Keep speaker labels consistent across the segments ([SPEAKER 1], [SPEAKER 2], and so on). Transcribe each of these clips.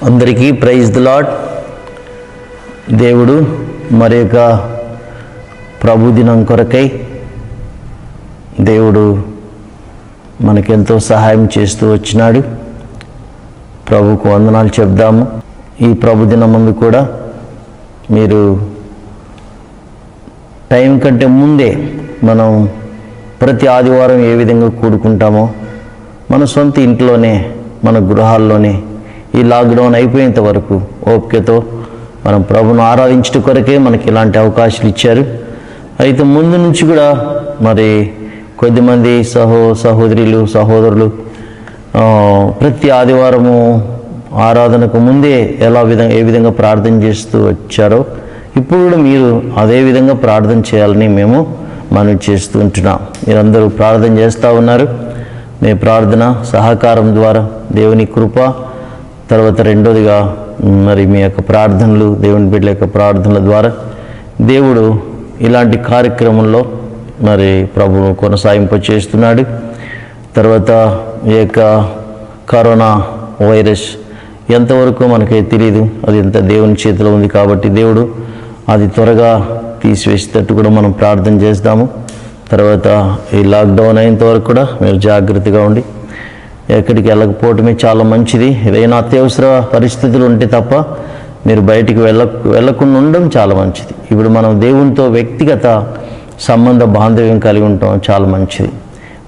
[SPEAKER 1] అందరికీ praise the lord. దేవుడు మరి యొక్క ప్రభుదినం కొరకై దేవుడు మనకెంతో సహాయం చేస్తూ వచ్చినాడు. ప్రభుకు వందనాలు చెప్దాము. ఈ ప్రభుదినం ముందు కూడా మీరు టైం కంటే ముందే మనం ప్రతి ఆదివారం ఏ విధంగా కూడుకుంటామో మన సొంత ఇంట్లోనే మన గృహాల్లోనే ఈ లాక్డౌన్ అయిపోయేంత వరకు ఓపికతో మనం ప్రభును ఆరాధించడం కొరకే మనకి ఇలాంటి అవకాశాలు ఇచ్చారు. అయితే ముందు నుంచి కూడా మరి కొద్దిమంది సహోదరులు ప్రతి ఆదివారము ఆరాధనకు ముందే ఏ విధంగా ప్రార్థన చేస్తూ వచ్చారో ఇప్పుడు కూడా మీరు అదే విధంగా ప్రార్థన చేయాలని మేము మనవి చేస్తూ ఉంటున్నాం. మీరందరూ ప్రార్థన చేస్తూ ఉన్నారు. మీ ప్రార్థన సహకారం ద్వారా దేవుని కృప, తర్వాత రెండోదిగా మరి మీ యొక్క ప్రార్థనలు, దేవుని బిడ్డల యొక్క ప్రార్థనల ద్వారా దేవుడు ఇలాంటి కార్యక్రమంలో మరి ప్రభువు కొనసాగింప చేస్తున్నాడు. తర్వాత ఈ యొక్క కరోనా వైరస్ ఎంతవరకు మనకి తెలియదు, అది ఎంత దేవుని చేతిలో ఉంది కాబట్టి దేవుడు అది త్వరగా తీసివేసేటట్టు కూడా మనం ప్రార్థన చేస్తాము. తర్వాత ఈ లాక్డౌన్ అయ్యేంత వరకు కూడా మీరు జాగ్రత్తగా ఉండి ఎక్కడికి వెళ్ళకపోవటమే చాలా మంచిది. ఏదైనా అత్యవసర పరిస్థితులు ఉంటే తప్ప మీరు బయటికి వెళ్ళకుండా ఉండడం చాలా మంచిది. ఇప్పుడు మనం దేవునితో వ్యక్తిగత సంబంధ బాంధవ్యం కలిగి ఉంటాం, చాలా మంచిది.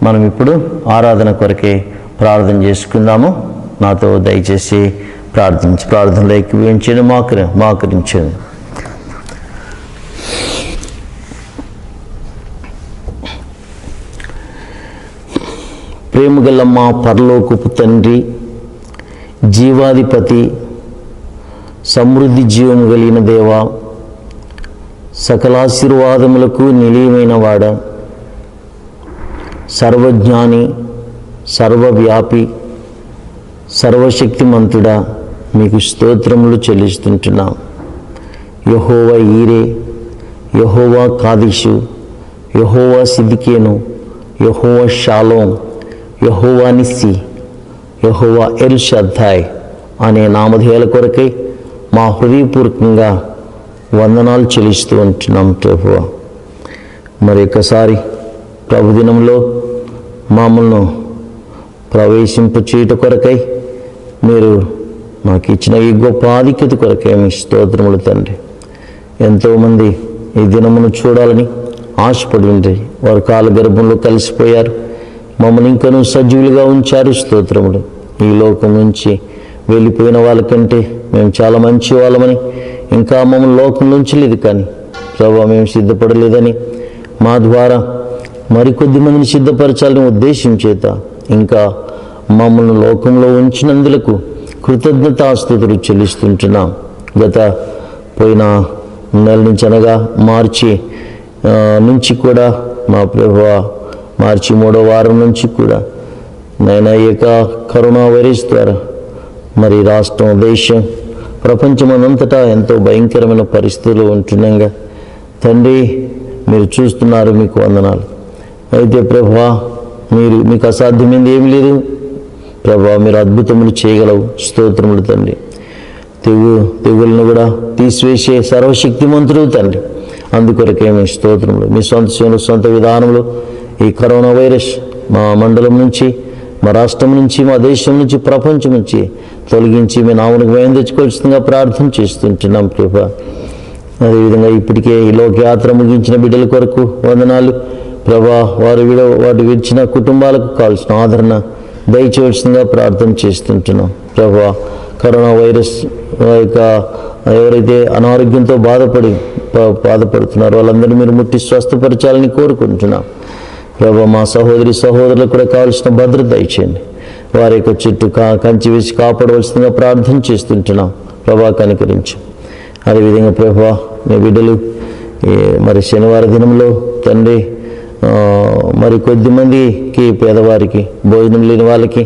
[SPEAKER 1] మనం ఇప్పుడు ఆరాధన కొరకే ప్రార్థన చేసుకుందాము. నాతో దయచేసి ప్రార్థనలో ఎక్కించండి, మోకరించండి. ప్రేమగల మా పరలోకపు తండ్రి, జీవాధిపతి, సమృద్ధి జీవము కలిగిన దేవ, సకలాశీర్వాదములకు నిలయమైన వాడ, సర్వజ్ఞాని, సర్వవ్యాపి, సర్వశక్తిమంతుడా, మీకు స్తోత్రములు చెల్లిస్తుంటున్నాం. యెహోవా ఈరే, యెహోవా కాదిషు, యెహోవా సిద్కియేను, యెహోవా షాలోం, యెహోవా నిస్సి, యెహోవా ఎల్ షద్దాయ్ అనే నామధేయాల కొరకై మా హృదయపూర్వకంగా వందనాలు చెల్లిస్తూ ఉంటున్నాం ప్రభువా. మరి ఒకసారి ప్రభుదినంలో మమ్మల్ని ప్రవేశింపచేయుట కొరకై మీరు మాకు ఇచ్చిన ఈ గొప్ప ఆధిక్యత కొరకై మీ స్తోత్రములు తండ్రి. ఎంతోమంది ఈ దినమును చూడాలని ఆశపడి ఉండి వారు కాల గర్భంలో కలిసిపోయారు. మమ్మల్ని ఇంకనూ సజీవులుగా ఉంచారు, స్తోత్రములు. ఈ లోకం నుంచి వెళ్ళిపోయిన వాళ్ళకంటే మేము చాలా మంచి వాళ్ళమని, ఇంకా మమ్మల్ని లోకం నుంచి లేదు కానీ ప్రభావ మేము సిద్ధపడలేదని మా ద్వారా మరికొద్ది మందిని సిద్ధపరచాలని ఉద్దేశం చేత ఇంకా మమ్మల్ని లోకంలో ఉంచినందులకు కృతజ్ఞతాస్తుతులు చెల్లిస్తుంటున్నాం. గత పోయిన నెల నుంచి అనగా మార్చి నుంచి కూడా మా ప్రభువ మార్చి 3వ వారం నుంచి కూడా నేను ఈ యొక్క కరోనా వైరస్ ద్వారా మరి రాష్ట్రం, దేశం, ప్రపంచమంతటా ఎంతో భయంకరమైన పరిస్థితులు ఉంటుండగా తండ్రి మీరు చూస్తున్నారు, మీకు వందనాలు. అయితే ప్రభువా మీకు అసాధ్యమైంది ఏమి లేదు ప్రభువా, మీరు అద్భుతములు చేయగలవు, స్తోత్రములు తండ్రి. తెగులను కూడా తీసివేసే సర్వశక్తిమంతుడు తండ్రి, అందుకొరకే మీ స్తోత్రములు. మీ సొంత విధానంలో ఈ కరోనా వైరస్ మా మండలం నుంచి, మా రాష్ట్రం నుంచి, మా దేశం నుంచి, ప్రపంచం నుంచి తొలగించి మీ నామమునకు మహిమ తెచ్చుకోవాల్సిందిగా ప్రార్థన చేస్తుంటున్నాం ప్రభా. అదేవిధంగా ఇప్పటికే ఈ లోకయాత్ర ముగించిన బిడ్డల కొరకు వందనాలు ప్రభా. వారు విడిచిన కుటుంబాలకు కావాల్సిన ఆదరణ దయచేయవలసిందిగా ప్రార్థన చేస్తుంటున్నాం ప్రభా. కరోనా వైరస్ యొక్క ఎవరైతే అనారోగ్యంతో బాధపడుతున్నారో వాళ్ళందరినీ మీరు ముట్టి స్వస్థపరచాలని కోరుకుంటున్నాం ప్రభా. మా సహోదరులకు కూడా కావాల్సిన భద్రత ఇచ్చేయండి. వారి యొక్క చుట్టూ కంచి వేసి కాపాడవలసిందిగా ప్రార్థన చేస్తుంటున్నాం ప్రభా, కనికరించు. అదేవిధంగా ప్రభా మీ బిడ్డలు మరి శనివారం దినంలో తండ్రి మరి కొద్దిమందికి పేదవారికి భోజనం లేని వాళ్ళకి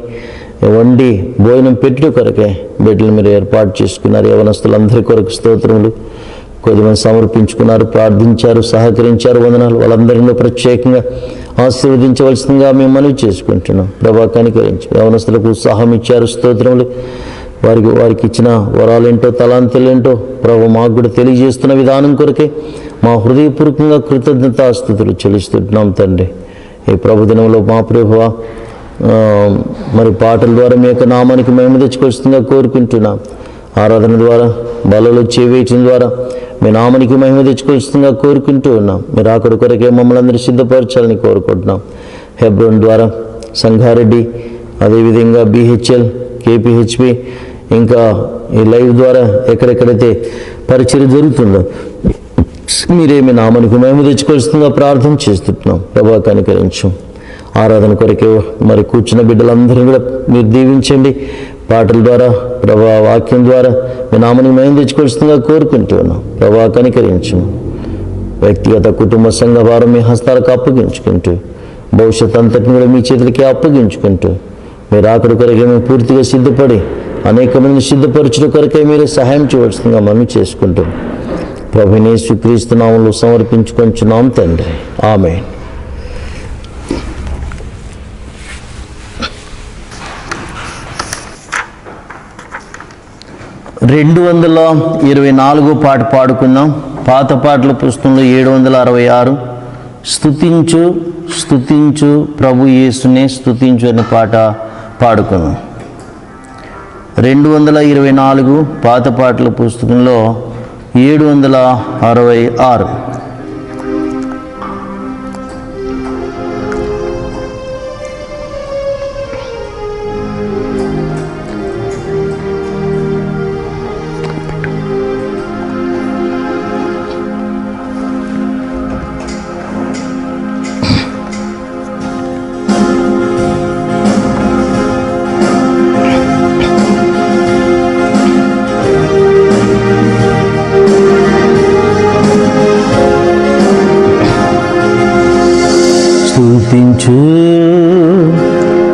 [SPEAKER 1] వండి భోజనం పెట్టుడు కొరకే బిడ్డలు మీరు ఏర్పాటు చేసుకున్నారు. యవనస్తులందరి కొరకు స్తోత్రములు. కొద్దిమంది సమర్పించుకున్నారు, ప్రార్థించారు, సహకరించారు, వందనాలు. వాళ్ళందరినీ ప్రత్యేకంగా ఆశీర్వదించవలసిందిగా మేము మనవి చేసుకుంటున్నాం ప్రభా, కనికరించి. యవనస్తులకు ఉత్సాహం ఇచ్చారు, స్తోత్రములు. వారికి ఇచ్చిన వరాలేంటో తలాంతులేంటో ప్రభు మాకు కూడా తెలియజేస్తున్న విధానం కొరకే మా హృదయపూర్వకంగా కృతజ్ఞతాస్తుతులు చెల్లిస్తున్నాం తండ్రి. ఈ ప్రభుదినంలో మా ప్రభువా మరి పాటల ద్వారా మీ యొక్క నామానికి మేము తెచ్చుకొస్తుందిగా కోరుకుంటున్నాం. ఆరాధన ద్వారా బలలో చేవేయటం ద్వారా మీ నామానికి మహిమ తెచ్చుకొస్తుందిగా కోరుకుంటూ ఉన్నాం. మీరు అక్కడి కొరకే మమ్మల్ని అందరూ సిద్ధపరచాలని కోరుకుంటున్నాం. హెబ్రోన్ ద్వారా సంగారెడ్డి, అదేవిధంగా BHL, KPHP, ఇంకా ఈ లైవ్ ద్వారా ఎక్కడెక్కడైతే పరిచర్య జరుగుతుందో మీరేమి నామానికి మహిమ తెచ్చుకొస్తుందిగా ప్రార్థన చేస్తున్నాం. ప్రభా కనికరించు. ఆరాధన కొరకే మరి కూర్చున్న బిడ్డలందరినీ కూడా మీరు దీవించండి. పాటల ద్వారా ప్రభా వాక్యం ద్వారా మీ నామానికి మహిమ తెచ్చుకొస్తుందిగా కోరుకుంటూ ఉన్నాం. ప్రభా కనికరించు. వ్యక్తిగత కుటుంబ సంఘ భారం మీ హస్తాలకు అప్పగించుకుంటూ భవిష్యత్ అంతటిని కూడా మీ చేతులకి అప్పగించుకుంటూ మీరు అక్కడి కొరకే మేము పూర్తిగా సిద్ధపడి అనేక మందిని సిద్ధపరచడం కొరకే మీరు సహాయం చేయవలసిందిగా మనం చేసుకుంటూ ప్రభుని యేసుక్రీస్తు నామములో సమర్పించుకొంచున్నాం తండ్రి. ఆమేన్. పాట పాడుకుందాం. పాత పాటల పుస్తకంలో 766 స్తుతించు స్తుతించు ప్రభు యేసునే స్తుతించు అనే పాట పాడుకుందాం. 224 పాత పాటల పుస్తకంలో 766. స్తుతించు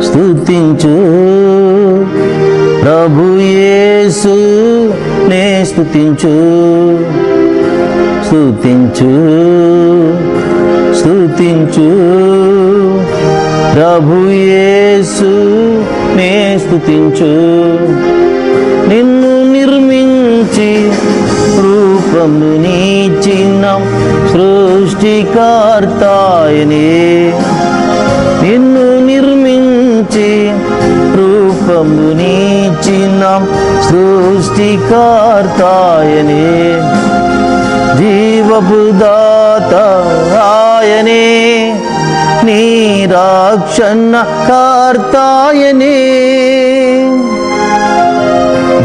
[SPEAKER 1] స్తుతించు ప్రభు యేసు నే స్తుతించు స్తుతించు స్తుతించు ప్రభు యేసు నే స్తుతించు. నిన్ను నిర్మించి రూపము నీచిన సృష్టికర్తాయనే, నిన్ను నిర్మించి రూపము నీచిన సృష్టికర్తాయనే, జీవపు దాత ఆయనే, నీ రక్షణ కర్తాయనే,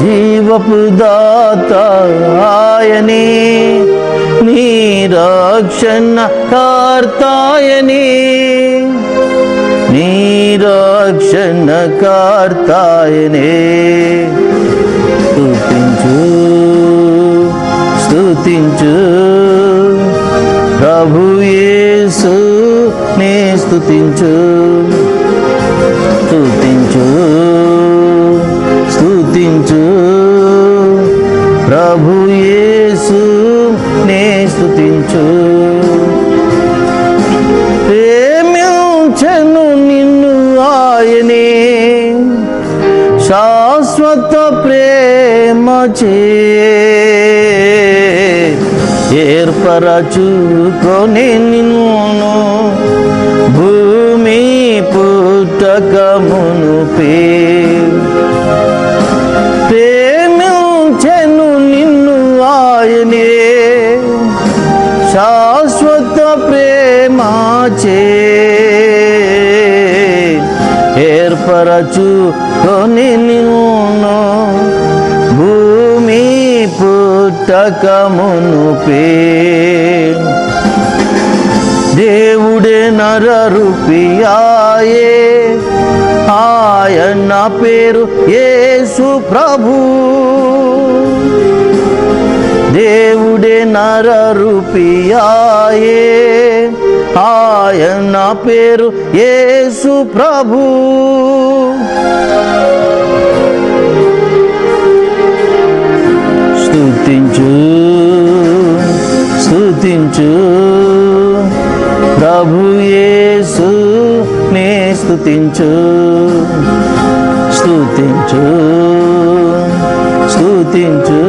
[SPEAKER 1] జీవపు దాత ఆయనే, నీ రక్షణ కర్తాయనే, నీ రక్షణ కర్తాయనే. స్తుతించు స్తుతించు ప్రభు యేసు నే స్తుతించు స్తుతించు స్తుతించు ప్రభు యేసు నే స్తుతించు. ప్రేమించెను నిన్ను ఆయనే, శాశ్వత ప్రేమచే ఏర్పరచుకొని నిన్ను భూమి పుట్టకమునుపే. ప్రేమించెను నిన్ను ఆయనే, శాశ్వత ప్రేమచే ఏర్పరచుకొని నిన్ను భూమి పుట్టకమునుపే. దేవుడే నరరూపియాయే, ఆయన పేరు యేసు ప్రభు. దేవుడే నరరూపియాయే, ఆయన పేరు యేసు ప్రభు. స్తుతించు స్తుతించు ప్రభు యేసు నే స్తుతించు స్తుతించు స్తుతించు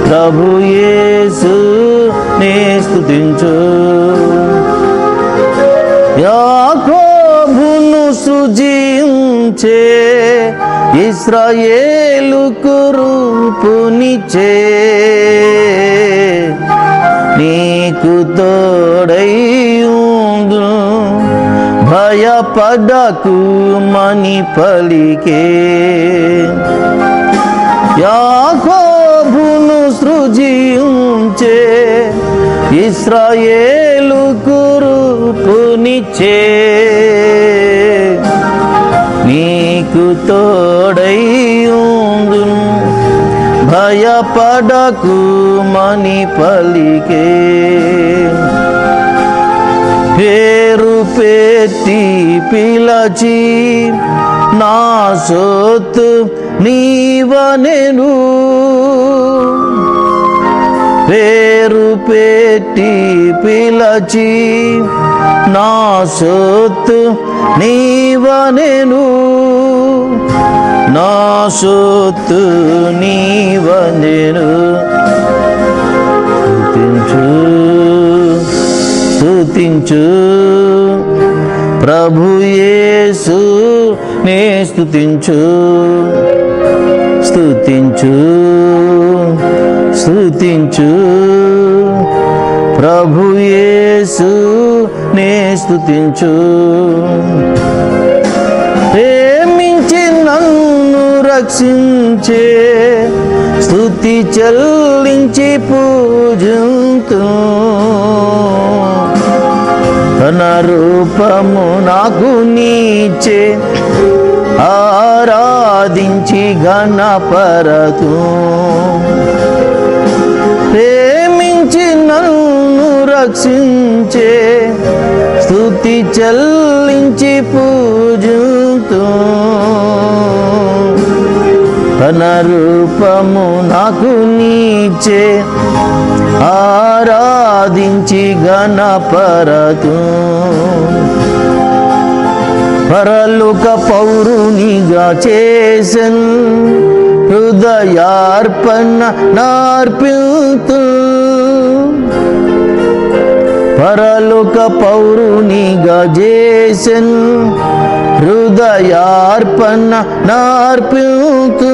[SPEAKER 1] ప్రభు యేసు నే స్తుతించు. యాకోబును సృజించే ఇశ్రాయేలుకు రూపునిచ్చే నీకు తోడై ఉందును భయపడకు మని పలికే. యాకోబును సృజించే ఇశ్రాయేలుకు రూపునిచ్చే నీకు తోడై ఉందును భయపడకు మని పలికే. పేరు పెట్టి పిలచి నా సొత్తు నీవనెను పేరు పెట్టి పిలచి నా సొత్తు నీవనెను నా సొత్తు నీవనెను. స్తుతించు ప్రభు యేసు నే స్తుతించు. స్తుతించు స్తుతించు ప్రభు యేసు నే స్తుతించు. ప్రేమించి నన్ను రక్షించే స్తుతి చెల్లించి పూజింతు. తన రూపము నాకు నీచే ఆరాధించి ఘనపరతు. ప్రేమించి నన్ను రక్షించే స్తుతి చెల్లించి పూజింతు. తన రూపము నాకు నీచే ఆరాధించి ఘనపరతు. పరలోక పౌరునిగా చేసెన్ హృదయార్పణ నార్పితు. పరలోక పౌరునిగా చేసెన్ హృదయార్పణ నార్పితు.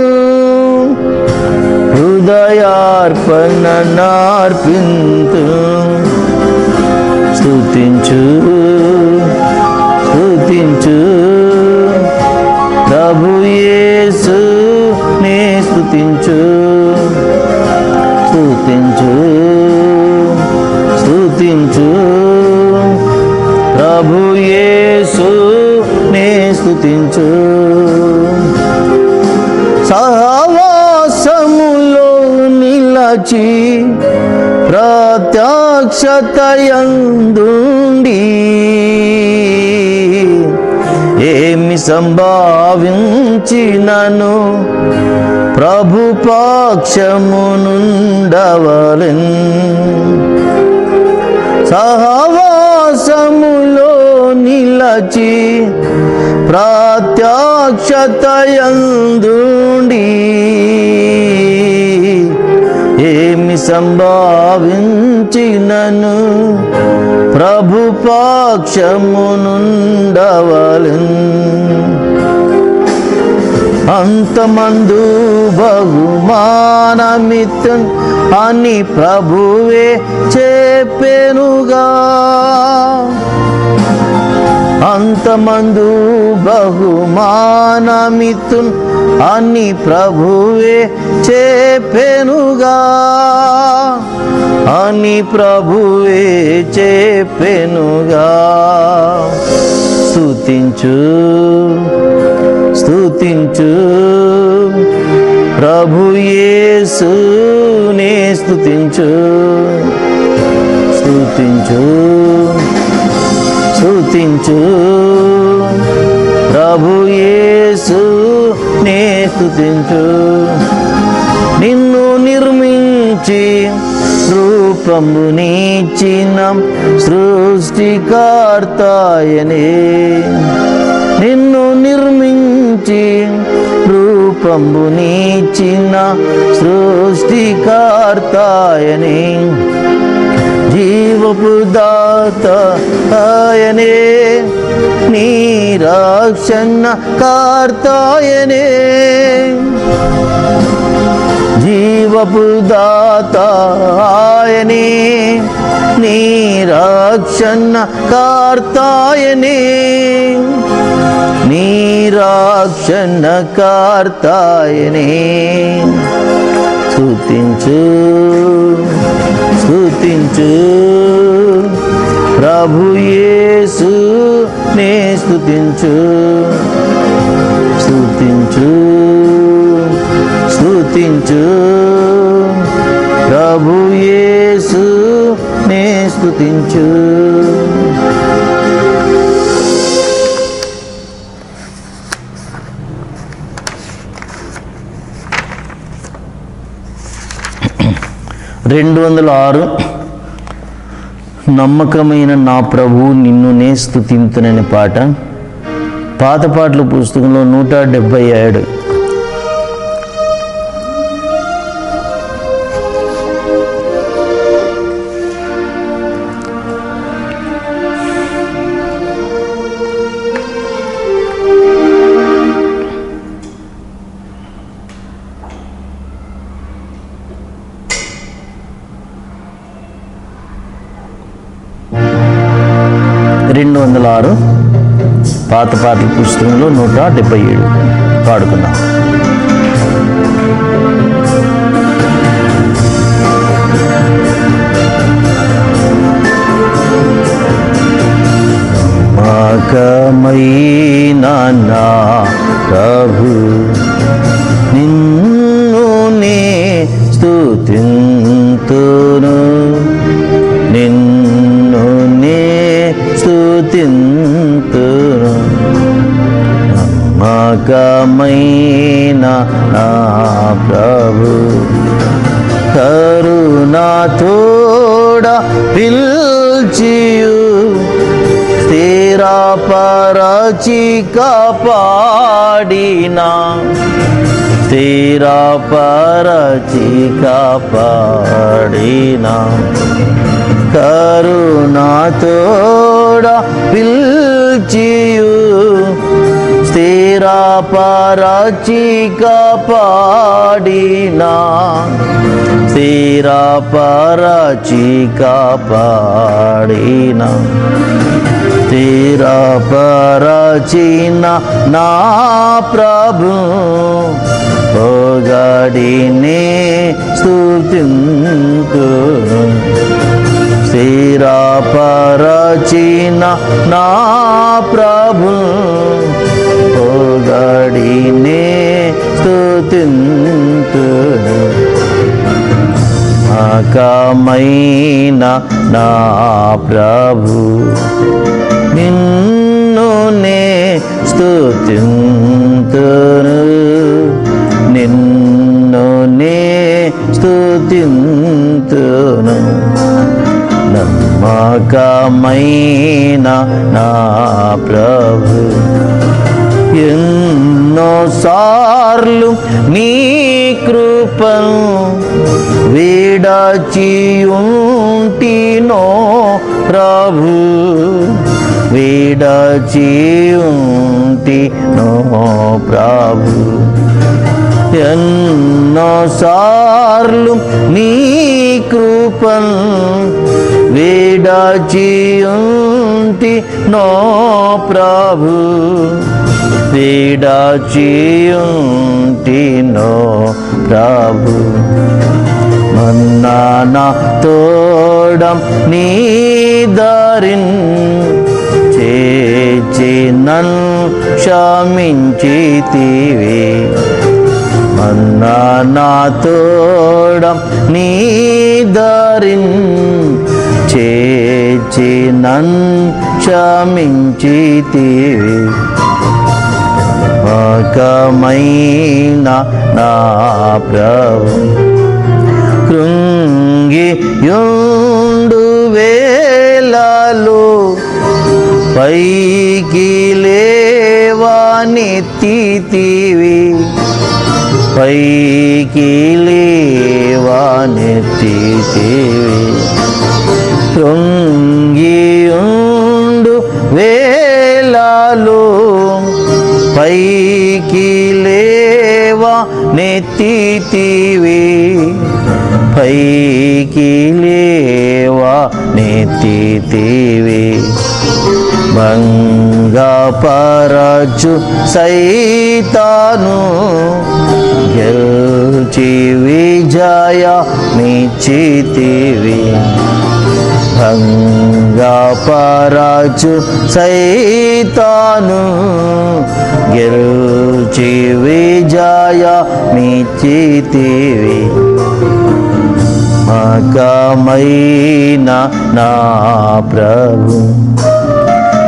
[SPEAKER 1] హృదయార్పణ నార్పింతు. స్తుతించు స్తుతించు ప్రభు యేసు నే స్తుతించు. స్తుతించు స్తుతించు ప్రభు యేసు నే స్తుతించు. సహవాసములో నిలచి ప్రత్యక్షతయందుండి ఏమి సంభావించినను ప్రభు పక్షమునుండవలెన్. సహవాసములో నిలచి ప్రత్యక్షతయందుండి ఏమి సంభావించినను ప్రభు పక్షమునుండవలెన్. అంతమందు బహుమానమిత్తున్ అని ప్రభువే చెప్పెనుగా. అంతమందు బహుమానమిత్తున్ అని ప్రభువే చెప్పెనుగా. అని ప్రభువే చెప్పెనుగా. స్తుతించు స్తుతించు ప్రభు యేసు నే స్తుతించు. స్తుతించు స్తుతించు ప్రభు యేసు నే స్తుతించు. నిన్ను నిర్మించి రూపమునిచ్చిన సృష్టికర్తయనే. నిన్ను నిర్మించి రూప జీవపంబునిచ్చిన సృష్టికర్తాయనే, జీవపు దాత ఆయనే, నీ రక్షణ కర్తాయనే. జీవపు దాత ఆయనే, నీ రక్షణ కర్తాయనే, నీ రక్షణ కర్తాయనే. స్తుతించు స్తుతించు ప్రభు యేసు నే స్తుతించు, స్తుతించు స్తుతించు ప్రభు యేసు నే స్తుతించు. రెండు 206 నమ్మకమైన నా ప్రభు నిన్ను నే స్తుతింతునని పాట. పాత పాటల పుస్తకంలో 177. పాత పాటల పుస్తకంలో 177 పాడుకున్నాం. నమ్మకమైన నా ప్రభు నిన్ను నే స్తుతింతును, నిన్ను నే స్తుతింతును. నమ్మకమైన నా ప్రభు కరుణా తోడ పిల్చియు, స్థిరపరచి కాపాడినా, స్థిరపరచి కాపాడినా. కరుణా తోడ పిల్చియు, స్థిరపరచి కాపాడినా, స్థిరపరచి కాపాడినా. స్థిరపరచిన నా ప్రభు పొగడినే స్తుతింతును, స్థిరపరచిన నా ప్రభు పొగడినే స్తుతింతును. నమ్మకమైన నా ప్రభు నిన్ను నే స్తుతింతును, నిన్ను నే స్తుతింతును. నమ్మకమైన నా ప్రభు ఎన్నోసార్లు నీ కృపను విడచియుంటినో ప్రభు, విడచియుంటినో ప్రభు. ఎన్నోసార్లు నీ కృపను విడచియుంటినో ప్రభు, విడచియుంటినో ప్రభు. మన్నానా తోడం నీ దారిన్ చేచి నన్ను క్షమించితివి, మన్నానా తోడం నీ దారిన్ చేచి నన్ను క్షమించితివి. నమ్మకమైన నా ప్రభు కృంగియుండు వేళలో పైకి లేవనెత్తితివి, పైకి లేవనెత్తితివి. కృంగియుండు వేళలో పైకి లేవనెత్తితివి. పైకి లేవనెత్తితివి. భంగపరచు సైతాను గెల్చి విజయమిచ్చితివి. భంగపరచు సైతాను గెల్చి విజయమిచ్చితివి. మకమైన నా ప్రభు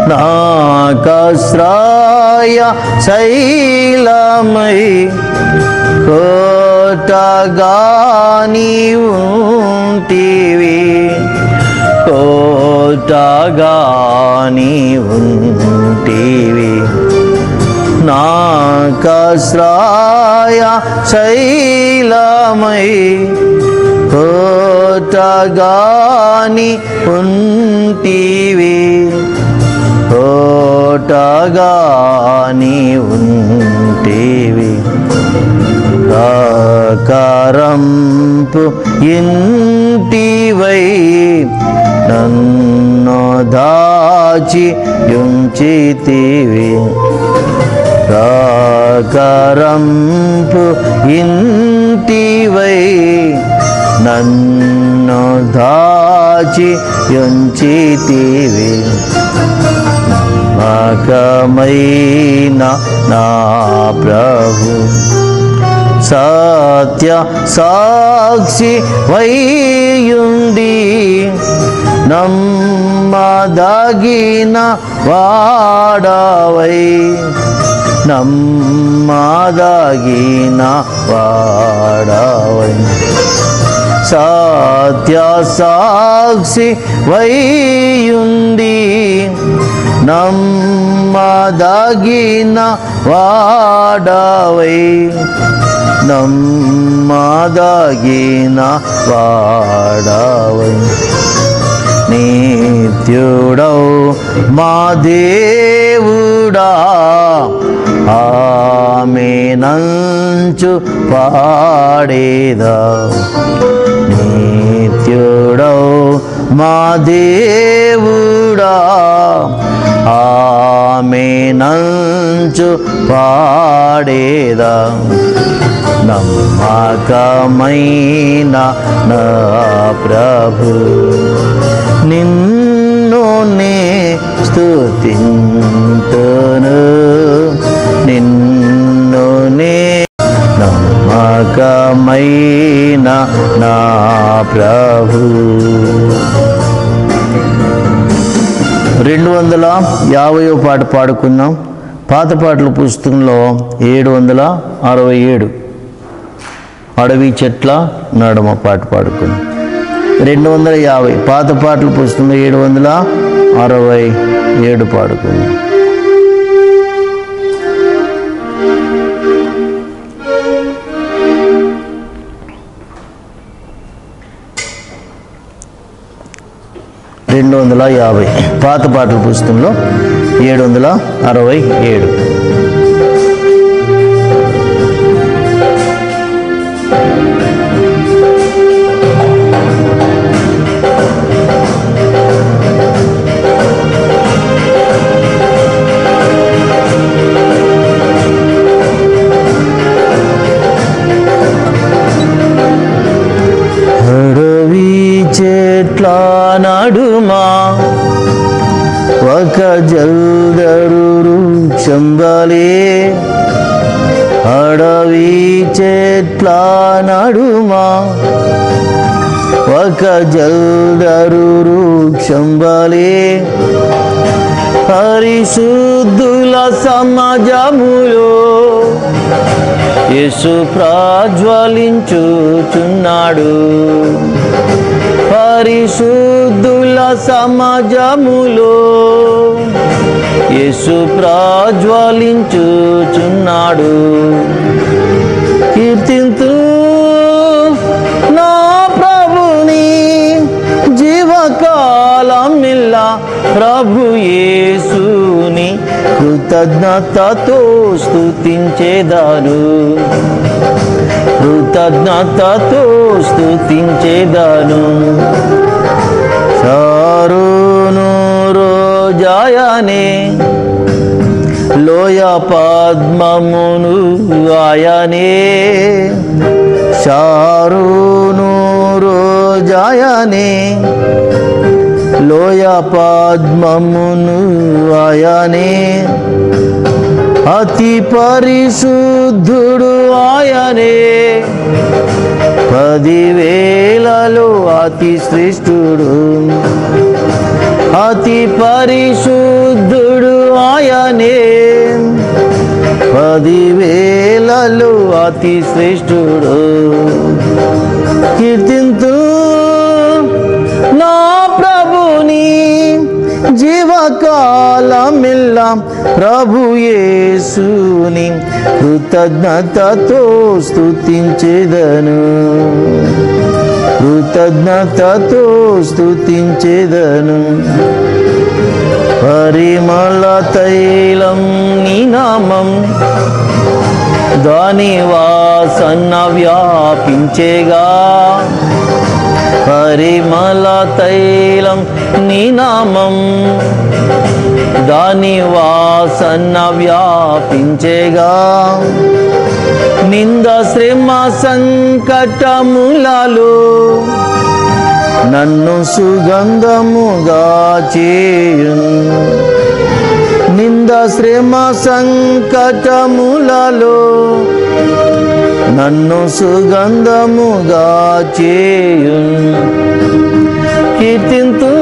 [SPEAKER 1] నాకాశ్రయ శైలమై కోటగా నీవుంటివి. కోటగా నీవుంటివి. నాకాశ్రయ శైలమై కోటగా నీవుంటివి. కోటగా నీవుంటివి. కాకరంపు ఇంటివై నన్ను దాచి ఉంచితివి. కాకరంపు ఇంటివై నన్ను దాచి ఉంచితివి. మకమైన నా ప్రభు సత్య సాక్షి వైయుండి నమ్మదగిన వాడవై. నమ్మదగిన వాడవై. సత్య సాక్షి వైయుండి నమ్మదగిన వాడవై. నమ్మదగిన వాడవై. నిత్యుడౌ మా దేవుడా ఆమేనంచు పాడేదా. నిత్యుడౌ మా దేవుడా ఆమేనంచు పాడేదా. నమ్మకమైన నా ప్రభు నిన్ను నే స్తుతింతును. నిన్ను నే నమ్మకమైన నా ప్రభు. 250వ పాట పాడుకుందాం. పాత పాటల పుస్తకంలో 767 అడవి చెట్ల నడుమ పాట పాడుకుందాం. 250 పాత పాటల పుస్తకంలో 767 పాడుకుందాం. పాత పాటల పుస్తకంలో 767. అడవి చెట్ల నడుమా ఒక జల్దరు వృక్షంబలే. అడవి చెట్ల నడుమా ఒక జల్దరు వృక్షంబలే. పరిశుద్ధుల సమాజములో యేసు ప్రజ్వలించుచున్నాడు. పరిశుద్ధుల సమాజములో యేసు ప్రజ్వలించుచున్నాడు. కీర్తింతు నా ప్రభుని జీవకాలమిల్లా ప్రభు యేసుని కృతజ్ఞతతో స్తుతించేదాను, కృతజ్ఞతతో స్తుతించేదాను. షారోను రోజాయనే లోయ పద్మమును ఆయనే, షారోను రోజాయనే లోయ పద్మమును ఆయనే, అతి పరిశుద్ధుడు ఆయనే, 10,000లో అతి శ్రేష్ఠుడు, అతి పరిశుద్ధుడు ఆయనే, 10,000లో అతి శ్రేష్ఠుడు. కీర్తింతు నా ప్రభుని జీవకాలమిల్లా ప్రభు యేసుని కృతజ్ఞతతో స్తుతించేదను, కృతజ్ఞతతో స్తుతించేదను. పరిమళ తైలం నీ నామం దాని వాసన వ్యాపించేగా, పరిమళ తైలం నీ నామం దాని వాసన వ్యాపించేగా, నింద శ్రమ సంకటములలో నన్ను సుగంధముగా చేయును, నింద శ్రమ సంకటములలో నన్ను సుగంధముగా చేయును. కీర్తింతు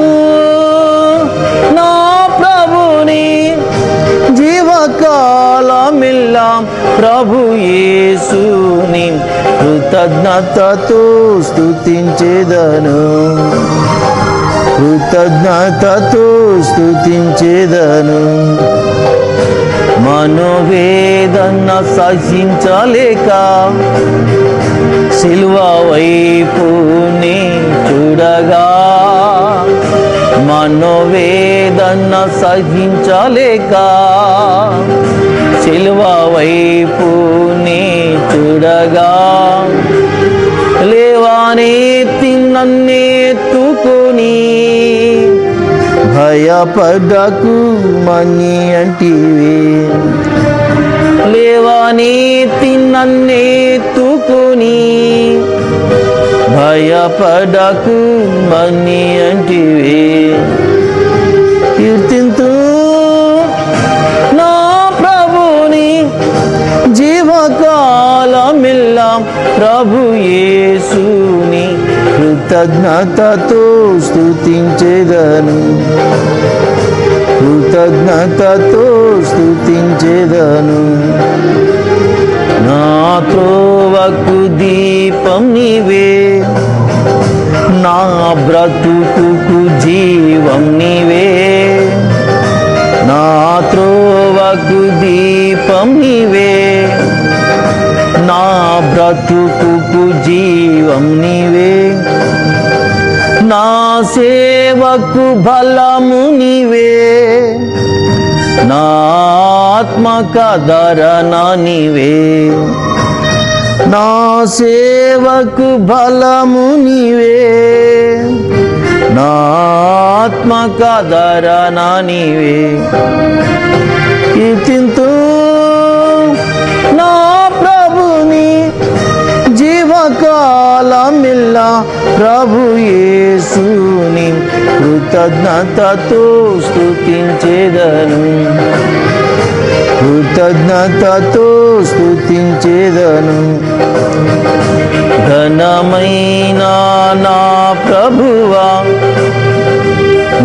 [SPEAKER 1] నా ప్రభుని జీవకాలమిల్లా ప్రభు యేసుని కృతజ్ఞతతో స్తుతించేదను, కృతజ్ఞతతో స్తుతించేదను. మనోవేదన సహించలేక సిలువ వైపుని చూడగా, మనోవేదన సహించలేక సిలువ వైపుని చూడగా, లేవానెత్తి నన్నెత్తుకొని భయపడకు మని అంటివి, లేవానెత్తి నన్నెత్తుకొని భయపడకు మని అంటివి. కీర్తింతు నా ప్రభుని జీవకాలమిల్లా ప్రభు యేసుని కృతజ్ఞతతో స్తుతించేదను, కృతజ్ఞతతో స్తుతించేదను. నా త్రోవకు దీపం నీవే, నా బ్రతుకుకు జీవం నీవే, నా త్రోవకు దీపం నీవే, నా బ్రతుకుకు జీవం నీవే, నా సేవకు బలము నీవే, నా ఆత్మకాదరణ నీవే, నా సేవకు బలము నీవే, నా ఆత్మకాదరణ నీవే. కీర్తింతు నా ప్రభుని జీవకాలమిల్లా ప్రభు యేసుని కృతజ్ఞతతో స్తుతించేదను, కృతజ్ఞతతో స్తుతించేదను. ఘనమైన నా ప్రభువా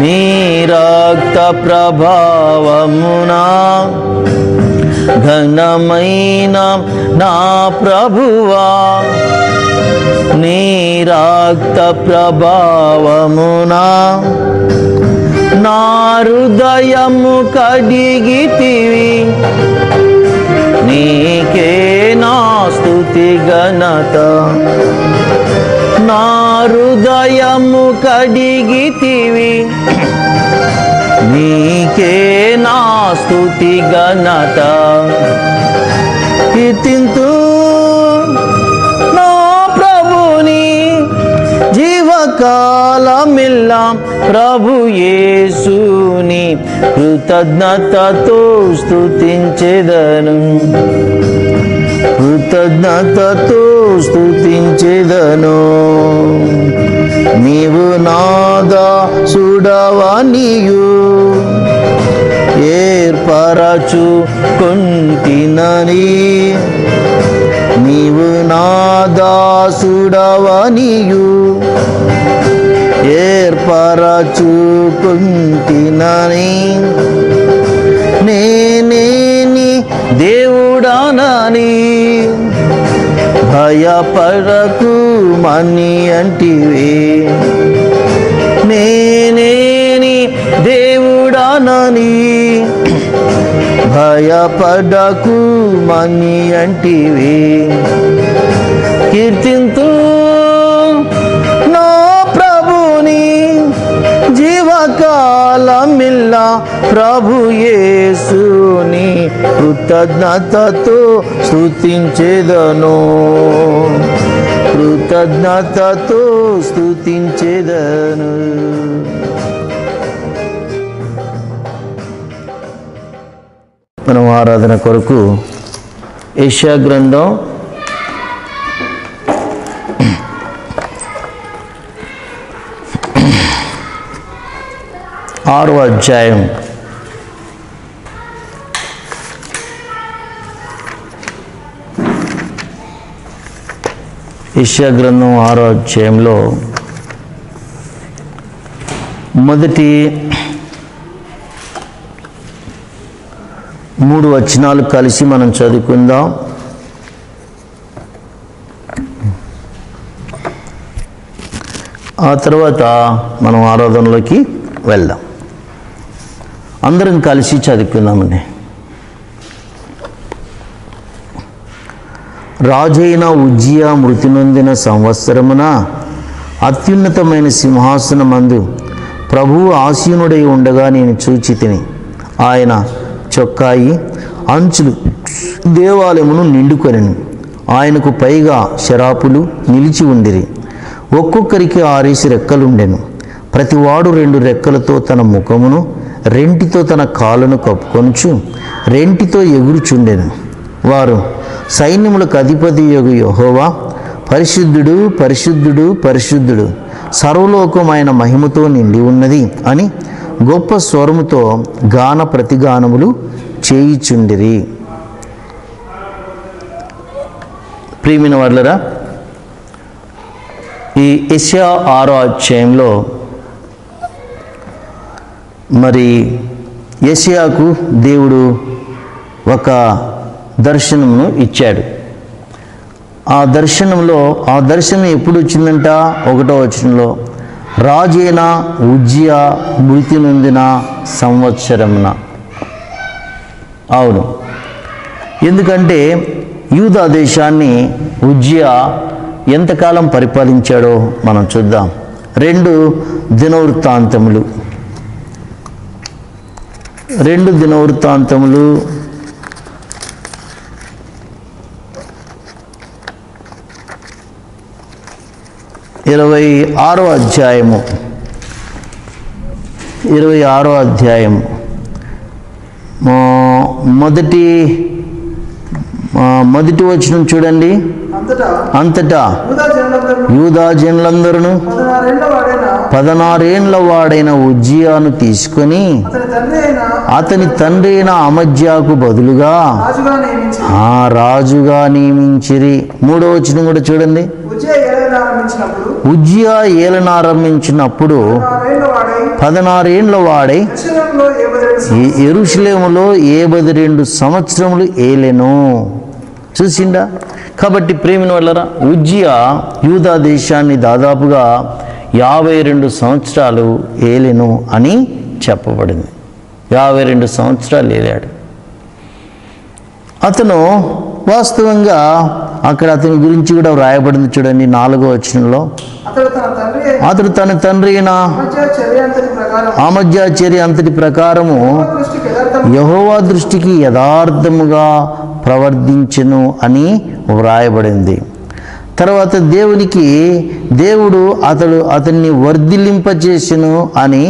[SPEAKER 1] నీ రక్త ప్రభావమునా, ఘనమైన నా ప్రభువా నీ రక్త ప్రభావమునా, నా హృదయము కడిగితివి, నీకే నా స్తుతి ఘనత. నా హృదయము కడిగితివి, నీకే నా స్తుతి ఘనత. కీర్తింతు నా ప్రభుని జీవకాలమిల్లా, ప్రభు యేసుని కృతజ్ఞతతో స్తుతించెదను, కృతజ్ఞతతో స్తుతించెదను. నీవు నాదాసుడవనియు ఏర్పరచుకొంటినని, నీవు నాదాసుడవనియు ఏర్పరచుకొంటినని, నేనేని దేవుడానని భయపడకు మని అంటివే. నేనేని దేవుడానని భయపడకు మని అంటివే. కీర్తింతు నా ప్రభుని జీవకాలమిల్లా, ప్రభు యేసుని కృతజ్ఞతతో స్తుతించెదను, కృతజ్ఞతతో స్తుతించెదను. మనం ఆరాధన కొరకు యెషయా గ్రంథం 6వ అధ్యాయం. యెషయా గ్రంథం 6వ అధ్యాయంలో మొదటి 3 వచనాలు కలిసి మనం చదువుకుందాం. ఆ తర్వాత మనం ఆరాధనలోకి వెళ్దాం. అందరం కలిసి చదువుకుందామండి. రాజైన ఉజ్జియా మృతి నొందిన సంవత్సరమున అత్యున్నతమైన సింహాసనమందు ప్రభువు ఆసీనుడై ఉండగా నేను చూచితిని. ఆయన చొక్కాయి అంచులు దేవాలయమును నిండుకొనెను. ఆయనకు పైగా శరాపులు నిలిచి ఉండిరి. ఒక్కొక్కరికి 6 రెక్కలుండెను. ప్రతివాడు 2 రెక్కలతో తన ముఖమును, రెంటితో తన కాళ్ళను కప్పుకొనుచు రెంటితో ఎగురుచుండెను. వారు సైన్యములకు అధిపతి యొగు యెహోవా, పరిశుద్ధుడు పరిశుద్ధుడు పరిశుద్ధుడు, సర్వలోకం ఆయన మహిమతో నిండి ఉన్నది అని గొప్ప స్వరముతో గాన ప్రతిగానములు చేయుచుండిరి. ప్రియమైన వాళ్ళరా, ఈ యెషయా 6వ అధ్యాయంలో మరి యెషయాకు దేవుడు ఒక దర్శనమును ఇచ్చాడు. ఆ దర్శనం ఎప్పుడు వచ్చిందంట? 1వ వచనంలో, రాజైన ఉజ్జియా మృతి నొందిన సంవత్సరమున. అవును, ఎందుకంటే యూదా దేశాన్ని ఉజ్జియా ఎంతకాలం పరిపాలించాడో మనం చూద్దాం. 2 దినవృత్తాంతములు 26వ అధ్యాయము 26వ అధ్యాయము మొదటి వచనం చూడండి. అంతటా యూదా జనులందరూ 16 ఏండ్ల వాడైన ఉజ్జియాను తీసుకొని అతని తండ్రి అయిన అమజ్యాకు బదులుగా రాజుగా నియమించిరి. 3వ వచనం కూడా చూడండి. ఉజ్జియా ఏలనారంభించినప్పుడు 16 ఏండ్ల వాడై యెరూషలేములో 72 సంవత్సరములు ఏలెను. చూసిండా? కాబట్టి ప్రేమిన వాళ్ళరా, ఉజ్జియా యూదా దేశాన్ని దాదాపుగా 52 సంవత్సరాలు ఏలెను అని చెప్పబడింది. 52 సంవత్సరాలు ఏలాడు. అతను వాస్తవంగా అక్కడ అతని గురించి కూడా వ్రాయబడింది చూడండి 4వ వచనంలో, అతడు తన తండ్రి అయిన అమజ్యా చర్య అంతటి ప్రకారము యెహోవా దృష్టికి యథార్థముగా ప్రవర్తించెను అని వ్రాయబడింది. తర్వాత దేవుడు అతన్ని వర్ధిల్లింపచేసెను అని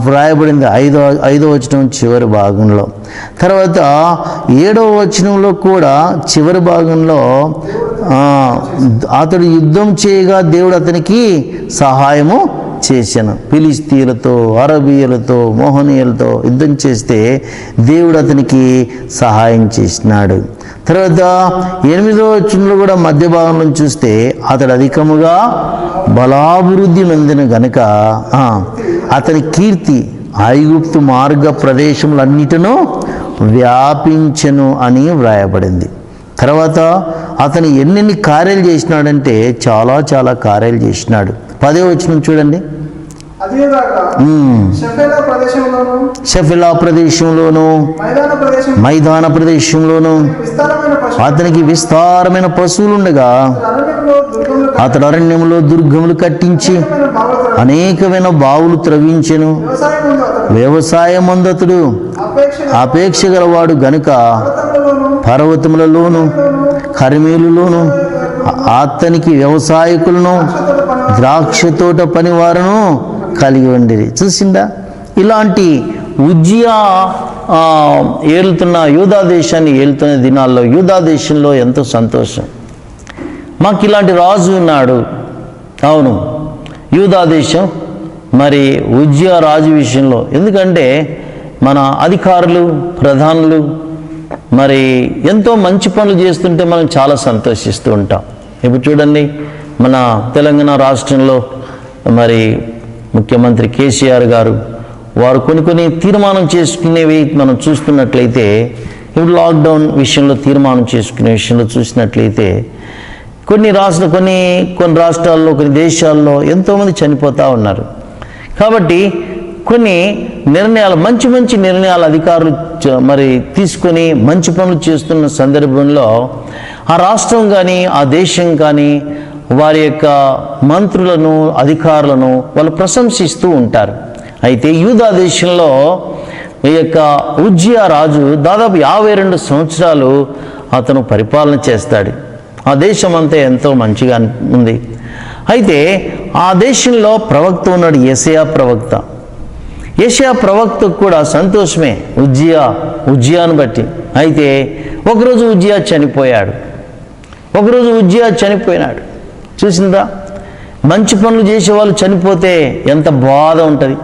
[SPEAKER 1] వ్రాయబడింది 5వ వచనం చివరి భాగంలో. తర్వాత 7వ వచనంలో కూడా చివరి భాగంలో అతడు యుద్ధం చేయగా దేవుడు అతనికి సహాయము చేశాను. ఫిలిస్తీయులతో, అరబీయులతో, మోహనీయులతో యుద్ధం చేస్తే దేవుడు అతనికి సహాయం చేసినాడు. తర్వాత 8వ వచనంలో కూడా మధ్య భాగంలో చూస్తే అతడు అధికముగా బలాభివృద్ధి నొందిన గనుక అతని కీర్తి ఐగుప్తు మార్గ ప్రదేశములన్నిటినూ వ్యాపించెను అని వ్రాయబడింది. తర్వాత అతను ఎన్నెన్ని కార్యాలు చేసినాడంటే చాలా చాలా కార్యాలు చేసినాడు. 10వ వచనం చూడండి. షెఫెలా ప్రదేశంలోను మైదాన ప్రదేశంలోను అతనికి విస్తారమైన పశువులుండగా అతడు అరణ్యంలో దుర్గములు కట్టించి అనేకమైన బావులు త్రవించెను. వ్యవసాయమందు అతడు అపేక్ష గలవాడు గనుక పర్వతములలోను కర్మేలులోను అతనికి వ్యవసాయకులను ద్రాక్ష తోట పనివారును కలిగి ఉండేది. చూసిందా? ఇలాంటి ఉజ్జియా యూదా దేశాన్ని ఏలుతున్న దినాల్లో యూదా దేశంలో ఎంతో సంతోషం. మాకు ఇలాంటి రాజు ఉన్నాడు. అవును, యూదా దేశం మరి ఉజ్జియా రాజు విషయంలో, ఎందుకంటే మన అధికారులు, ప్రధానులు మరి ఎంతో మంచి పనులు చేస్తుంటే మనం చాలా సంతోషిస్తూ ఉంటాం. ఇప్పుడు చూడండి, మన తెలంగాణ రాష్ట్రంలో మరి ముఖ్యమంత్రి కేసీఆర్ గారు వారు కొన్ని తీర్మానం చేసుకునేవి మనం చూస్తున్నట్లయితే, ఇప్పుడు లాక్డౌన్ విషయంలో తీర్మానం చేసుకునే విషయంలో చూసినట్లయితే కొన్ని రాష్ట్రాల్లో, కొన్ని దేశాల్లో ఎంతోమంది చనిపోతూ ఉన్నారు. కాబట్టి కొన్ని నిర్ణయాలు, మంచి నిర్ణయాలు అధికారులు మరి తీసుకొని మంచి పనులు చేస్తున్న సందర్భంలో ఆ రాష్ట్రం కానీ ఆ దేశం కానీ వారి యొక్క మంత్రులను, అధికారులను వాళ్ళు ప్రశంసిస్తూ ఉంటారు. అయితే యూదా దేశంలో ఈ యొక్క ఉజ్జియా రాజు దాదాపు 52 సంవత్సరాలు అతను పరిపాలన చేస్తాడు. ఆ దేశం అంతా ఎంతో మంచిగా ఉంది. అయితే ఆ దేశంలో ప్రవక్త ఉన్నాడు, యెషయా ప్రవక్త. యెషయా ప్రవక్తకు కూడా సంతోషమే ఉజ్జియాను బట్టి. అయితే ఒకరోజు ఉజ్జియా చనిపోయినాడు. చూసిందా? మంచి పనులు చేసేవాళ్ళు చనిపోతే ఎంత బాధ ఉంటుంది.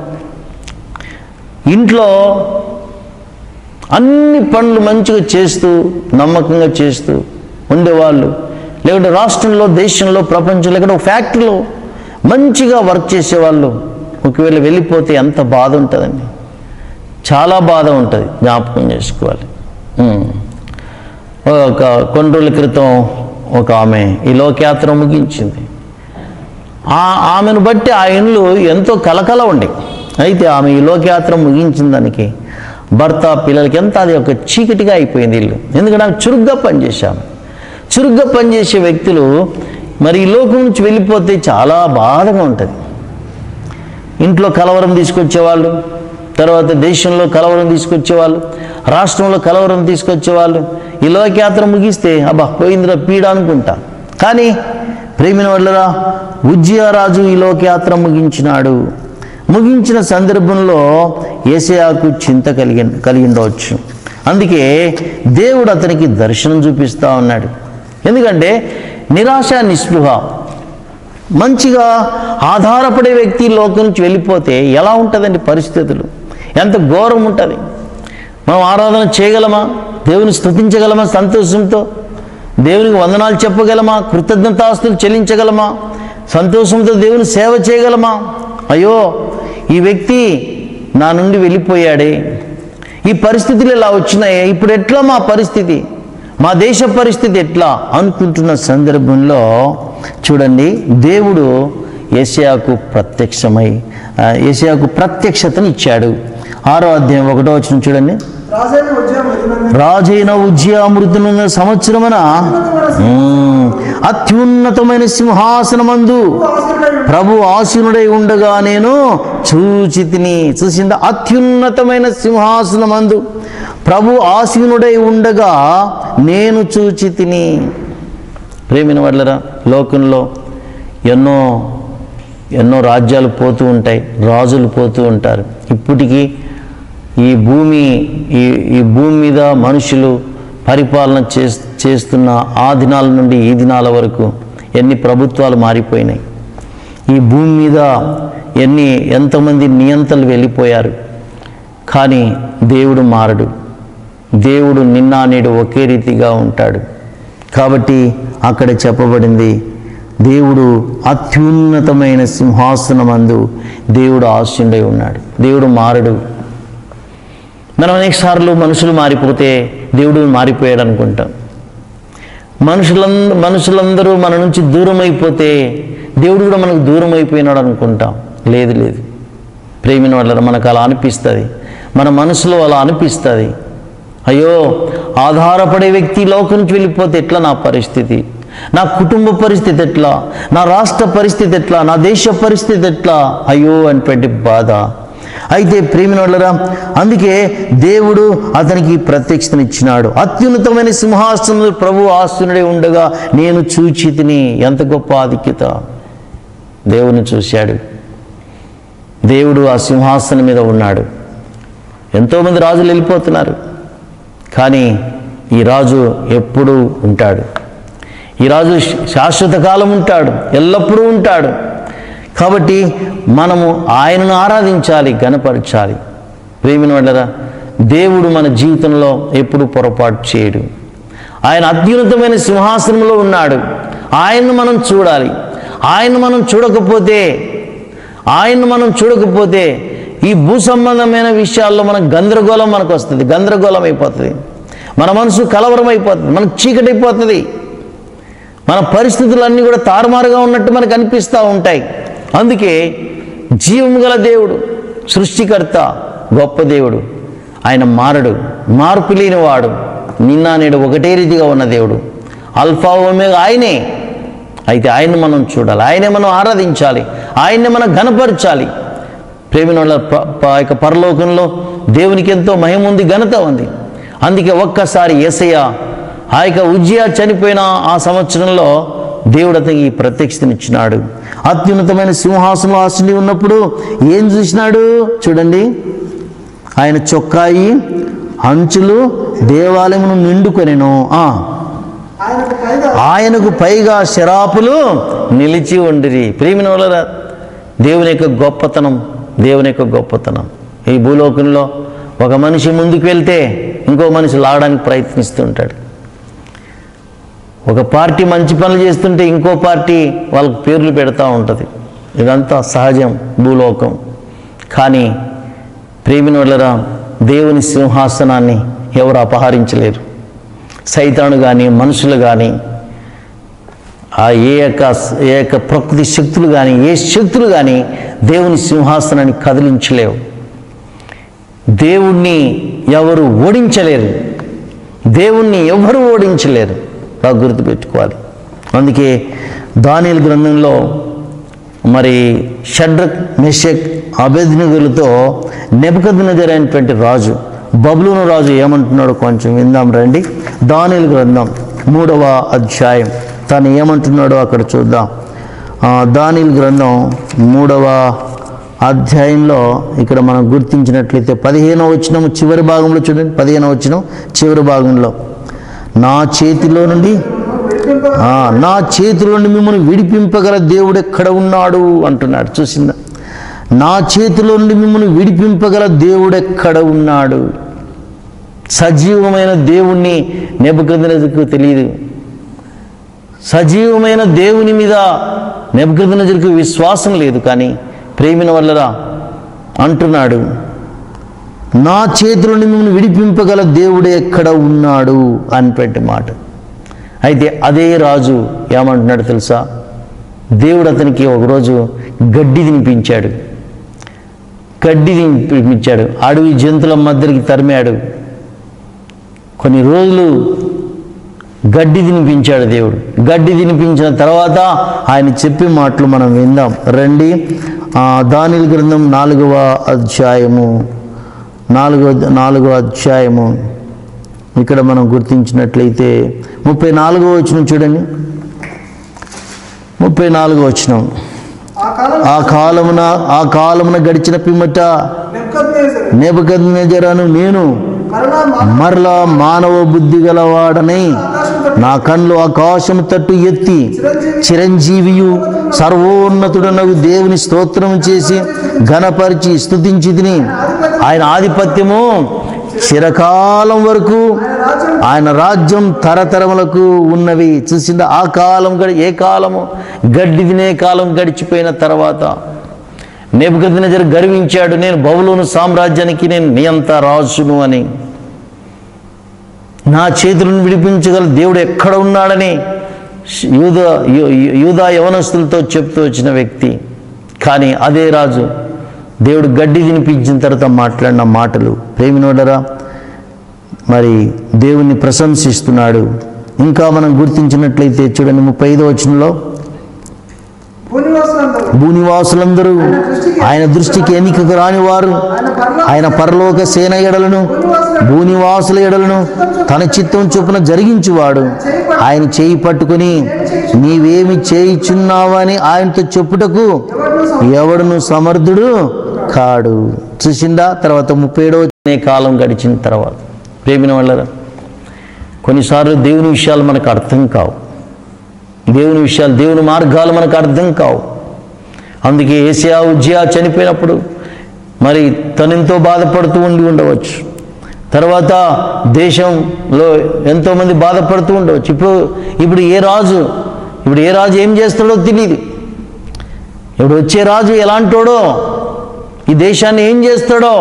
[SPEAKER 1] ఇంట్లో అన్ని పనులు మంచిగా చేస్తూ, నమ్మకంగా చేస్తూ ఉండేవాళ్ళు, లేకుంటే రాష్ట్రంలో, దేశంలో, ప్రపంచంలో ఎక్కడ ఒక ఫ్యాక్టరీలో మంచిగా వర్క్ చేసేవాళ్ళు ఒకవేళ వెళ్ళిపోతే ఎంత బాధ ఉంటుందండి. చాలా బాధ ఉంటుంది, జ్ఞాపకం చేసుకోవాలి. కొన్ని రోజుల క్రితం ఒక ఆమె ఈ లోకయాత్ర ముగించింది. ఆమెను బట్టి ఆ ఇండ్లు ఎంతో కలకల ఉండే. అయితే ఆమె ఈ లోకయాత్ర ముగించిన దానికి భర్త, పిల్లలకి ఎంత అది ఒక చీకటిగా అయిపోయింది ఇల్లు. ఎందుకంటే ఆమె చురుగ్గా పనిచేసే వ్యక్తులు మరి ఈ లోకం నుంచి వెళ్ళిపోతే చాలా బాధగా ఉంటుంది. ఇంట్లో కలవరం తీసుకొచ్చేవాళ్ళు, తర్వాత దేశంలో కలవరం తీసుకొచ్చేవాళ్ళు, రాష్ట్రంలో కలవరం తీసుకొచ్చేవాళ్ళు. ఈ లోకయాత్ర ముగిస్తే అబ్బా పోయిందిరా పీడ అనుకుంటా. కానీ ప్రేమిన వాళ్ళరా, ఉజ్జియా రాజు ఈ లోకయాత్ర ముగించిన సందర్భంలో యెషయాకు చింత కలిగిండవచ్చు. అందుకే దేవుడు అతనికి దర్శనం చూపిస్తూ ఉన్నాడు. ఎందుకంటే నిరాశ, నిస్పృహ, మంచిగా ఆధారపడే వ్యక్తి లోకం నుంచి వెళ్ళిపోతే ఎలా ఉంటుందండి పరిస్థితులు? ఎంత ఘోరం ఉంటుంది. మనం ఆరాధన చేయగలమా? దేవుని స్తుతించగలమా? సంతోషంతో దేవునికి వందనాలు చెప్పగలమా? కృతజ్ఞతాస్తులు చెల్లించగలమా? సంతోషంతో దేవుని సేవ చేయగలమా? అయ్యో, ఈ వ్యక్తి నా నుండి వెళ్ళిపోయాడే, ఈ పరిస్థితులు ఇలా వచ్చినాయే, ఇప్పుడు ఎట్లా మా పరిస్థితి, మా దేశ పరిస్థితి ఎట్లా అనుకుంటున్న సందర్భంలో చూడండి, దేవుడు యెషయాకు ప్రత్యక్షతను ఇచ్చాడు. 6వ అధ్యాయం 1వ వచనం చూడండి. రాజైన ఉజ్జియా మృతున్న సంవత్సరమున అత్యున్నతమైన సింహాసనమందు ప్రభు ఆసీనుడై ఉండగా నేను చూచితిని. చూసిందా? అత్యున్నతమైన సింహాసనమందు ప్రభు ఆసీనుడై ఉండగా నేను చూచితిని. ప్రేమిన వాళ్ళరా, లోకంలో ఎన్నో రాజ్యాలు పోతూ ఉంటాయి, రాజులు పోతూ ఉంటారు. ఇప్పటికీ ఈ భూమి మీద మనుషులు పరిపాలన చేస్తున్న ఆ దినాల నుండి ఈ దినాల వరకు ఎన్ని ప్రభుత్వాలు మారిపోయినాయి. ఈ భూమి మీద ఎంతమంది నియంతలు వెళ్ళిపోయారు. కానీ దేవుడు మారడు. దేవుడు నిన్న నేడు ఒకే రీతిగా ఉంటాడు. కాబట్టి అక్కడ చెప్పబడింది, దేవుడు అత్యున్నతమైన సింహాసనమందు దేవుడు ఆసీనుడై ఉన్నాడు. దేవుడు మారడు. మనం అనేకసార్లు మనుషులు మారిపోతే దేవుడు మారిపోయాడు అనుకుంటాం. మనుషులందరూ మన నుంచి దూరం అయిపోతే దేవుడు కూడా మనకు దూరం అయిపోయినాడు అనుకుంటాం. లేదు. ప్రేమిన వాళ్ళ మనకు అలా అనిపిస్తుంది, మన మనసులో అలా అనిపిస్తుంది. అయ్యో, ఆధారపడే వ్యక్తి లోకం నుంచి వెళ్ళిపోతే ఎట్లా నా పరిస్థితి, నా కుటుంబ పరిస్థితి ఎట్లా, నా రాష్ట్ర పరిస్థితి ఎట్లా, నా దేశ పరిస్థితి ఎట్లా, అయ్యో అనేటువంటి బాధ. అయితే ప్రేమిన వాళ్ళరా, అందుకే దేవుడు అతనికి ప్రత్యక్షతనిచ్చినాడు. అత్యున్నతమైన సింహాసనంలో ప్రభు ఆసీనుడై ఉండగా నేను చూచితిని. ఎంత గొప్ప ఆధిక్యత! దేవుని చూశాడు. దేవుడు ఆ సింహాసనం మీద ఉన్నాడు. ఎంతోమంది రాజులు వెళ్ళిపోతున్నారు, కానీ ఈ రాజు ఎప్పుడూ ఉంటాడు. ఈ రాజు శాశ్వత కాలం ఉంటాడు, ఎల్లప్పుడూ ఉంటాడు. కాబట్టి మనము ఆయనను ఆరాధించాలి, గణపరచాలి. ప్రేమిన వాళ్ళరా, దేవుడు మన జీవితంలో ఎప్పుడు పొరపాటు చేయడు. ఆయన అత్యున్నతమైన సింహాసనంలో ఉన్నాడు. ఆయన్ను మనం చూడాలి. ఆయన్ను మనం చూడకపోతే ఈ భూ సంబంధమైన విషయాల్లో మనకు మనకు వస్తుంది, గందరగోళం అయిపోతుంది. మన మనసు కలవరం అయిపోతుంది, మనకు చీకటి అయిపోతుంది. మన పరిస్థితులన్నీ కూడా తారుమారుగా ఉన్నట్టు మనకు అనిపిస్తూ ఉంటాయి. అందుకే జీవము గల దేవుడు, సృష్టికర్త, గొప్ప దేవుడు, ఆయన మారడు, మార్పు లేనివాడు, నిన్న నేడు ఒకటే రీతిగా ఉన్న దేవుడు, అల్ఫా ఒమేగా ఆయనే. అయితే ఆయన్ని మనం చూడాలి, ఆయనే మనం ఆరాధించాలి, ఆయన్నే మనం ఘనపరచాలి. ప్రేమిన వాళ్ళ పరలోకంలో దేవునికి ఎంతో మహిమ ఉంది, ఘనత ఉంది. అందుకే ఒక్కసారి యేసయ్య ఆ యొక్క ఉజ్జియా చనిపోయిన ఆ సంవత్సరంలో దేవుడు అతనికి ప్రత్యక్షతనిచ్చినాడు. అత్యున్నతమైన సింహాసనంలో ఆసీనుడై ఉన్నప్పుడు ఏం చూసినాడు చూడండి. ఆయన చొక్కాయి అంచులు దేవాలయమును నిండుకొనెను. ఆయనకు పైగా శరాపులు నిలిచి ఉండిరి. ప్రేమిన వాళ్ళ దేవుని యొక్క గొప్పతనం ఈ భూలోకంలో ఒక మనిషి ముందుకు వెళ్తే ఇంకో మనిషి లాగడానికి ప్రయత్నిస్తూ ఉంటాడు. ఒక పార్టీ మంచి పనులు చేస్తుంటే ఇంకో పార్టీ వాళ్ళకు పేర్లు పెడతా ఉంటుంది. ఇదంతా సహజం, భూలోకం. కానీ ప్రేమిన వాళ్ళరా, దేవుని సింహాసనాన్ని ఎవరు అపహరించలేరు. సైతాను కానీ, మనుషులు కానీ, ఏ యొక్క ప్రకృతి శక్తులు కానీ, ఏ శక్తులు కానీ దేవుని సింహాసనాన్ని కదిలించలేవు. దేవుణ్ణి ఎవరు ఓడించలేరు. గుర్తుపెట్టుకోవాలి. అందుకే దానియేలు గ్రంథంలో మరి షడ్రక్, మెషక్, అబేద్నెగోలతో నెబుకద్నెజర్ అనేటువంటి రాజు, బబులోను రాజు ఏమంటున్నాడో కొంచెం విందాం రండి. దానియేలు గ్రంథం 3వ అధ్యాయం తను ఏమంటున్నాడో అక్కడ చూద్దాం. దానియేలు గ్రంథం 3వ అధ్యాయంలో ఇక్కడ మనం గుర్తించినట్లయితే 15వ వచనం చివరి భాగంలో చూడండి. 15వ వచనం చివరి భాగంలో, నా చేతిలో నుండి మిమ్మల్ని విడిపింపగల దేవుడు ఎక్కడ ఉన్నాడు అంటున్నాడు. చూసిందా? నా చేతిలో నుండి మిమ్మల్ని విడిపింపగల దేవుడు ఎక్కడ ఉన్నాడు. సజీవమైన దేవుణ్ణి నెబుకద్నెజరుకు తెలియదు. సజీవమైన దేవుని మీద నెబుకద్నెజరుకు విశ్వాసం లేదు. కానీ ప్రేమిన వల్లరా అంటున్నాడు, నా చేతిలో మిమ్మల్ని విడిపింపగల దేవుడు ఎక్కడ ఉన్నాడు అనేటువంటి మాట. అయితే అదే రాజు ఏమంటున్నాడు తెలుసా? దేవుడు అతనికి ఒకరోజు గడ్డి తినిపించాడు. అడవి జంతువుల మధ్యకి తరిమాడు. కొన్ని రోజులు గడ్డి తినిపించాడు దేవుడు. గడ్డి తినిపించిన తర్వాత ఆయన చెప్పే మాటలు మనం విందాం రండి. దానియేలు గ్రంథం 4వ అధ్యాయము ఇక్కడ మనం గుర్తించినట్లయితే 34వ వచనం చూడండి. 34వ వచనం. ఆ కాలమున గడిచిన పిమ్మట నెబుకద్నెజరును నేను మరలా మానవ బుద్ధి గలవాడనై నా కళ్ళు ఆకాశము తట్టు ఎత్తి చిరంజీవియు సర్వోన్నతుడనగు దేవుని స్తోత్రం చేసి ఘనపరిచి స్తుతించి తిని ఆయన ఆధిపత్యము చిరకాలం వరకు, ఆయన రాజ్యం తరతరములకు ఉన్నవి. చూసిందా? ఆ కాలం ఏ కాలము? గడ్డి తినే కాలం గడిచిపోయిన తర్వాత నెబుకద్నెజరు గర్వించాడు, నేను బబులోను సామ్రాజ్యానికి నేను నియంత రాజును అని, నా చేతులను విడిపించగల దేవుడు ఎక్కడ ఉన్నాడని యూదా యవనస్తులతో చెప్తూ వచ్చిన వ్యక్తి. కానీ అదే రాజు దేవుడు గడ్డి తినిపించిన తర్వాత మాట్లాడిన మాటలు ప్రేమినోడరా మరి దేవుణ్ణి ప్రశంసిస్తున్నాడు. ఇంకా మనం గుర్తించినట్లయితే చూడండి 35వ వచనంలో, భూనివాసులందరూ ఆయన దృష్టికి ఎన్నికకు రానివారు, ఆయన పరలోక సేన ఎడలను భూనివాసుల ఎడలను తన చిత్తం చొప్పున జరిగించువాడు. ఆయన చేయి పట్టుకుని నీవేమి చేయుచున్నావని ఆయనతో చెప్పుటకు ఎవడును సమర్థుడు కాడు. చూసిందా? తర్వాత 37వ కాలం గడిచిన తర్వాత ప్రేమిన వాళ్ళరా కొన్నిసార్లు దేవుని విషయాలు మనకు అర్థం కావు. దేవుని విషయాలు, దేవుని మార్గాలు మనకు అర్థం కావు. అందుకే ఏసయా ఉజ్జియా చనిపోయినప్పుడు మరి తనెంతో బాధపడుతూ ఉండవచ్చు. తర్వాత దేశంలో ఎంతోమంది బాధపడుతూ ఉండవచ్చు. ఇప్పుడు ఏ రాజు ఏం చేస్తాడో తెలియదు. ఇప్పుడు వచ్చే రాజు ఎలాంటోడో, ఈ దేశాన్ని ఏం చేస్తాడో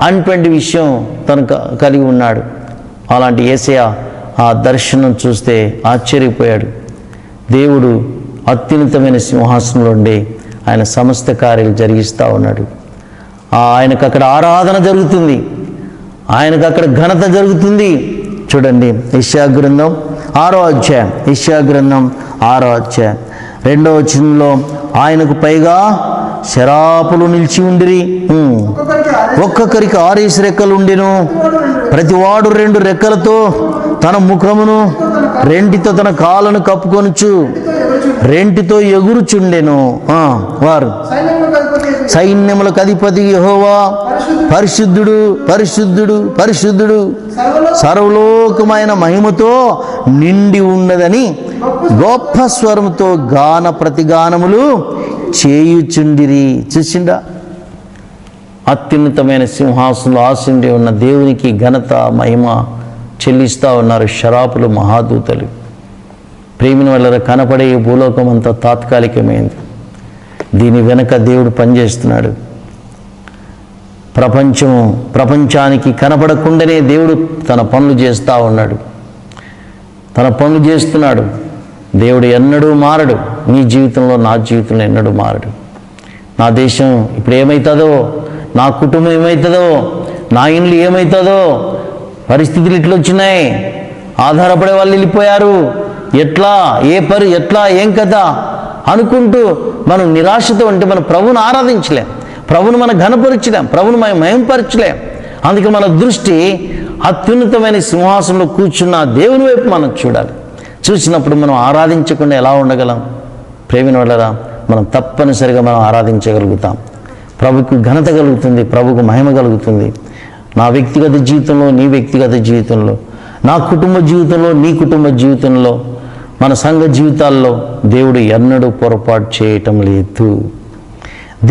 [SPEAKER 1] అటువంటి విషయం తను కలిగి ఉన్నాడు. అలాంటి యేసయ్య ఆ దర్శనం చూస్తే ఆశ్చర్యపోయాడు. దేవుడు అత్యున్నతమైన సింహాసనంలో ఉండి ఆయన సమస్త కార్యాలు జరిగిస్తూ ఉన్నాడు. ఆయనకు అక్కడ ఆరాధన జరుగుతుంది, ఆయనకు అక్కడ ఘనత జరుగుతుంది. చూడండి యెషయా గ్రంథం 6వ అధ్యాయం, యెషయా గ్రంథం 6వ అధ్యాయం 2వ వచనంలో, ఆయనకు పైగా శరాపులు నిలిచి ఉండిరి, ఒక్కొక్కరికి 6 రెక్కలు ఉండెను, ప్రతివాడు 2 రెక్కలతో తన ముఖమును రెంటితో తన కాళ్ళను కప్పుకొనుచు రెంటితో ఎగురుచుండెను. వారు సైన్యములకు అధిపతి యెహోవా పరిశుద్ధుడు పరిశుద్ధుడు పరిశుద్ధుడు సర్వలోకమైన మహిమతో నిండి ఉన్నదని గొప్ప స్వరముతో గాన ప్రతిగానములు చేయుచుండిరి. చూసిండా? అత్యున్నతమైన సింహాసనంలో ఆసీనుడై ఉన్న దేవునికి ఘనత మహిమ చెల్లిస్తూ ఉన్నారు శరాపులు, మహాదూతలు. ప్రేమిని వల్ల కనపడే ఈ భూలోకం అంతా తాత్కాలికమైంది. దీని వెనక దేవుడు పనిచేస్తున్నాడు. ప్రపంచానికి కనపడకుండానే దేవుడు తన పనులు చేస్తూ ఉన్నాడు, తన పనులు చేస్తున్నాడు. దేవుడు ఎన్నడూ మారడు. నీ జీవితంలో, నా జీవితంలో ఎన్నడూ మారడు. నా దేశం ఇప్పుడు ఏమవుతుందో, నా కుటుంబం ఏమవుతుందో, నా ఇండ్లు ఏమవుతుందో, పరిస్థితులు ఇట్లా వచ్చినాయి, ఆధారపడే వాళ్ళు వెళ్ళిపోయారు, ఎట్లా ఏం కథ అనుకుంటూ మనం నిరాశతో ఉంటే మనం ప్రభువును ఆరాధించలేం, ప్రభువును మనం ఘనపరచలేం, ప్రభువును మనం మహింపరచలేం. అందుకే మన దృష్టి అత్యున్నతమైన సింహాసనంలో కూర్చున్న దేవుని వైపు మనం చూడాలి. చూసినప్పుడు మనం ఆరాధించకుండా ఎలా ఉండగలం? ప్రేమిన వాళ్ళరా మనం తప్పనిసరిగా మనం ఆరాధించగలుగుతాం. ప్రభుకు ఘనత కలుగుతుంది, ప్రభుకు మహిమ కలుగుతుంది. నా వ్యక్తిగత జీవితంలో, నీ వ్యక్తిగత జీవితంలో, నా కుటుంబ జీవితంలో, నీ కుటుంబ జీవితంలో, మన సంఘ జీవితాల్లో దేవుడు ఎన్నడూ పొరపాటు చేయటం లేదు.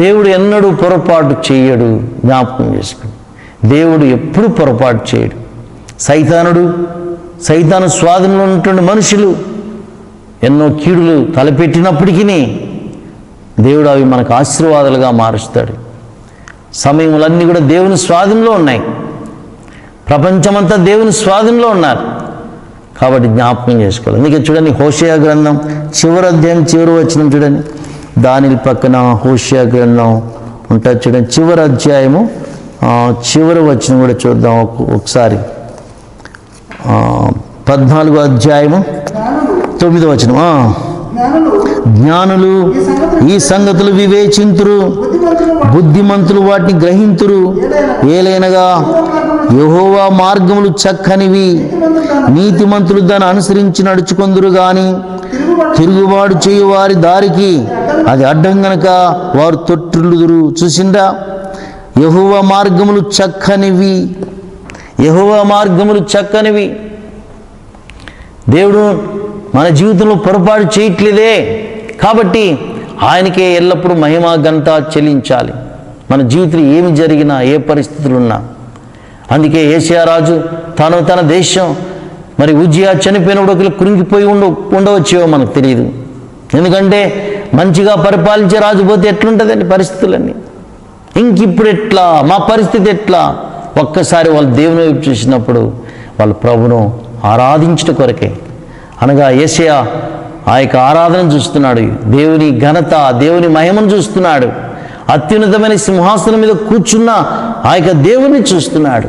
[SPEAKER 1] దేవుడు ఎన్నడూ పొరపాటు చేయడు. జ్ఞాపకం చేసుకోండి, దేవుడు ఎప్పుడు పొరపాటు చేయడు. సైతాను స్వాధీనంలో ఉన్నటువంటి మనుషులు ఎన్నో కీడులు తలపెట్టినప్పటికీ దేవుడు అవి మనకు ఆశీర్వాదాలుగా మారుస్తాడు. సమయములన్నీ కూడా దేవుని స్వాధీనంలో ఉన్నాయి. ప్రపంచమంతా దేవుని స్వాధీనంలో ఉన్నారు. కాబట్టి జ్ఞాపకం చేసుకోవాలి. అందుకే చూడండి హోషేయ గ్రంథం చివరి అధ్యాయం చివరి వచనం చూడండి. దానిల పక్కన హోషేయ గ్రంథం ఉంటుంది చూడండి. చివరి అధ్యాయము చివరి వచనం కూడా చూద్దాం ఒకసారి. 14వ అధ్యాయము 9వ వచనం. జ్ఞానులు ఈ సంగతులు వివేచింతురు, బుద్ధిమంతులు వాటిని గ్రహింతురు. ఏలైనగా యెహోవా మార్గములు చక్కనివి, నీతిమంతులు దాన్ని అనుసరించి నడుచుకొందురు గాని తిరుగుబాటు చేయు వారి దారికి అది అడ్డం గనక వారు తొట్టిల్లుదురు. చూసిందా, యెహోవా మార్గములు చక్కనివి, యెహోవా మార్గములు చక్కనివి. దేవుడు మన జీవితంలో పొరపాటు చేయట్లేదే, కాబట్టి ఆయనకే ఎల్లప్పుడూ మహిమ ఘనత చెల్లించాలి. మన జీవితంలో ఏమి జరిగినా, ఏ పరిస్థితులు ఉన్నా. అందుకే యేషయా రాజు తన దేశం మరి ఉజ్జియా చనిపోయినప్పుడు ఒకరు కృంగిపోయి ఉండవచ్చేవో మనకు తెలియదు. ఎందుకంటే మంచిగా పరిపాలించే రాజు పోతే ఎట్లుంటుందండి పరిస్థితులన్నీ. ఇంకిప్పుడు ఎట్లా, మా పరిస్థితి ఎట్లా? ఒక్కసారి వాళ్ళు దేవుని వైపు చూసినప్పుడు వాళ్ళ ప్రభును ఆరాధించట కొరకే, అనగా యేషయా ఆ యొక్క ఆరాధన చూస్తున్నాడు, దేవుని ఘనత, దేవుని మహిమను చూస్తున్నాడు, అత్యున్నతమైన సింహాసనం మీద కూర్చున్న ఆ యొక్క దేవుని చూస్తున్నాడు.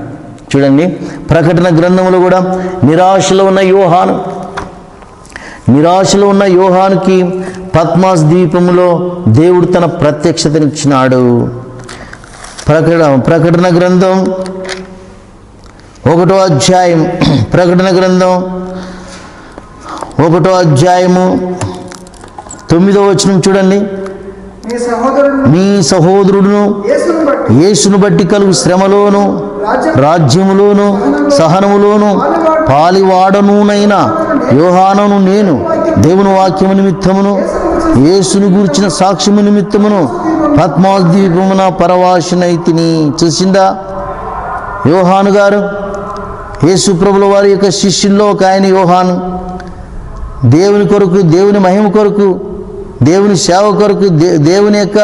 [SPEAKER 1] చూడండి, ప్రకటన గ్రంథంలో కూడా నిరాశలో ఉన్న యోహానుకి పద్మాస్ ద్వీపములో దేవుడు తన ప్రత్యక్షతనిచ్చినాడు. ప్రకటన గ్రంథం 1వ అధ్యాయం, ప్రకటన గ్రంథం 1వ అధ్యాయము 9వ వచనం చూడండి. మీ సహోదరుడును యేసును బట్టి కలుగు శ్రమలోను రాజ్యములోను సహనములోను పాలివాడనునైన యోహానును నేను దేవుని వాక్యము నిమిత్తమును యేసును గూర్చిన సాక్ష్యము నిమిత్తమును పద్మాస్ ద్వీపమున పరవాసినైతిని. చూసిందా, యోహాను గారు యేసు ప్రభుల వారి యొక్క శిష్యుల్లో ఒక ఆయన యోహాను. దేవుని కొరకు, దేవుని మహిమ కొరకు, దేవుని సేవ కొరకు, దేవుని యొక్క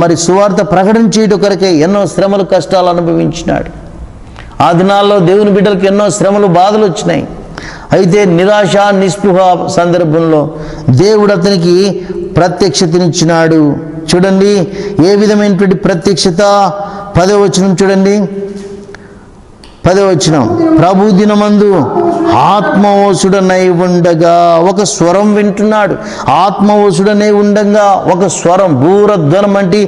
[SPEAKER 1] మరి సువార్త ప్రకటన చేయడం కొరకే ఎన్నో శ్రమలు, కష్టాలు అనుభవించినాడు. ఆ దినాల్లో దేవుని బిడ్డలకు ఎన్నో శ్రమలు, బాధలు వచ్చినాయి. అయితే నిరాశ, నిస్పృహ సందర్భంలో దేవుడు అతనికి ప్రత్యక్షతనిచ్చినాడు. చూడండి ఏ విధమైనటువంటి ప్రత్యక్షత. 10వ వచనం చూడండి, 10వ వచనం. ప్రభు దినమందు ఆత్మవశుడనై ఉండగా ఒక స్వరం వింటున్నాడు. ఆత్మవశుడనై ఉండగా ఒక స్వరం, భూరధ్వనం అంటే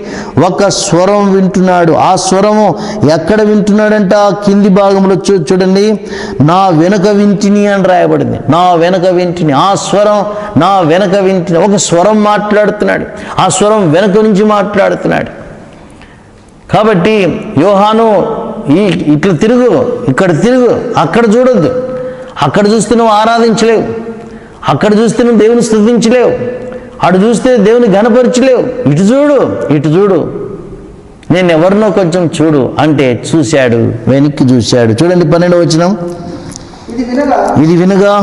[SPEAKER 1] ఒక స్వరం వింటున్నాడు. ఆ స్వరము ఎక్కడ వింటున్నాడంట? కింది భాగంలో చూడండి, నా వెనుక వింటిని అని రాయబడింది. నా వెనుక వింటిని, ఆ స్వరం నా వెనుక వింటిని. ఒక స్వరం మాట్లాడుతున్నాడు, ఆ స్వరం వెనుక నుంచి మాట్లాడుతున్నాడు. కాబట్టి యోహాను ఇట్లా తిరుగు, ఇక్కడ తిరుగు, అక్కడ చూడొద్దు. అక్కడ చూస్తే నువ్వు ఆరాధించలేవు, అక్కడ చూస్తే నువ్వు దేవుని స్తుతించలేవు, అటు చూస్తే దేవుని ఘనపరచలేవు. ఇటు చూడు, ఇటు చూడు, నేను ఎవరినో కొంచెం చూడు అంటే చూశాడు, వెనక్కి చూశాడు. చూడండి 12వ వచనం. ఇది వినగా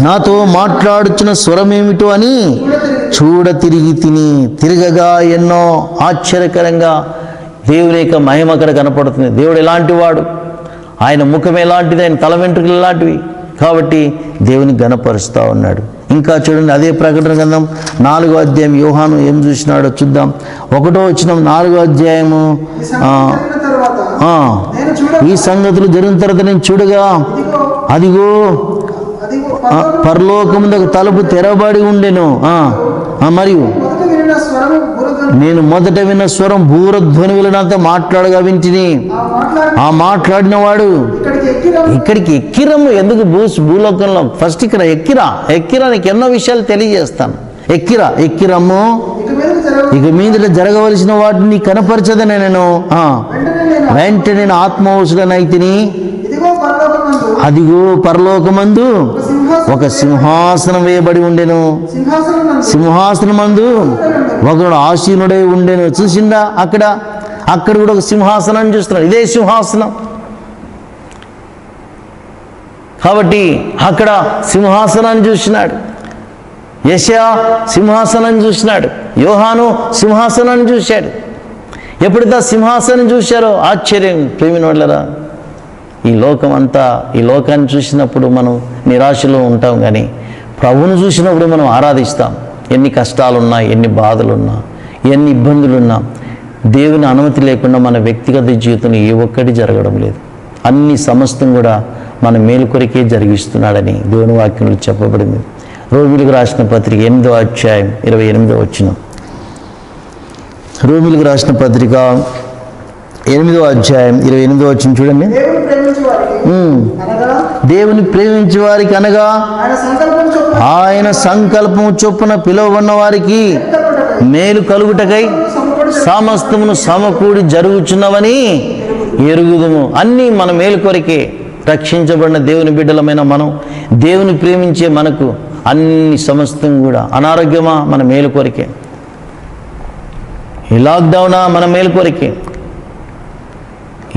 [SPEAKER 1] నాతో మాట్లాడుచున్న స్వరం ఏమిటో అని చూడ తిరగగా ఎన్నో ఆశ్చర్యకరంగా దేవుని యొక్క మహిమ అక్కడ కనపడుతుంది. దేవుడు ఎలాంటి వాడు, ఆయన ముఖం ఎలాంటిది, ఆయన తల వెంట్రుకలు ఎలాంటివి. కాబట్టి దేవుని ఘనపరుస్తూ ఉన్నాడు. ఇంకా చూడండి, అదే ప్రకటన గ్రంథం 4వ అధ్యాయం యోహాను ఏం చూసినాడో చూద్దాం. 1వ వచనం 4వ అధ్యాయము. ఈ సంగతులు జరిగిన తర్వాత నేను చూడగా అదిగో పరలోకముందు తలుపు తెరబడి ఉండెను. మరియు నేను మొదట విన్న స్వరం భూరధ్వనులు నాతో మాట్లాడగా వింటిని. ఆ మాట్లాడిన వాడు ఇక్కడికి ఎక్కిరము. ఎందుకు భూలోకంలో ఫస్ట్ ఇక్కడ ఎక్కిరా నీకు ఎన్నో విషయాలు తెలియజేస్తాను. ఎక్కిరమ్ము, ఇక మీదట జరగవలసిన వాటిని కనపరచదని నేను వెంటనే నేను ఆత్మవశుడనైతిని. అదిగో పరలోకమందు ఒక సింహాసనం వేయబడి ఉండెను. సింహాసనమందు ఒకడు ఆసీనుడై ఉండెను. చూసిందా, అక్కడ కూడా ఒక సింహాసనాన్ని చూస్తున్నాడు. ఇదే సింహాసనం. కాబట్టి అక్కడ సింహాసనాన్ని చూసినాడు. యెషయా సింహాసనాన్ని చూసినాడు. యోహాను సింహాసనాన్ని చూశాడు. ఎప్పుడైతే ఆ సింహాసనం చూశారో ఆశ్చర్యం. ప్రేమినోళ్ళరా, ఈ లోకాన్ని చూసినప్పుడు మనం నిరాశలో ఉంటాం, కానీ ప్రభువును చూసినప్పుడు మనం ఆరాధిస్తాం. ఎన్ని కష్టాలున్నా, ఎన్ని బాధలున్నా, ఎన్ని ఇబ్బందులున్నా దేవుని అనుమతి లేకుండా మన వ్యక్తిగత జీవితంలో ఏ ఒక్కటి జరగడం లేదు. అన్ని సమస్తం కూడా మన మేలు కొరికే జరిగిస్తున్నాడని దేవుని వాక్యంలో చెప్పబడింది. రోమీయులకు రాసిన పత్రిక 8వ అధ్యాయం 28వ వచనం. రోమీయులకు రాసిన పత్రిక 8వ అధ్యాయం 28వ వచనం చూడండి. దేవుని ప్రేమించే వారికి అనగా ఆయన సంకల్పము చొప్పున పిలువబడిన వారికి మేలు కలుగుటకై సమస్తమును సమకూడి జరుగుచున్నవని ఎరుగుదుము. అన్నీ మన మేలు కొరికే. రక్షించబడిన దేవుని బిడ్డలమైన మనం, దేవుని ప్రేమించే మనకు అన్ని సమస్తం కూడా అనారోగ్యమా మన మేలు కొరికే, ఈ లాక్డౌనా మన మేలు కొరికే,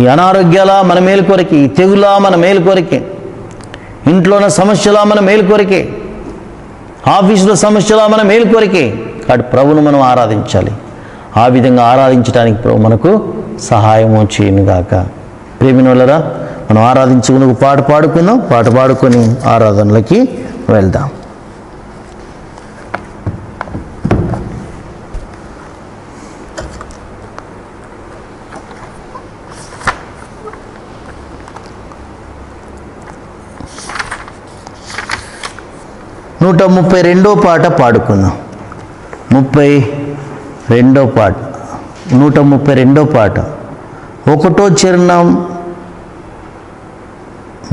[SPEAKER 1] ఈ అనారోగ్యాల మన మేలు కొరికే, ఈ తెగులా మన మేలు కొరికే, ఇంట్లోన సమస్యలా మన మేలు కొరికే, ఆఫీసులో సమస్యలా మన మేలు కొరికే. కాబట్టి ప్రభువును మనం ఆరాధించాలి. ఆ విధంగా ఆరాధించడానికి ప్రభు మనకు సహాయము చేయనుగాక. ప్రేమినులరా, మనం ఆరాధించుకుని ఒక పాట పాడుకుందాం. పాట పాడుకొని ఆరాధనలకి వెళ్దాం. నూట 32వ పాట పాడుకుందాం. 32వ పాట, 132వ పాట, 1వ చరణం,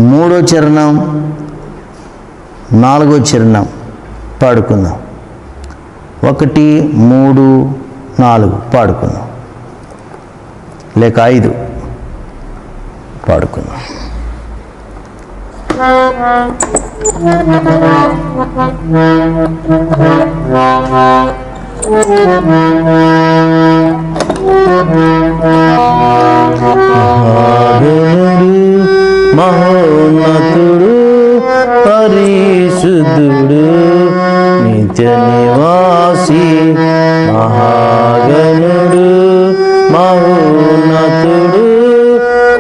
[SPEAKER 1] 3వ చరణం, 4వ చరణం పాడుకుందాం. 1, 3, 4 పాడుకుందాం, లేక 5 పాడుకుందాం. మహోన్నతుడు పరిశుద్ధుడు నిత్య నివాసి మహాగణుడు మహోన్నతుడు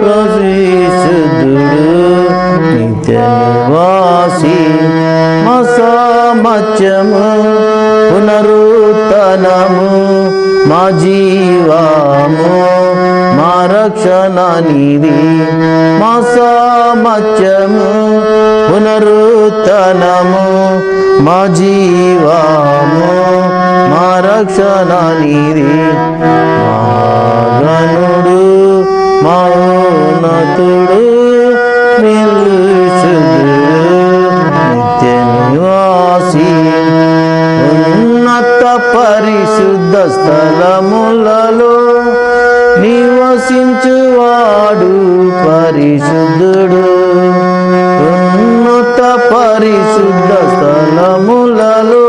[SPEAKER 1] పరిశుద్ధుడు నిత్య నివాసి మసామత్యము పునరుత్తనము మా జీవము మా రక్షణ నిధి మా సామత్యము పునరుత్తనము మా జీవము మా రక్షణ నిధి మహాగణుడు మహోన్నతుడు నిత్య నివాసి ఉన్నత పరిశుద్ధ స్థలములలో నివసించువాడు పరిశుద్ధుడు. ఉన్నత పరిశుద్ధ స్థలములలో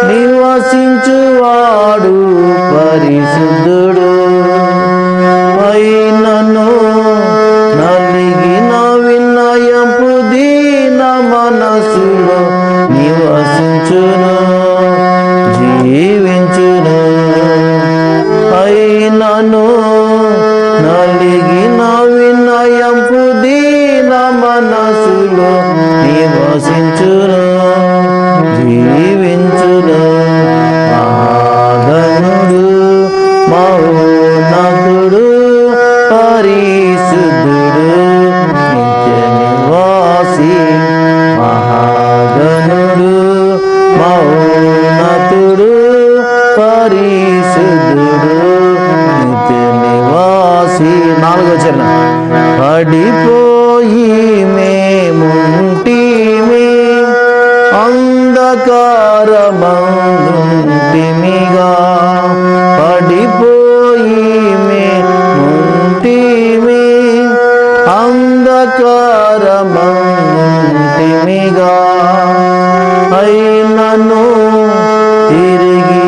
[SPEAKER 1] నివసించువాడు పరిశుద్ధుడు. అయినను నలిగిన వినయంపు దీన మనసులో నివసించును జీవించును. అయినను నలిగిన వినయంపు దీన మనసులో నివసించును జీవించును. మహాగణుడు మహోన్నతుడు పరిశుద్ధుడు నిత్య నివాసి మహాగణుడు మహోన్నతుడు పరిశుద్ధుడు నిత్య నివాసి. 4వ చరణం. పడిపోయి మేముంటిమి అంధకారమందుంటిమిగా పడిపోయి మేముంటిమి అంధకారమందుంటిమిగా అయినను తిరిగి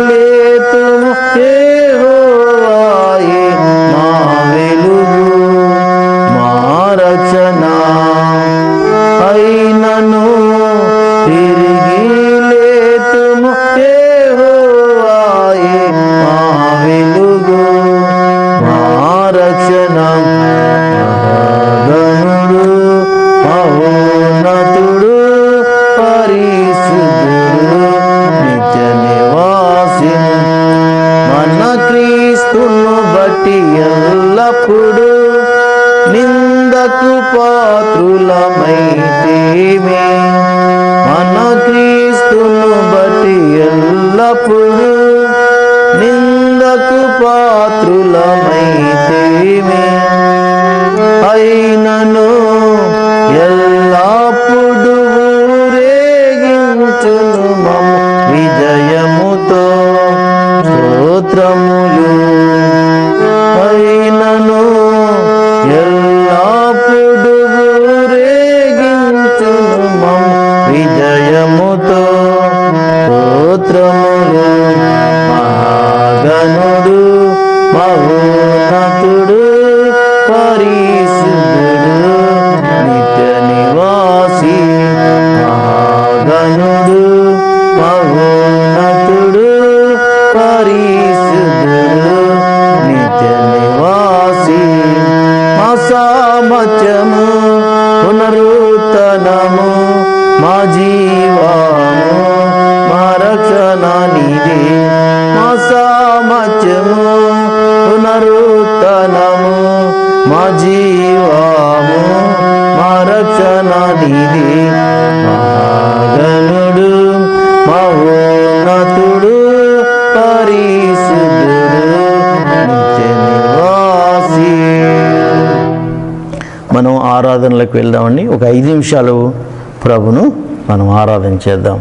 [SPEAKER 1] లేతుము యెహోవాయే మా వెలుగు మా రక్షణ. అయినను తిరిగి లేతుము యెహోవాయే మా వెలుగు మా రక్షణ. మహాగణుడు మహోన్నతుడు పరిశుద్ధుడు నిత్య ఎల్లప్పుడూ నిందకు పాత్రులమైతేమే, అయినను ఎల్లప్పుడు ఊరేగించును మమ్ము విజయముతో స్తోత్రములు. అయినను ఎల్లప్పుడు ఊరేగించును మమ్ము విజయముతో స్తోత్రములు. మహాగణుడు మహోన్నతుడు పరిశుద్ధుడు నిత్య నివాసి, మహాగణుడు మహోన్నతుడు పరిశుద్ధుడు నిత్య నివాసి. మా సామర్థ్యము పునరుత్తనము, మా జీవము మా రక్షణ నీదే. మా సామర్థ్యము పునరుత్తనము, మా జీవము మా రక్షణ నీదే. మహాగణుడు మహోన్నతుడు పరిశుద్ధుడు నిత్య నివాసి. మనం ఆరాధనలకు వెళ్దామండి. ఒక 5 నిమిషాలు ప్రభును మనం ఆరాధన చేద్దాం.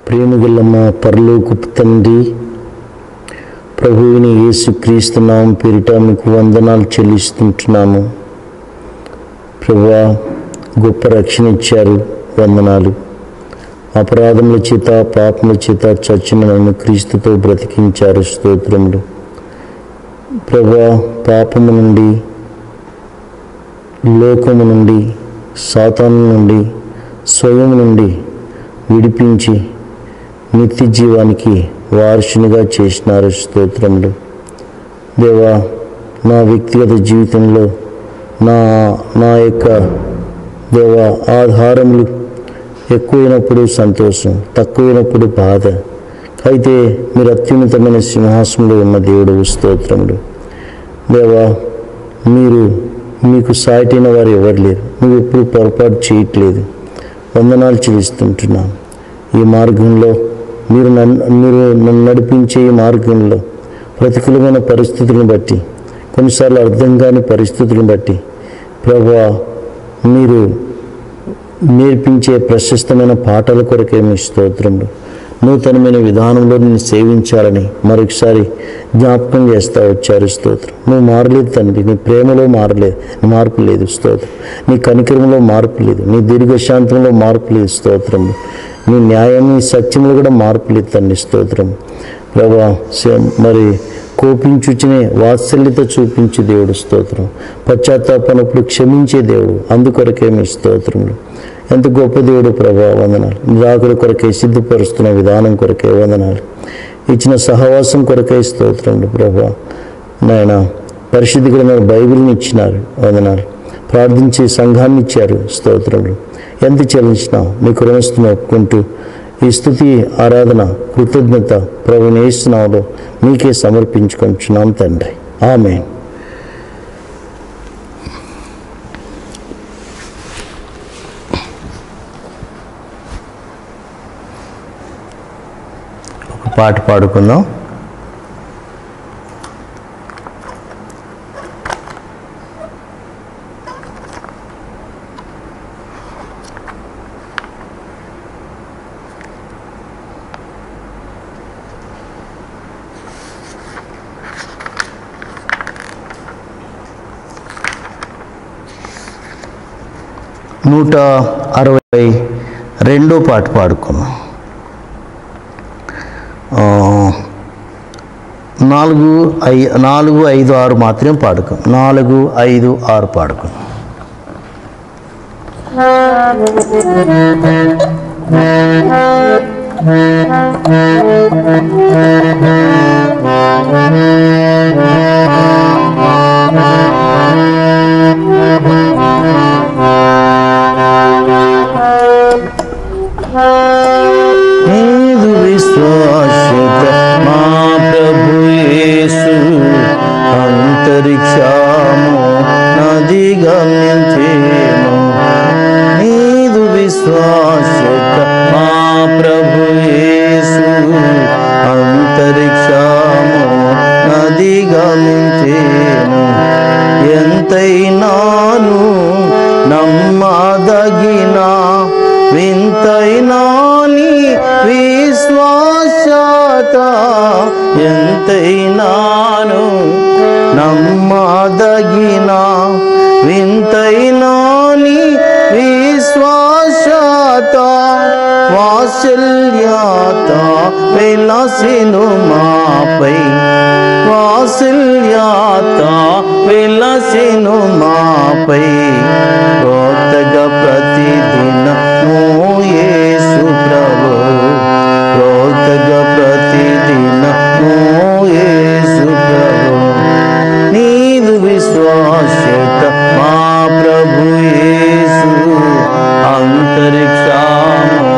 [SPEAKER 1] ప్రేమగల పరలోకపు తండ్రి, ప్రభువుని యేసుక్రీస్తు నామం పేరిట మీకు వందనాలు చెల్లిస్తుంటున్నాము. ప్రభువా, గొప్ప రక్షణ ఇచ్చారు, వందనాలు. అపరాధముల చేత పాపముల చేత చచ్చిన నన్ను క్రీస్తుతో బ్రతికించారు, స్తోత్రములు. ప్రభువా, పాపము నుండి, లోకము నుండి, సాతాను నుండి, స్వయం నుండి విడిపించి నిత్య జీవానికి వారసునిగా చేసినారు, స్తోత్రములు. దేవా, నా వ్యక్తిగత జీవితంలో నా యొక్క దేవా ఆధారములు ఎక్కువైనప్పుడు సంతోషం, తక్కువైనప్పుడు బాధ. అయితే మీరు అత్యున్నతమైన సింహాసనంలో ఉన్న దేవుడు, స్తోత్రములు. దేవా, మీకు సాటిన వారు ఎవరు లేరు. నువ్వు ఎప్పుడు పొరపాటు చేయట్లేదు, వందనాలు చెల్లిస్తుంటున్నాను. ఈ మార్గంలో మీరు నన్ను నడిపించే ఈ మార్గంలో ప్రతికూలమైన పరిస్థితులను బట్టి, కొన్నిసార్లు అర్థం కాని పరిస్థితులను బట్టి ప్రభువా, మీరు నేర్పించే ప్రశస్తమైన పాఠాల కొరకే మీ స్తోత్రములు. నూతనమైన విధానంలో నిన్ను సేవించాలని మరొకసారి జ్ఞాపకం చేస్తూ వచ్చారు. స్తోత్రం. నువ్వు మారలేదు తండ్రి, నీ ప్రేమలో మార్పు లేదు. స్తోత్రం. నీ కనికరంలో మార్పు లేదు, నీ దీర్ఘశాంతంలో మార్పు లేదు. స్తోత్రం. నీ న్యాయం, నీ సత్యంలో కూడా మార్పు లేదు తండ్రి. స్తోత్రం. ప్రభా, మరి కోపించుచునే వాత్సల్యత చూపించే దేవుడు. స్తోత్రం. పశ్చాత్తాపనప్పుడు క్షమించే దేవుడు. అందుకొరకే మీ స్తోత్రములు. ఎంత గొప్ప దేవుడు ప్రభా, వందనాలు. నిరాకుల కొరకే సిద్ధపరుస్తున్న విధానం కొరకే వందనాలు. ఇచ్చిన సహవాసం కొరకై స్తోత్రములు ప్రభా. నాయన పరిశుద్ధికరమైన బైబిల్ని ఇచ్చినారు, వందనాలు. ప్రార్థించే సంఘాన్ని ఇచ్చారు. స్తోత్రములు. ఎంత చెల్లించినా మీకు రుణస్తుని ఒప్పుకుంటూ ఈ స్తుతి, ఆరాధన, కృతజ్ఞత ప్రభువుని యేసు నామములో మీకే సమర్పించుకుంటున్నాం తండ్రి. ఆమేన్. ఒక పాట పాడుకుందాం. నూట 62 పాట పాడుకున్నాం. 4, 5, 6 మాత్రం పాడుకున్నాం. 4, 5, 6 పాడుకున్నాం. నీదు విశ్వాస్యత మా ప్రభు యేసు అంతరిక్షము నది గమ్యించేను. నీదు విశ్వాస్యత మా ప్రభు యేసు అంతరిక్షము నది గమ్యించేను. ఎంతైనాను నమ్మదగిన వింతైనా నీ విశ్వాసత, ఎంతైనాను నమ్మదగిన వింతైనా నీ విశ్వాసత. వాత్సల్యత వెలసెను మాపై, వాత్సల్యత వెలసెను మాపై. క్రొత్తగా ప్రతిదినము యేసు ప్రభు, క్రొత్తగా ప్రతిదినము యేసు ప్రభు. నీదు విశ్వాస్యత మా ప్రభు యేసు అంతరిక్షము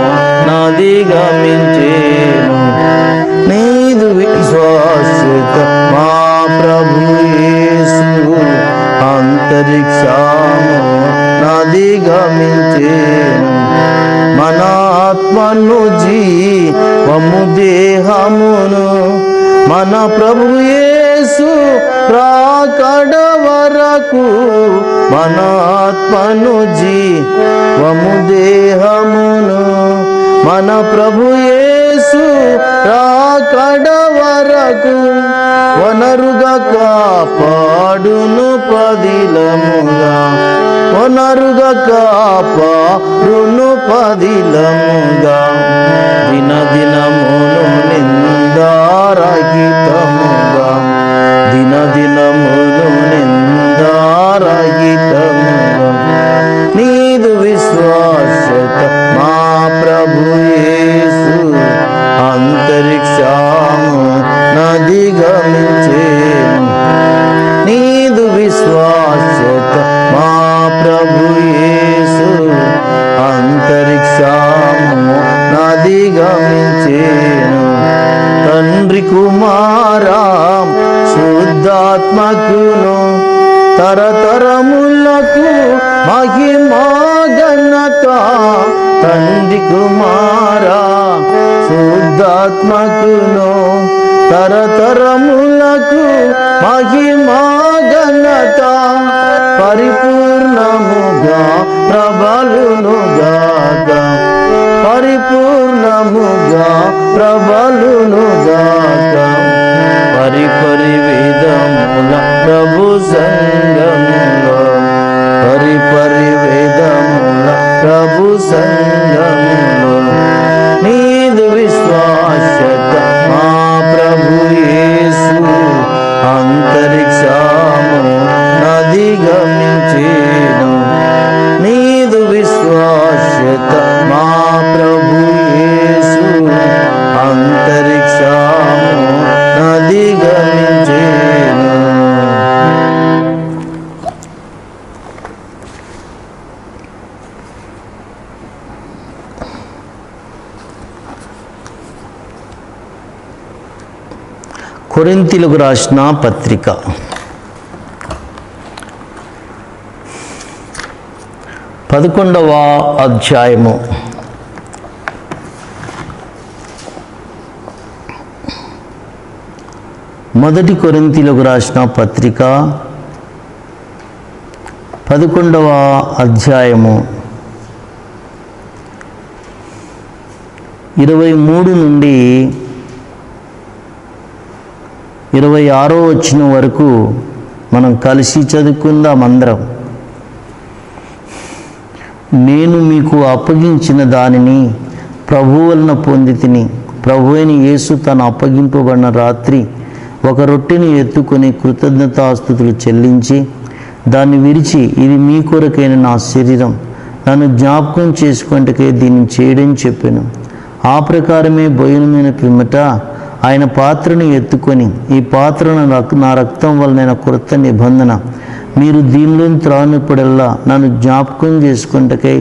[SPEAKER 1] నది గమించేను. నీదు విశ్వాస్యత మా ప్రభు యేసు అంతరిక్షము నది గమించేను. మన ఆత్మను జీవము దేహమును మన ప్రభు యేసు రాకడ వరకు, మన ఆత్మను జీవము దేహమును మన ప్రభు యేసు రాకడ వరకు వనరుగా కాపాడును పదిలముగా, వనరుగా కాపాడును పదిలముగా. దినదినమును నిందారహితముగా, దినదినమును నిందారహితముగా. నీదు విశ్వాస్యత మా ప్రభు యేసు అంతరిక్షము నది గమించేను. నీదు విశ్వాస్యత మా ప్రభు యేసు అంతరిక్షము నది గమించేను. తండ్రి కుమారా శుద్ధాత్మకును తరతరములకు మహిమా ఘనత. తండ్రి కుమారా శుద్ధాత్మకును తరతరములకు మహిమా ఘనత. పరిపూర్ణముగా ప్రబలును గాక, పరిపూర్ణముగా ప్రబలును గాక పరిపరి వేదముల ప్రభు సంగములో పరిపరి వేదముల ప్రభు సంగములో నీదు విశ్వాసత మా ప్రభు యేసు అంతరిక్షము నదిగమించేను నీదు విశ్వాసత మా ప్రభు యేసు అంతరిక్షము నదిగమించేను. కొరింథీయులకు రాసిన పత్రిక 11వ అధ్యాయము 1 కొరింథీయులకు రాసిన పత్రిక 11వ అధ్యాయము 23 నుండి 26వ వచనం వరకు మనం కలిసి చదువుకుందాం అందరం. నేను మీకు అప్పగించిన దానిని ప్రభువు వలన పొంది తిని, ప్రభువైన యేసు తను అప్పగింపబడిన రాత్రి ఒక రొట్టెని ఎత్తుకొని కృతజ్ఞతాస్తుతులు చెల్లించి దాన్ని విరిచి, ఇది మీ కొరకైన నా శరీరం, నన్ను జ్ఞాపకం చేసుకుంటకే దీన్ని చేయడని చెప్పాను. ఆ ప్రకారమే భోజనమైన పిమ్మట ఆయన పాత్రను ఎత్తుకొని, ఈ పాత్ర నా రక్తం వలన కృత నిబంధన, మీరు దీనిలో త్రాగినప్పుడల్లా నన్ను జ్ఞాపకం చేసుకుంటకై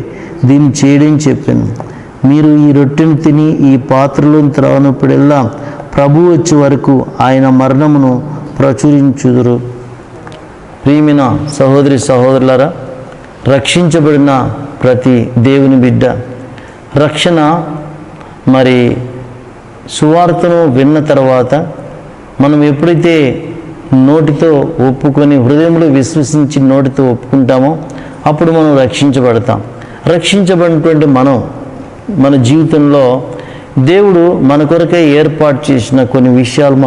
[SPEAKER 1] దీన్ని చేయడని చెప్పాను. మీరు ఈ రొట్టెను తిని ఈ పాత్రలో త్రాగినప్పుడల్లా ప్రభు వచ్చే వరకు ఆయన మరణమును ప్రచురించుదురు. ప్రియమైన సహోదరి సహోదరులారా, రక్షించబడిన ప్రతి దేవుని బిడ్డ రక్షణ మరి సువార్తను విన్న తర్వాత మనం ఎప్పుడైతే నోటితో ఒప్పుకొని హృదయంలో విశ్వసించి నోటితో ఒప్పుకుంటామో అప్పుడు మనం రక్షించబడతాం. రక్షించబడినటువంటి మన జీవితంలో దేవుడు మన కొరకే ఏర్పాటు చేసిన కొన్ని విషయాలు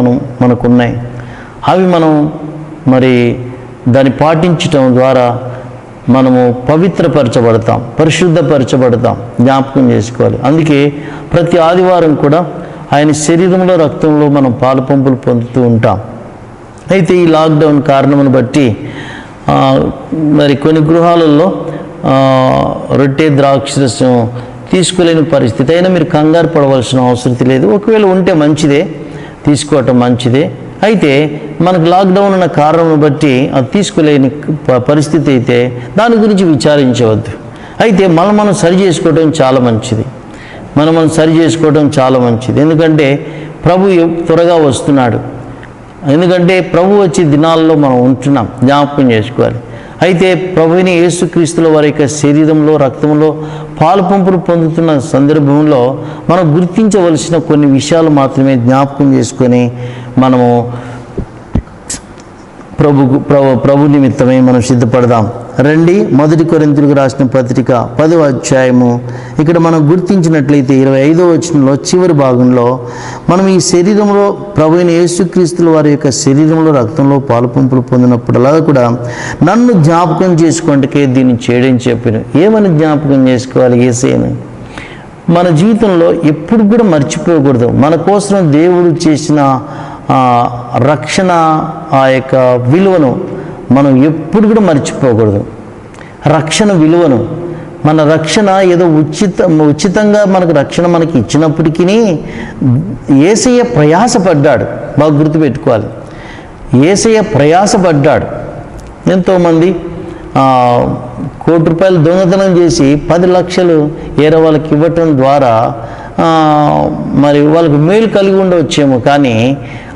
[SPEAKER 1] మనకున్నాయి. అవి మనం మరి దాన్ని పాటించటం ద్వారా మనము పవిత్రపరచబడతాం, పరిశుద్ధపరచబడతాం. జ్ఞాపకం చేసుకోవాలి. అందుకే ప్రతి ఆదివారం కూడా ఆయన శరీరంలో రక్తంలో మనం పాలుపంపులు పొందుతూ ఉంటాం. అయితే ఈ లాక్డౌన్ కారణమును బట్టి మరి కొన్ని గృహాలలో రొట్టె ద్రాక్షరసం తీసుకోలేని పరిస్థితి. అయినా మీరు కంగారు పడవలసిన అవసరం లేదు. ఒకవేళ ఉంటే మంచిదే, తీసుకోవటం మంచిదే. అయితే మనకు లాక్డౌన్ ఉన్న కారణం బట్టి అది తీసుకోలేని పరిస్థితి అయితే దాని గురించి విచారించవద్దు. అయితే మనం సరి చేసుకోవడం చాలా మంచిది. మనం సరి చేసుకోవడం చాలా మంచిది. ఎందుకంటే ప్రభు త్వరగా వస్తున్నాడు. ఎందుకంటే ప్రభు వచ్చే దినాల్లో మనం ఉంటున్నాం, జ్ఞాపకం చేసుకోవాలి. అయితే ప్రభువుని యేసుక్రీస్తుల వారి యొక్క శరీరంలో రక్తంలో పాలుపంపులు పొందుతున్న సందర్భంలో మనం గుర్తించవలసిన కొన్ని విషయాలు మాత్రమే జ్ఞాపకం చేసుకొని మనము ప్రభు నిమిత్తమై మనం సిద్ధపడదాం. రండి, 1 కొరింథీయులకు రాసిన పత్రిక 10వ అధ్యాయము. ఇక్కడ మనం గుర్తించినట్లయితే 25వ వచనంలో చివరి భాగంలో మనం ఈ శరీరంలో ప్రభువైన యేసుక్రీస్తుల వారి యొక్క శరీరంలో రక్తంలో పాలుపంపులు పొందినప్పుడల్లా కూడా నన్ను జ్ఞాపకం చేసుకోండికే దీన్ని చేయడం చెప్పాను. ఏమని జ్ఞాపకం చేసుకోవాలి? యేసయ్యను మన జీవితంలో ఎప్పుడు కూడా మర్చిపోకూడదు. మన కోసం దేవుడు చేసిన రక్షణ ఆ యొక్క విలువను మనం ఎప్పుడు కూడా మర్చిపోకూడదు. రక్షణ విలువను, మన రక్షణ ఏదో ఉచితంగా రక్షణ మనకి ఇచ్చినప్పటికీ యేసయ్య ప్రయాసపడ్డాడు. బాగా గుర్తుపెట్టుకోవాలి, యేసయ్య ప్రయాసపడ్డాడు. ఎంతోమంది ₹1,00,00,000 దొంగతనం చేసి 10 లక్షలు ఏరే వాళ్ళకి ఇవ్వటం ద్వారా మరి వాళ్ళకి మేలు కలిగి ఉండవచ్చేమో, కానీ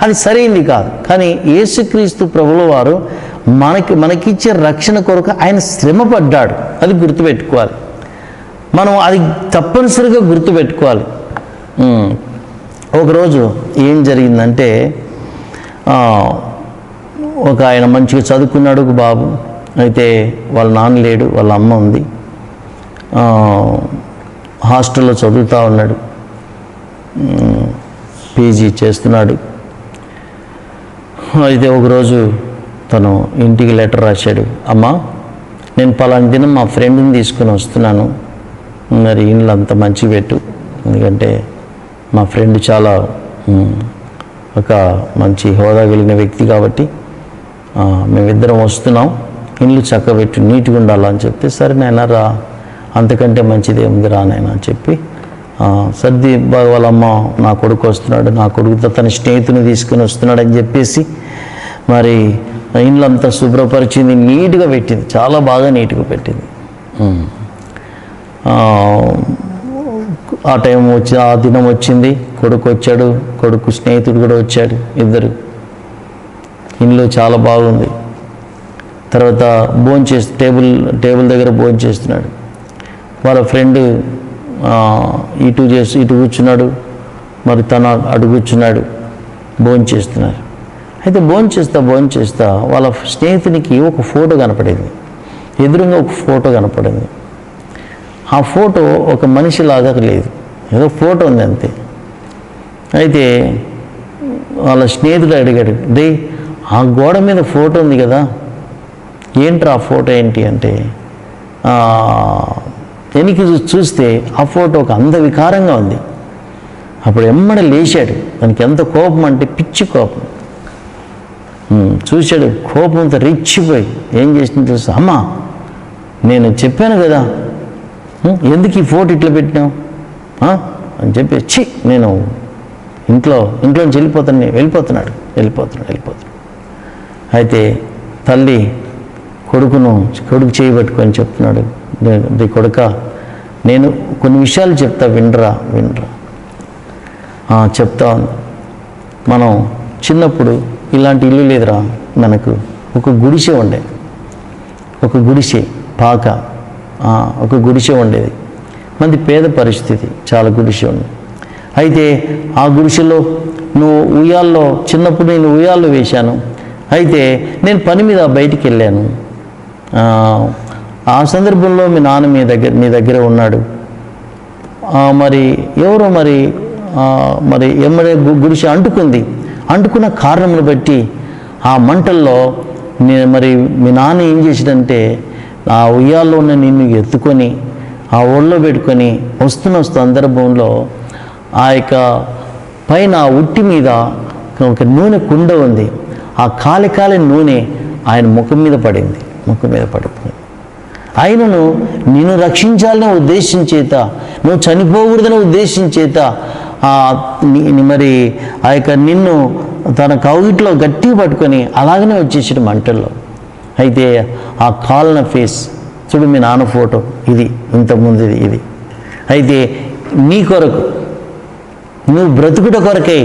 [SPEAKER 1] అది సరైనది కాదు. కానీ యేసుక్రీస్తు ప్రభువుల వారు మనకిచ్చే రక్షణ కొరకు ఆయన శ్రమపడ్డాడు. అది గుర్తుపెట్టుకోవాలి. మనం అది తప్పనిసరిగా గుర్తుపెట్టుకోవాలి. ఒకరోజు ఏం జరిగిందంటే, ఒక ఆయన మంచిగా చదువుకున్నాడు, ఒక బాబు. అయితే వాళ్ళ నాన్న లేడు, వాళ్ళ అమ్మ ఉంది, హాస్టల్లో చదువుతూ ఉన్నాడు. పీజీ చేస్తున్నాడు. అయితే ఒకరోజు తను ఇంటికి లెటర్ రాశాడు, అమ్మా నేను పలానా దినం మా ఫ్రెండ్ని తీసుకుని వస్తున్నాను, మరి ఇంట్లో అంత మంచి పెట్టు, ఎందుకంటే మా ఫ్రెండ్ చాలా ఒక మంచి హోదా కలిగిన వ్యక్తి కాబట్టి మేమిద్దరం వస్తున్నాం, ఇల్లు చక్కబెట్టు, నీట్గా ఉండాలని చెప్తే, సరే నాయన రా, అంతకంటే మంచిది ఏముంది రా నాయన అని చెప్పి సర్ది వాళ్ళమ్మ నా కొడుకు వస్తున్నాడు, నా కొడుకుతో తన స్నేహితుని తీసుకుని వస్తున్నాడు అని చెప్పేసి మరి ఇండ్లంతా శుభ్రపరిచింది, నీట్గా పెట్టింది, చాలా బాగా నీట్గా పెట్టింది. ఆ టైం వచ్చి ఆ దినం వచ్చింది, కొడుకు వచ్చాడు, కొడుకు స్నేహితుడు కూడా వచ్చాడు, ఇద్దరు. ఇంట్లో చాలా బాగుంది. తర్వాత టేబుల్ దగ్గర భోజనం చేస్తున్నాడు. వాళ్ళ ఫ్రెండ్ ఇటు కూర్చున్నాడు, మరి తన అటు కూర్చున్నాడు, భోజనం చేస్తున్నారు. అయితే భోజనం చేస్తా వాళ్ళ స్నేహితునికి ఒక ఫోటో కనపడింది, ఎదురుగా ఒక ఫోటో కనపడింది. ఆ ఫోటో ఒక మనిషిలాగా లేదు, ఏదో ఫోటో ఉంది అంతే. అయితే వాళ్ళ స్నేహితుడు అడిగాడు, డే ఆ గోడ మీద ఫోటో ఉంది కదా, ఏంట్రా ఆ ఫోటో ఏంటి అంటే, వెనక్కి చూస్తే ఆ ఫోటో ఒక అందవికారంగా ఉంది. అప్పుడు ఎమ్మడ లేచాడు, దానికి ఎంత కోపం అంటే పిచ్చి కోపం. చూశాడు, కోపంతో రెచ్చిపోయి ఏం చేసింది తెలుసా, అమ్మా నేను చెప్పాను కదా, ఎందుకు ఈ ఫోటో ఇట్లా పెట్టినావు అని చెప్పి నేను ఇంట్లోంచి వెళ్ళిపోతున్నాడు. అయితే తల్లి కొడుకు చేయబట్టుకొని చెప్తున్నాడు, కొడుక నేను కొన్ని విషయాలు చెప్తా, వినరా చెప్తా. మనం చిన్నప్పుడు ఇలాంటి ఇల్లు లేదురా, మనకు ఒక గుడిసె ఉండే, ఒక గుడిసె ఉండేది. మంది పేద పరిస్థితి, చాలా గుడిసె ఉంది. అయితే ఆ గుడిసెలో చిన్నప్పుడు నేను ఉయ్యాల్లో వేశాను. అయితే నేను పని మీద బయటికి వెళ్ళాను. ఆ సందర్భంలో మీ నాన్న మీ దగ్గర ఉన్నాడు. మరి ఎవరో మరి ఎమ్మడే గుడిసె అంటుకున్న కారణమును బట్టి ఆ మంటల్లో మరి మీ నాన్న ఏం చేసాడంటే, ఆ ఉయ్యాల్లో ఉన్న నిన్ను ఎత్తుకొని ఆ ఒళ్ళో పెట్టుకొని వస్తున్న సందర్భంలో ఆ యొక్క పైన ఉట్టి మీద ఒక నూనె కుండ ఉంది, ఆ కాలి నూనె ఆయన ముఖం మీద పడిపోయింది. ఆయనను నిన్ను రక్షించాలనే ఉద్దేశం చేత, నువ్వు చనిపోకూడదనే ఉద్దేశం చేత మరి ఆ యొక్క నిన్ను తన కౌగిట్లో గట్టిగా పట్టుకొని అలాగనే వచ్చేసాడు మంటల్లో. అయితే ఆ కాలిన ఫేస్ చూడు, మీ నాన్న ఫోటో ఇది, ఇంతకుముందు ఇది. అయితే నీ కొరకు నువ్వు బ్రతుకుట కొరకై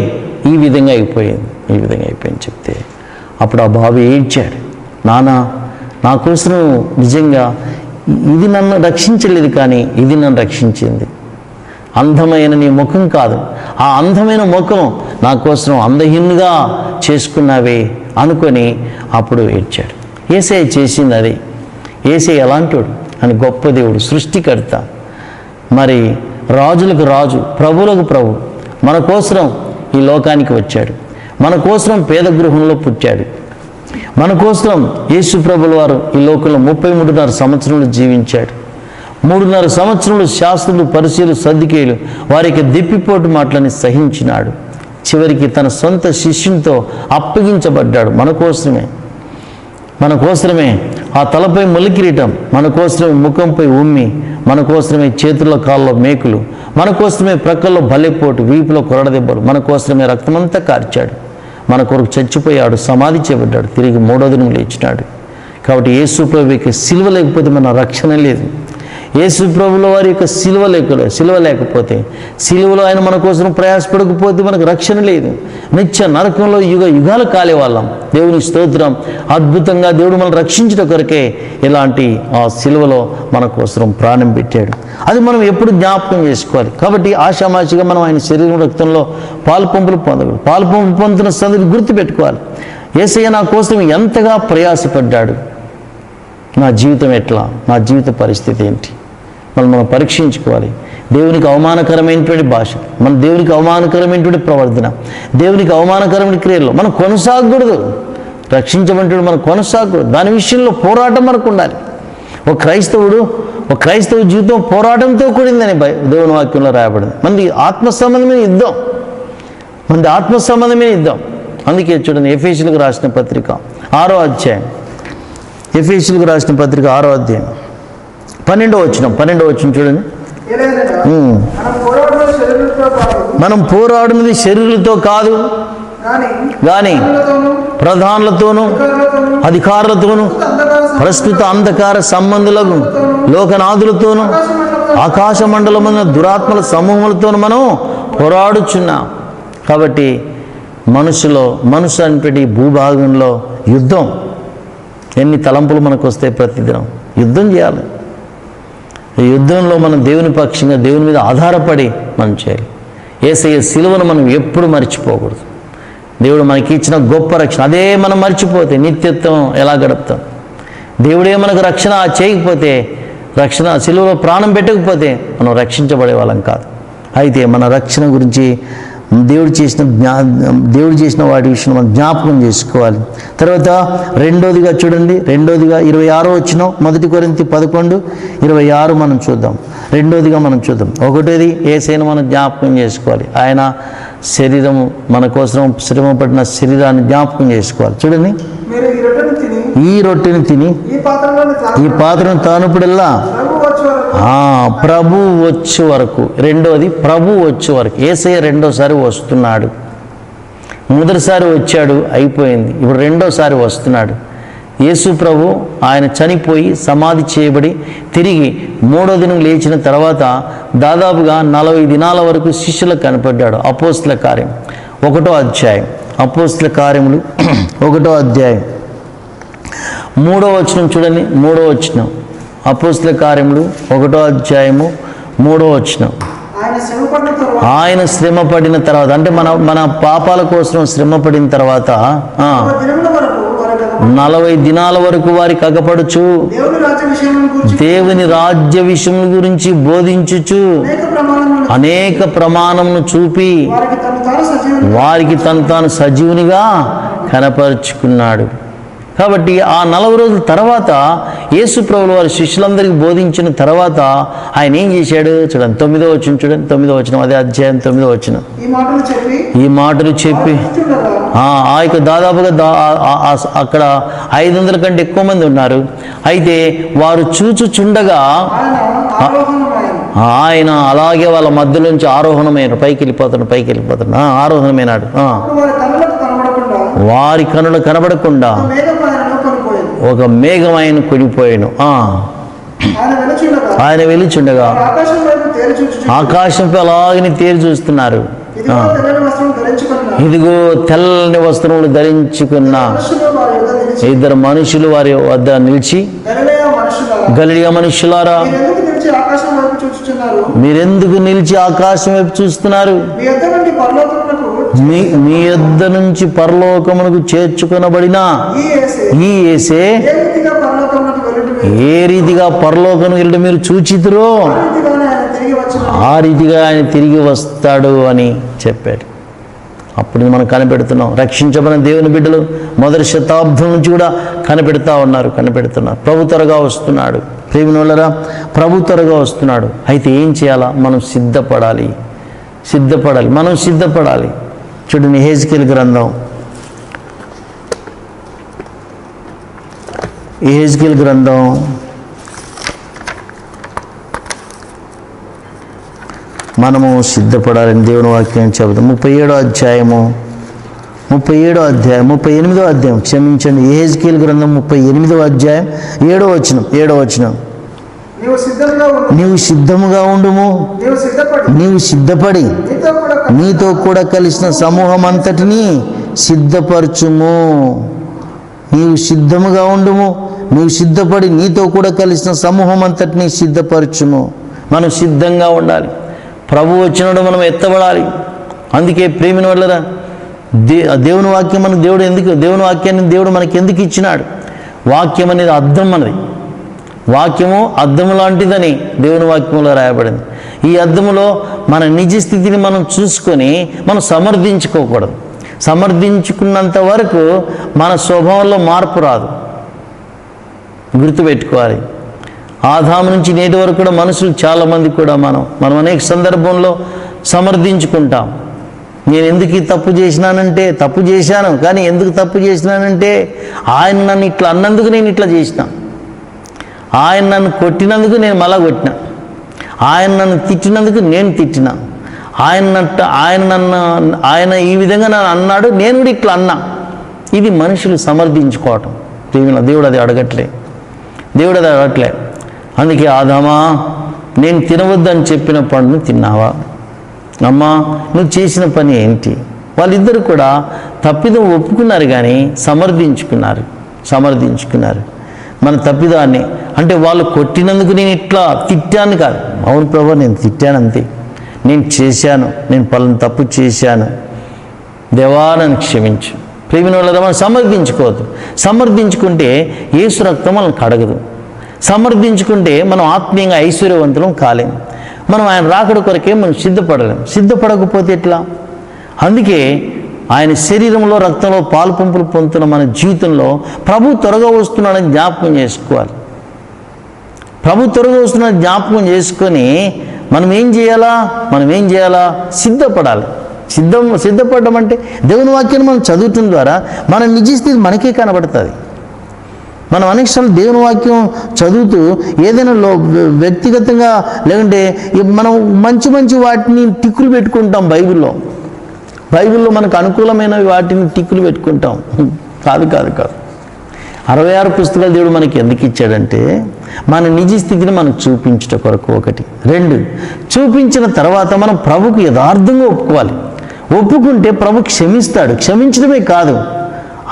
[SPEAKER 1] ఈ విధంగా అయిపోయింది చెప్తే, అప్పుడు ఆ బాబు ఏడ్చాడు, నాన్న నా కోసం నిజంగా ఇది నన్ను రక్షించలేదు, కానీ ఇది నన్ను రక్షించింది. అందమైన నీ ముఖం కాదు, ఆ అందమైన ముఖం నా కోసం అందహీనంగా చేసుకున్నావే అనుకొని అప్పుడు ఏడ్చాడు. యేసయ్య చేసింది అది. యేసయ్య ఎలాంటివాడు అని, గొప్ప దేవుడు, సృష్టికర్త, మరి రాజులకు రాజు, ప్రభువులకు ప్రభు, మన కోసం ఈ లోకానికి వచ్చాడు, మన కోసం పేద గృహంలో పుట్టాడు, మన కోసం యేసు ప్రభుల వారు ఈ లోకంలో 33.5 సంవత్సరాలు జీవించాడు. 3.5 సంవత్సరాలు శాస్త్రులు, పరిసయ్యులు, సద్దుకేయులు వారికి దెప్పిపోటు మాటలని సహించినాడు. చివరికి తన సొంత శిష్యునితో అప్పగించబడ్డాడు. మన కోసమే ఆ తలపై ములికిరీటం, మన కోసమే ముఖంపై ఉమ్మి, మన కోసమే చేతుల్లో కాళ్ళలో మేకులు, మన కోసమే ప్రక్కల్లో బలెపోటు, వీపులో కొరడదెబ్బలు, మన కోసమే రక్తమంతా కార్చాడు, మన కొరకు చచ్చిపోయాడు, సమాధి చేయబడ్డాడు, తిరిగి 3వ దినం లేచినాడు. కాబట్టి యేసు ప్రభువుకి సిలువ లేకపోతే మన రక్షణ లేదు. యేసు ప్రభువుల వారి యొక్క సిలువ లేకపోతే, సిలువలో ఆయన మన కోసం ప్రయాసపడకపోతే మనకు రక్షణ లేదు. నిత్య నరకంలో యుగాలు కాలే వాళ్ళం. దేవుని స్తోత్రం. అద్భుతంగా దేవుడు మనం రక్షించడం కొరకే ఇలాంటి ఆ సిలువలో మన కోసం ప్రాణం పెట్టాడు. అది మనం ఎప్పుడు జ్ఞాపకం చేసుకోవాలి. కాబట్టి ఆషామాషిగా మనం ఆయన శరీరం రక్తంలో పాలు పొందుతున్న సంగతి గుర్తుపెట్టుకోవాలి. యేసయ్య నా కోసం ఎంతగా ప్రయాసపడ్డాడు, నా జీవితం ఎట్లా, నా జీవిత పరిస్థితి ఏంటి, మనం పరీక్షించుకోవాలి. దేవునికి అవమానకరమైనటువంటి భాష, మన దేవునికి అవమానకరమైనటువంటి ప్రవర్తన, దేవునికి అవమానకరమైన క్రియల్లో మనం కొనసాగకూడదు. రక్షించబడిన మనం కొనసాగకూడదు. దాని విషయంలో పోరాటం మనకు ఉండాలి. ఒక క్రైస్తవ జీవితం పోరాటంతో కూడిందని దేవుని వాక్యంలో రాయబడింది. మనది ఆత్మ సంబంధమైన యుద్ధం. అందుకే చూడండి, ఎఫెసీయులకు రాసిన పత్రిక 6వ అధ్యాయం, 6వ అధ్యాయం 12వ వచనం చూడండి. మనం పోరాడున్నది శరీరులతో కాదు గాని ప్రధానులతోనూ అధికారులతోనూ ప్రస్తుత అంధకార సంబంధులకు లోకనాథులతోనూ ఆకాశ మండలమున దురాత్మల సమూహములతోనూ మనం పోరాడుచున్నాం. కాబట్టి మనసు అనిపెట్టి భూభాగంలో యుద్ధం. ఎన్ని తలంపులు మనకు వస్తాయి, ప్రతిదినం యుద్ధం చేయాలి. ఈ యుద్ధంలో మనం దేవుని పక్షంగా దేవుని మీద ఆధారపడి మనం చేయాలి. యేసయ్య సిలువను మనం ఎప్పుడు మర్చిపోకూడదు. దేవుడు మనకి ఇచ్చిన గొప్ప రక్షణ, అదే మనం మర్చిపోతే నిత్యత్వం ఎలా గడుపుతాం? దేవుడే మనకు రక్షణ చేయకపోతే, రక్షణ సిలువలో ప్రాణం పెట్టకపోతే మనం రక్షించబడే వాళ్ళం కాదు. అయితే మన రక్షణ గురించి దేవుడు చేసిన వాటి విషయం మనం జ్ఞాపకం చేసుకోవాలి. తర్వాత రెండోదిగా చూడండి, 26వ వచనం, 1 కొరింథీ 11:26 మనం చూద్దాం. రెండోదిగా మనం చూద్దాం. ఒకటోది యేసయ్యను మనం జ్ఞాపకం చేసుకోవాలి. ఆయన శరీరము మన కోసం శ్రమ పడిన శరీరాన్ని జ్ఞాపకం చేసుకోవాలి. చూడండి, ఈ రొట్టెని తిని ఈ పాత్రను తానుపుడల్లా ప్రభు వచ్చే వరకు. రెండోది ప్రభు వచ్చే వరకు. యేసయ్య రెండోసారి వస్తున్నాడు. మొదటిసారి వచ్చాడు, అయిపోయింది. ఇప్పుడు రెండోసారి వస్తున్నాడు. యేసు ప్రభు ఆయన చనిపోయి సమాధి చేయబడి తిరిగి 3వ దినం లేచిన తర్వాత దాదాపుగా 40 దినాల వరకు శిష్యులకు కనపడ్డాడు. అపోస్తల కార్యం 1వ అధ్యాయం, అపోస్తల కార్యములు 1వ అధ్యాయం 3వ వచనం చూడండి. 3వ వచనం, అపోస్తల కార్యములు 1వ అధ్యాయము 3వ వచనం. ఆయన శ్రమ పడిన తర్వాత, అంటే మన పాపాల కోసం శ్రమ పడిన తర్వాత 40 దినాల వరకు వారికి అగపడుచు దేవుని రాజ్య విషయముల గురించి బోధించుచు అనేక ప్రమాణమును చూపి వారికి తాను సజీవునిగా కనపరుచుకున్నాడు. కాబట్టి ఆ 40 రోజుల తర్వాత యేసు ప్రభువు వారి శిష్యులందరికీ బోధించిన తర్వాత ఆయన ఏం చేశాడు? చూడండి 9వ వచనం, చూడండి 9వ వచనం, అదే అధ్యాయం 9వ వచనం. ఈ మాటలు చెప్పి ఆ యొక్క దాదాపుగా అక్కడ 500 కంటే ఎక్కువ మంది ఉన్నారు. అయితే వారు చూచుచుండగా ఆయన అలాగే వాళ్ళ మధ్యలోంచి ఆరోహణమైన పైకి వెళ్ళిపోతున్నాడు. ఆరోహణమైనాడు. వారి కనులు కనబడకుండా ఒక మేఘం ఆయన కొనిపోయాను. ఆయన వెలుచుండగా ఆకాశంపై అలాగని తేరి చూస్తున్నారు. ఇదిగో తెల్లని వస్త్రములు ధరించుకున్న 2 మనుషులు వారి వద్ద నిలిచి, గలిలయ మనుషులారా, మీరెందుకు నిలిచి ఆకాశం వైపు చూస్తున్నారు? మీ యొద్ద నుంచి పరలోకమునకు చేర్చుకొనబడిన ఈ యేసే ఏ రీతిగా పరలోకమునకు వెళ్ళి మీరు చూచితురో ఆ రీతిగా ఆయన తిరిగి వస్తాడు అని చెప్పాడు. అప్పుడు మనం కనిపెడుతున్నాం. రక్షించబడిన దేవుని బిడ్డలు మొదటి శతాబ్దం నుంచి కూడా కనిపెడుతున్నారు. ప్రభు త్వరగా వస్తున్నాడు. ప్రేమినోళ్ళరా, ప్రభు త్వరగా వస్తున్నాడు. అయితే ఏం చేయాలా? మనం సిద్ధపడాలి. మనం సిద్ధపడాలి. చూడండి, యెహెజ్కేలు గ్రంథం మనము సిద్ధపడాలని దేవుని వాక్యం చెబుతాం. 38వ అధ్యాయం క్షమించండి, యెహెజ్కేలు గ్రంథం 38వ అధ్యాయం 7వ వచనం. నీవు సిద్ధముగా ఉండుము, నీవు సిద్ధపడి నీతో కూడా కలిసిన సమూహం అంతటినీ సిద్ధపరచుము. నీవు సిద్ధముగా ఉండుము, నీవు సిద్ధపడి నీతో కూడా కలిసిన సమూహం అంతటినీ సిద్ధపరచుము. మనం సిద్ధంగా ఉండాలి. ప్రభు వచ్చినప్పుడు మనం ఎత్తబడాలి. అందుకే ప్రేమిన వాళ్ళరా, దేవుని వాక్యం మనకు దేవుని వాక్యాన్ని దేవుడు మనకి ఎందుకు ఇచ్చినాడు? వాక్యం అనేది అద్దం. వాక్యము అద్దము లాంటిదని దేవుని వాక్యంలో రాయబడింది. ఈ అద్దములో మన నిజ స్థితిని మనం చూసుకొని మనం సమర్థించుకోకూడదు. సమర్థించుకున్నంత వరకు మన స్వభావంలో మార్పు రాదు. గుర్తుపెట్టుకోవాలి. ఆదాము నుంచి నేటి వరకు కూడా మనుషులు చాలామంది కూడా మనం అనేక సందర్భంలో సమర్థించుకుంటాం. నేను ఎందుకు ఈ తప్పు చేసినానంటే, తప్పు చేశాను కానీ ఎందుకు తప్పు చేసినానంటే ఆయన నన్ను ఇట్లా అన్నందుకు నేను ఇట్లా చేసిన, ఆయన నన్ను కొట్టినందుకు నేను మళ్ళా కొట్టిన, ఆయన నన్ను తిట్టినందుకు నేను తిట్టిన, ఆయన ఈ విధంగా నన్ను అన్నాడు, నేను కూడా ఇట్లా అన్నా. ఇది మనుషులు సమర్థించుకోవటం. దేవుడు అది అడగట్లే. దేవుడు అది అడగట్లే. అందుకే ఆదామా, నేను తినవద్దని చెప్పిన పండును తిన్నావా? అమ్మా, నువ్వు చేసిన పని ఏంటి? వాళ్ళిద్దరు కూడా తప్పిదం ఒప్పుకున్నారు కానీ సమర్థించుకున్నారు మన తప్పిదాన్ని. అంటే వాళ్ళు కొట్టినందుకు నేను ఇట్లా తిట్టాను కాదు. అవును ప్రభు, నేను తిట్టాను అంతే, నేను చేశాను, నేను పలానా తప్పు చేశాను, దేవా నన్ను క్షమించు. ప్రేమిన వాళ్ళ మనం సమర్థించుకోవద్దు. సమర్థించుకుంటే యేసు రక్తం మనల్ని కడగదు. సమర్థించుకుంటే మనం ఆత్మీయంగా ఐశ్వర్యవంతులం కాలేము. మనం ఆయన రాకడ కొరకే మనం సిద్ధపడకపోతే ఎట్లా? అందుకే ఆయన శరీరంలో రక్తంలో పాలు పంపులు పొందుతున్న మన జీవితంలో ప్రభు త్వరగా వస్తున్నాడని జ్ఞాపకం చేసుకోవాలి. ప్రభు త్వరగా వస్తున్నాడని జ్ఞాపకం చేసుకొని మనం ఏం చేయాలా? సిద్ధపడాలి. సిద్ధపడడం అంటే దేవుని వాక్యాన్ని మనం చదువుతున్న ద్వారా మన నిజ స్థితి మనకే కనబడుతుంది. మనం అనేకసార్లు దేవుని వాక్యం చదువుతూ ఏదైనా వ్యక్తిగతంగా లేకుంటే మనం మంచి వాటిని టిక్కులు పెట్టుకుంటాం. బైబిల్లో మనకు అనుకూలమైన వాటిని టిక్కులు పెట్టుకుంటాం. కాదు 66 పుస్తకాలు దేవుడు మనకి ఎందుకు ఇచ్చాడంటే మన నిజ స్థితిని మనకు చూపించట కొరకు. 1, 2 చూపించిన తర్వాత మనం ప్రభుకు యథార్థంగా ఒప్పుకోవాలి. ఒప్పుకుంటే ప్రభు క్షమిస్తాడు. క్షమించడమే కాదు,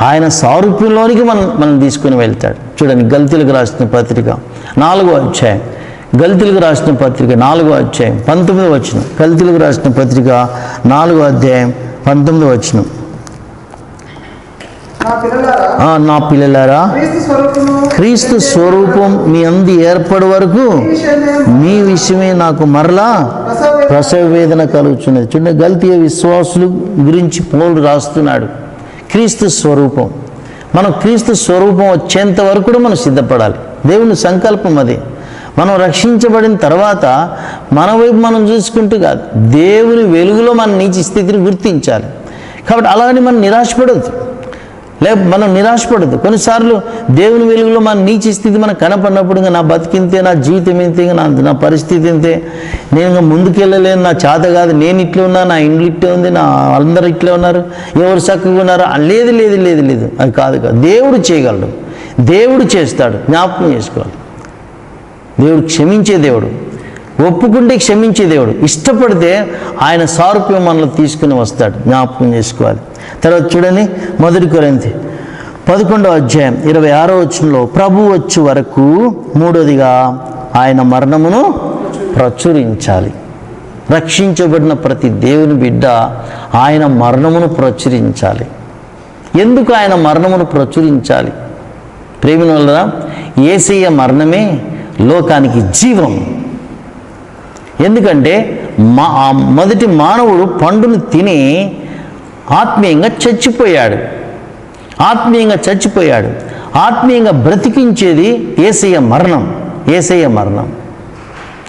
[SPEAKER 1] ఆయన సారూప్యంలోనికి మనం తీసుకుని వెళ్తాడు. చూడండి, గల్తీలకు రాసిన పత్రిక 4వ అధ్యాయం, గల్తీలకు రాసిన పత్రిక 4వ అధ్యాయం 19వ వచనం. గల్తీలకు రాసిన పత్రిక 4వ అధ్యాయం 19వ వచనం. నా పిల్లలారా, క్రీస్తు స్వరూపం మీ అందు ఏర్పడే వరకు మీ విషయమే నాకు మరలా ప్రసవ వేదన కలుగుతున్నది. చూడండి, గల్తీయ విశ్వాసులు గురించి పౌలు రాస్తున్నాడు. క్రీస్తు స్వరూపం, మనం క్రీస్తు స్వరూపం వచ్చేంత వరకు కూడా మనం సిద్ధపడాలి. దేవుని సంకల్పం అది. మనం రక్షించబడిన తర్వాత మన వైపు మనం చూసుకుంటూ కాదు, దేవుని వెలుగులో మన నీచ స్థితిని గుర్తించాలి. కాబట్టి అలాగని మనం నిరాశపడద్దు. కొన్నిసార్లు దేవుని వెలుగులో మన నీచ స్థితి మనకు కనపడినప్పుడు ఇంకా నా బతికింతే, నా జీవితం ఇంతే, నా పరిస్థితి ఇంతే, నేను ఇంకా ముందుకెళ్ళలేను, నా చేత కాదు, నేను ఇట్లా ఉన్నా, నా ఇండ్లు ఇట్లే ఉంది, నా అందరూ ఇట్లే ఉన్నారు, ఎవరు చక్కగా ఉన్నారు. లేదు, అది కాదు. దేవుడు చేయగలడు, దేవుడు చేస్తాడు. జ్ఞాపకం చేసుకోవాలి. దేవుడు క్షమించే దేవుడు, ఒప్పుకుంటే క్షమించే దేవుడు. ఇష్టపడితే ఆయన సారూప్యం మనలో తీసుకుని వస్తాడు. జ్ఞాపకం చేసుకోవాలి. తర్వాత చూడండి, 1 కొరింథీ 11వ అధ్యాయం 26వ వచనంలో ప్రభు వచ్చే వరకు మూడోదిగా ఆయన మరణమును ప్రచురించాలి. రక్షించబడిన ప్రతి దేవుని బిడ్డ ఆయన మరణమును ప్రచురించాలి. ఎందుకు ఆయన మరణమును ప్రచురించాలి? ప్రేమిన వల్ల యేసయ్య మరణమే లోకానికి జీవం. ఎందుకంటే మొదటి మానవుడు పండును తిని ఆత్మీయంగా చచ్చిపోయాడు. ఆత్మీయంగా బ్రతికించేది యేసయ్య మరణం.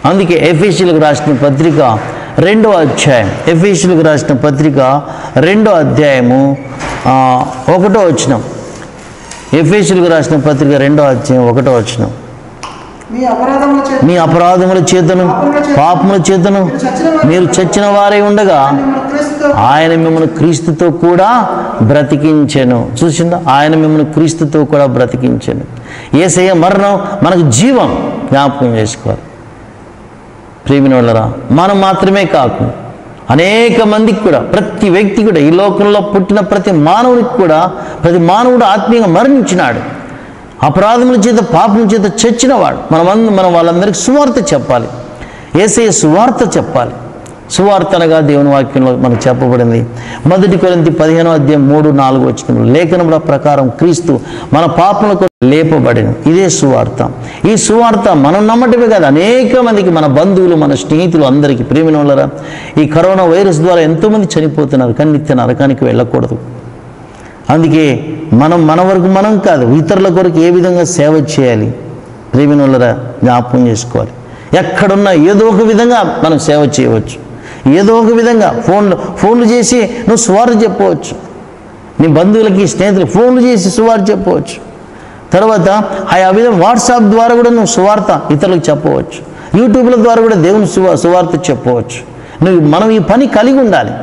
[SPEAKER 1] అందుకే ఎఫెసీయులకు రాసిన పత్రిక 2వ అధ్యాయం, 2వ అధ్యాయము 1వ వచనం. ఎఫెసీయులకు రాసిన పత్రిక 2వ అధ్యాయం 1వ వచనం. మీ అపరాధముల చేతను పాపముల చేతను మీరు చచ్చిన వారై ఉండగా ఆయన మిమ్మల్ని క్రీస్తుతో కూడా బ్రతికించెను. చూసిందా? ఆయన మిమ్మల్ని క్రీస్తుతో కూడా బ్రతికించెను. యేసయ్య మరణం మనకు జీవం. జ్ఞాపకం చేసుకోవాలి. ప్రియమైన వాళ్ళరా, మనం మాత్రమే కాకుండా అనేక మందికి కూడా, ప్రతి వ్యక్తి కూడా, ఈ లోకంలో పుట్టిన ప్రతి మానవునికి కూడా, ప్రతి మానవుడు ఆత్మీయంగా మరణించినాడు. అపరాధముల చేత పాపముల చేత చచ్చినవాడు. మనం వాళ్ళందరికీ సువార్త చెప్పాలి. యేసయ్య సువార్త చెప్పాలి. సువార్త అనగా దేవుని వాక్యంలో మనకు చెప్పబడింది. 1 కొరింథీ 15:3-4 లేఖనముల ప్రకారం క్రీస్తు మన పాపములకు లేపబడింది. ఇదే సువార్త. ఈ సువార్త మనం నమ్మటమే కాదు, అనేక మందికి, మన బంధువులు, మన స్నేహితులు అందరికీ. ప్రియమైన వాళ్ళరా, ఈ కరోనా వైరస్ ద్వారా ఎంతోమంది చనిపోతున్నారు, కానీ నిత్య నరకానికి వెళ్ళకూడదు. అందుకే మన వరకు మనం కాదు, ఇతరుల కొరకు ఏ విధంగా సేవ చేయాలి ప్రియమైన వాళ్ళరా జ్ఞాపకం చేసుకోవాలి. ఎక్కడున్నా ఏదో ఒక విధంగా మనం సేవ చేయవచ్చు. ఏదో ఒక విధంగా ఫోన్లు చేసి నువ్వు సువార్త చెప్పవచ్చు. నీ బంధువులకి, స్నేహితులకి ఫోన్లు చేసి సువార్త చెప్పవచ్చు. తర్వాత ఆ విధంగా వాట్సాప్ ద్వారా కూడా నువ్వు సువార్త ఇతరులకు చెప్పవచ్చు. యూట్యూబ్ల ద్వారా కూడా దేవుని సువార్త చెప్పవచ్చు. మనం ఈ పని కలిగి ఉండాలి.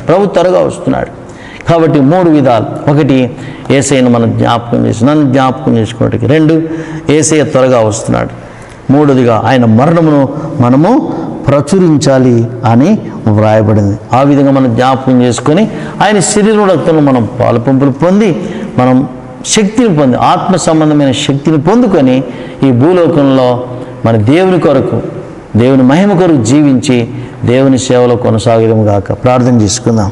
[SPEAKER 1] ప్రభు త్వరగా వస్తున్నాడు కాబట్టి 3 విధాలు. 1, యేసయ్యను మనం జ్ఞాపకం చేసి, నన్ను జ్ఞాపకం చేసుకోవడానికి. 2, యేసయ్య త్వరగా వస్తున్నాడు. 3వదిగా ఆయన మరణమును మనము ప్రచురించాలి అని వ్రాయబడింది. ఆ విధంగా మనం జ్ఞాపకం చేసుకొని ఆయన శరీర రక్తంలో మనం పాలు పంపులు పొంది, మనం శక్తిని పొంది, ఆత్మ సంబంధమైన శక్తిని పొందుకొని ఈ భూలోకంలో మన దేవుని కొరకు, దేవుని మహిమ కొరకు జీవించి దేవుని సేవలో కొనసాగడం గాక. ప్రార్థన చేసుకుందాం.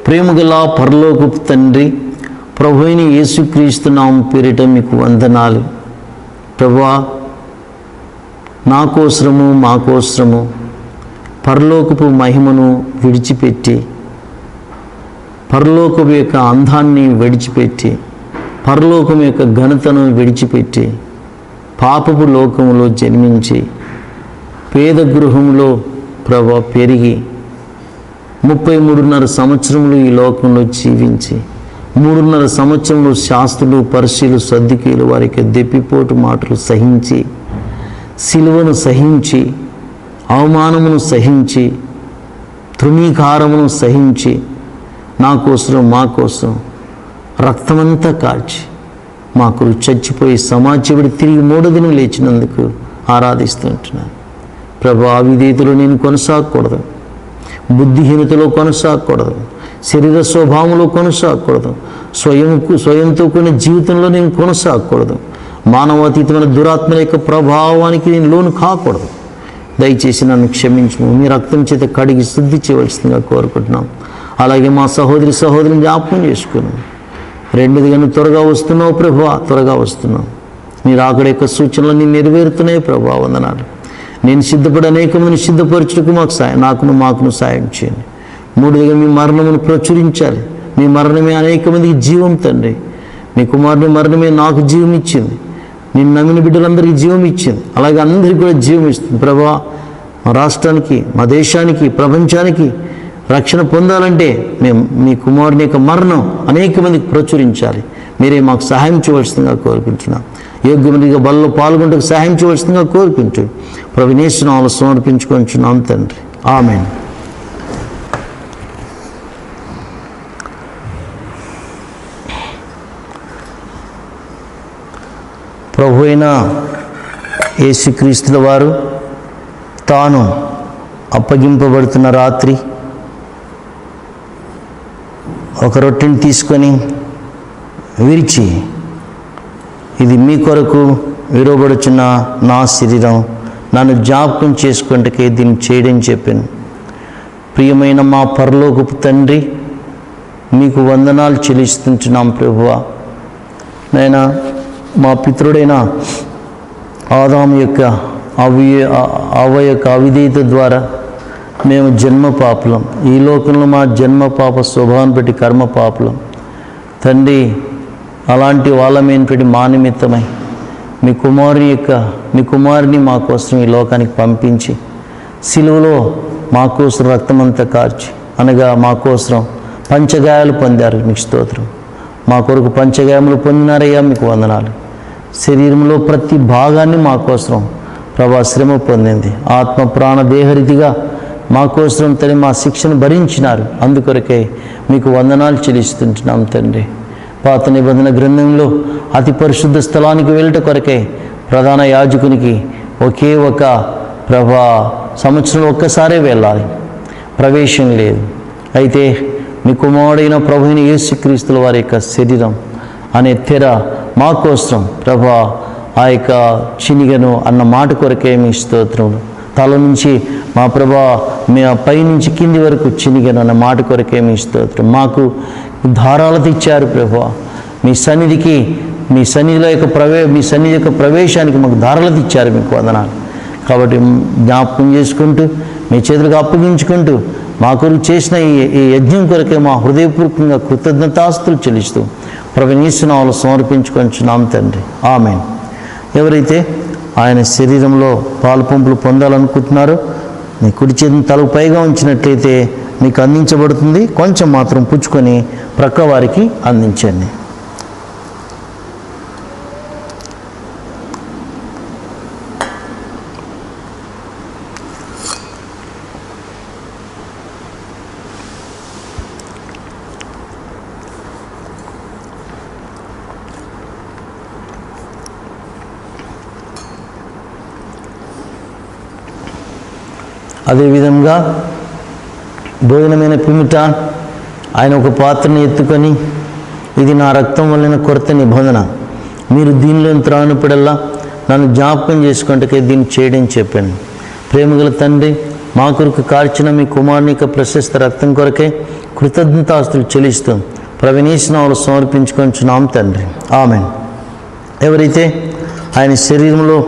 [SPEAKER 1] ప్రేమగల పరలోకపు తండ్రి, ప్రభువైన యేసుక్రీస్తు నామం పేరిట మీకు వందనాలు. ప్రభువా, నా కోసరము, మా కోసరము పరలోకపు మహిమను విడిచిపెట్టి, పరలోకపు యొక్క అందాన్ని విడిచిపెట్టి, పరలోకం యొక్క ఘనతను విడిచిపెట్టి, పాపపు లోకములో జన్మించి, పేద గృహంలో ప్రభువా పెరిగి 33.5 సంవత్సరములు ఈ లోకంలో జీవించి, 3.5 సంవత్సరంలో శాస్త్రులు, పరిశీలు, సద్దుకీలు వారికి దెప్పిపోటు మాటలు సహించి, సిలువను సహించి, అవమానమును సహించి, తృణీకారమును సహించి, నా కోసం, మా కోసం రక్తమంతా కాల్చి మాకు చచ్చిపోయి సమాజపడి తిరిగి 3వ దినం లేచినందుకు ఆరాధిస్తుంటున్నాను. ప్రభు, ఆ విధేయతలో నేను కొనసాగకూడదు, బుద్ధిహీనతలో కొనసాగకూడదు, శరీర స్వభావంలో కొనసాగకూడదు, స్వయంతో కూడిన జీవితంలో నేను కొనసాగకూడదు, మానవాతీతమైన దురాత్మల యొక్క ప్రభావానికి నేను లోను కాకూడదు. దయచేసి నన్ను క్షమించము, మీ రక్తం చేత కడిగి శుద్ధి చేయవలసిందిగా కోరుకుంటున్నాం. అలాగే మా సహోదరిని జ్ఞాపకం చేసుకున్నాం. 2గా నువ్వు త్వరగా వస్తున్నావు ప్రభువా, త్వరగా వస్తున్నావు. మీరు అక్కడ యొక్క సూచనలన్నీ నెరవేరుతున్నాయి ప్రభువా, వందనాలు. నేను సిద్ధపడి అనేక మందిని సిద్ధపరచుటకు మాకును సాయం చేయండి. 3గా మీ మరణమును ప్రచురించాలి. మీ మరణమే అనేక మందికి జీవం తండ్రి. మీ కుమారుని మరణమే నాకు జీవం ఇచ్చింది, నేను నమ్మిన బిడ్డలందరికీ జీవం ఇచ్చింది, అలాగే అందరికీ కూడా జీవం ఇస్తుంది. ప్రభువా, మా రాష్ట్రానికి, మా దేశానికి, ప్రపంచానికి రక్షణ పొందాలంటే మేము మీ కుమారుని యొక్క మరణం అనేక మందికి ప్రచురించాలి. మీరే మాకు సహాయం చేయవలసిందిగా కోరుకుంటున్నాం. యోగ్యమునిగా బలలో పాల్గొంటూ సహాయం చేయవలసిందిగా కోరుకుంటూ ప్రభువే యేసు నామములో సమర్పించుకొంచున్నాం తండ్రి. ఆమేన్. ప్రభువైన యేసుక్రీస్తుల వారు తాను అప్పగింపబడుతున్న రాత్రి ఒక రొట్టెని తీసుకొని విరిచి, ఇది మీ కొరకు విరవబడుచున్న నా శరీరం, నన్ను జ్ఞాపకం చేసుకుంటకే దీన్ని చేయడం చెప్పాను. ప్రియమైన మా పరలోకపు తండ్రి, మీకు వందనాలు చెల్లిస్తుంటున్నాం ప్రభువా. నైనా మా పితరుడైన ఆదాము యొక్క అవ్వ యొక్క అవిధేయత ద్వారా మేము జన్మ పాపులం. ఈ లోకంలో మా జన్మ పాప స్వభావం బట్టి కర్మ పాపులం తండ్రి. అలాంటి వాళ్ళమైనటువంటి మా నిమిత్తమై మీ కుమారుని మా కోసం ఈ లోకానికి పంపించి, సిలువలో మా కోసం రక్తమంతా కార్చి, అనగా మా కోసం పంచగాయాలు పొందారు. మీకు స్తోత్రం. మా కొరకు పంచగాయములు పొందినారయ్యా, మీకు వందనాలు. శరీరంలో ప్రతి భాగాన్ని మా కోసం ప్రభా శ్రమ పొందింది. ఆత్మ ప్రాణ దేహరీతిగా మా కోసం తండ్రి మా శిక్షను భరించినారు. అందుకొరకే మీకు వందనాలు చెల్లిస్తుంటున్నాం తండ్రి. పాత నిబంధన గ్రంథంలో అతి పరిశుద్ధ స్థలానికి వెళ్ళట కొరకే ప్రధాన యాజకునికి ఒకే ఒక సంవత్సరంలో ఒక్కసారే వెళ్ళాలి, ప్రవేశం లేదు. అయితే మీ కుమారుడైన ప్రభువైన యేసుక్రీస్తుల వారి యొక్క శరీరం అనే తెర మా కోసం ప్రభా ఆ యొక్క చినిగను అన్న మాట కొరకే మీ స్తోత్రములు. తల నుంచి మా ప్రభా మీ పైనుంచి కింది వరకు చినిగను అన్న మాట కొరకే మీ స్తోత్రం. మాకు ధారాళత ఇచ్చారు ప్రభా. మీ సన్నిధికి మీ సన్నిధిలో మీ సన్నిధి యొక్క ప్రవేశానికి మాకు ధారాళత ఇచ్చారు. మీకు వందనాలు. కాబట్టి జ్ఞాపకం చేసుకుంటూ మీ చేతులకు అప్పగించుకుంటూ మా కొరకు చేసిన ఈ యజ్ఞం కొరకే మా హృదయపూర్వకంగా కృతజ్ఞతాస్తులు చెల్లిస్తూ ప్రభువైన యేసు నామములో సమర్పించుకొంచున్నాం తండ్రి. ఆమేన్. ఎవరైతే ఆయన శరీరంలో పాలు పంపులు పొందాలనుకుంటున్నారో మీ కుడి చేతిని తలకు పైగా ఉంచినట్లయితే మీకు అందించబడుతుంది. కొంచెం మాత్రం పుచ్చుకొని ప్రక్క వారికి అందించండి. అదేవిధంగా భోజనమైన పిమిట ఆయన ఒక పాత్రను ఎత్తుకొని, ఇది నా రక్తం వలన కొరత నిబంధన, మీరు దీనిలో త్రాగినప్పుడల్లా నన్ను జ్ఞాపకం చేసుకుంటే దీన్ని చేయడం చెప్పాను. ప్రేమగల తండ్రి, మా కొరకు కార్చిన మీ కుమారుని యొక్క ప్రశస్త రక్తం కొరకే కృతజ్ఞతాస్తులు చెల్లిస్తూ ప్రభువైన యేసు నామములో సమర్పించుకొంచున్నాం తండ్రి. ఆమేన్. ఎవరైతే ఆయన శరీరంలో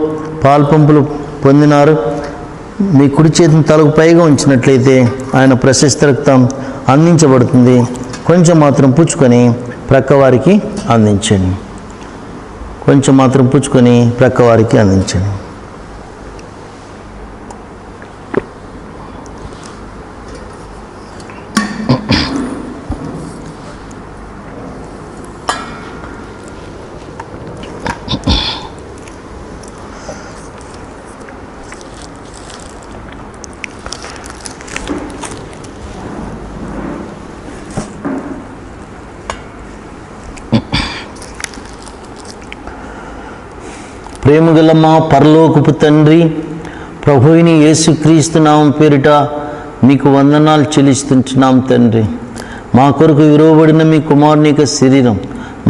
[SPEAKER 1] పాలు పంపులు పొందినారో మీ కుడి చేతిని తలకు పైగా ఉంచినట్లయితే ఆయన ప్రశస్త రక్తం అందించబడుతుంది. కొంచెం మాత్రం పుచ్చుకొని ప్రక్కవారికి అందించండి. కొంచెం మాత్రం పుచ్చుకొని ప్రక్కవారికి అందించండి. ప్రేమగల మా పరలోకపు తండ్రి, ప్రభువైన యేసుక్రీస్తు నామం పేరిట మీకు వందనాలు చెల్లిస్తుంటున్నాం తండ్రి. మా కొరకు విలువబడిన మీ కుమారుని యొక్క శరీరం,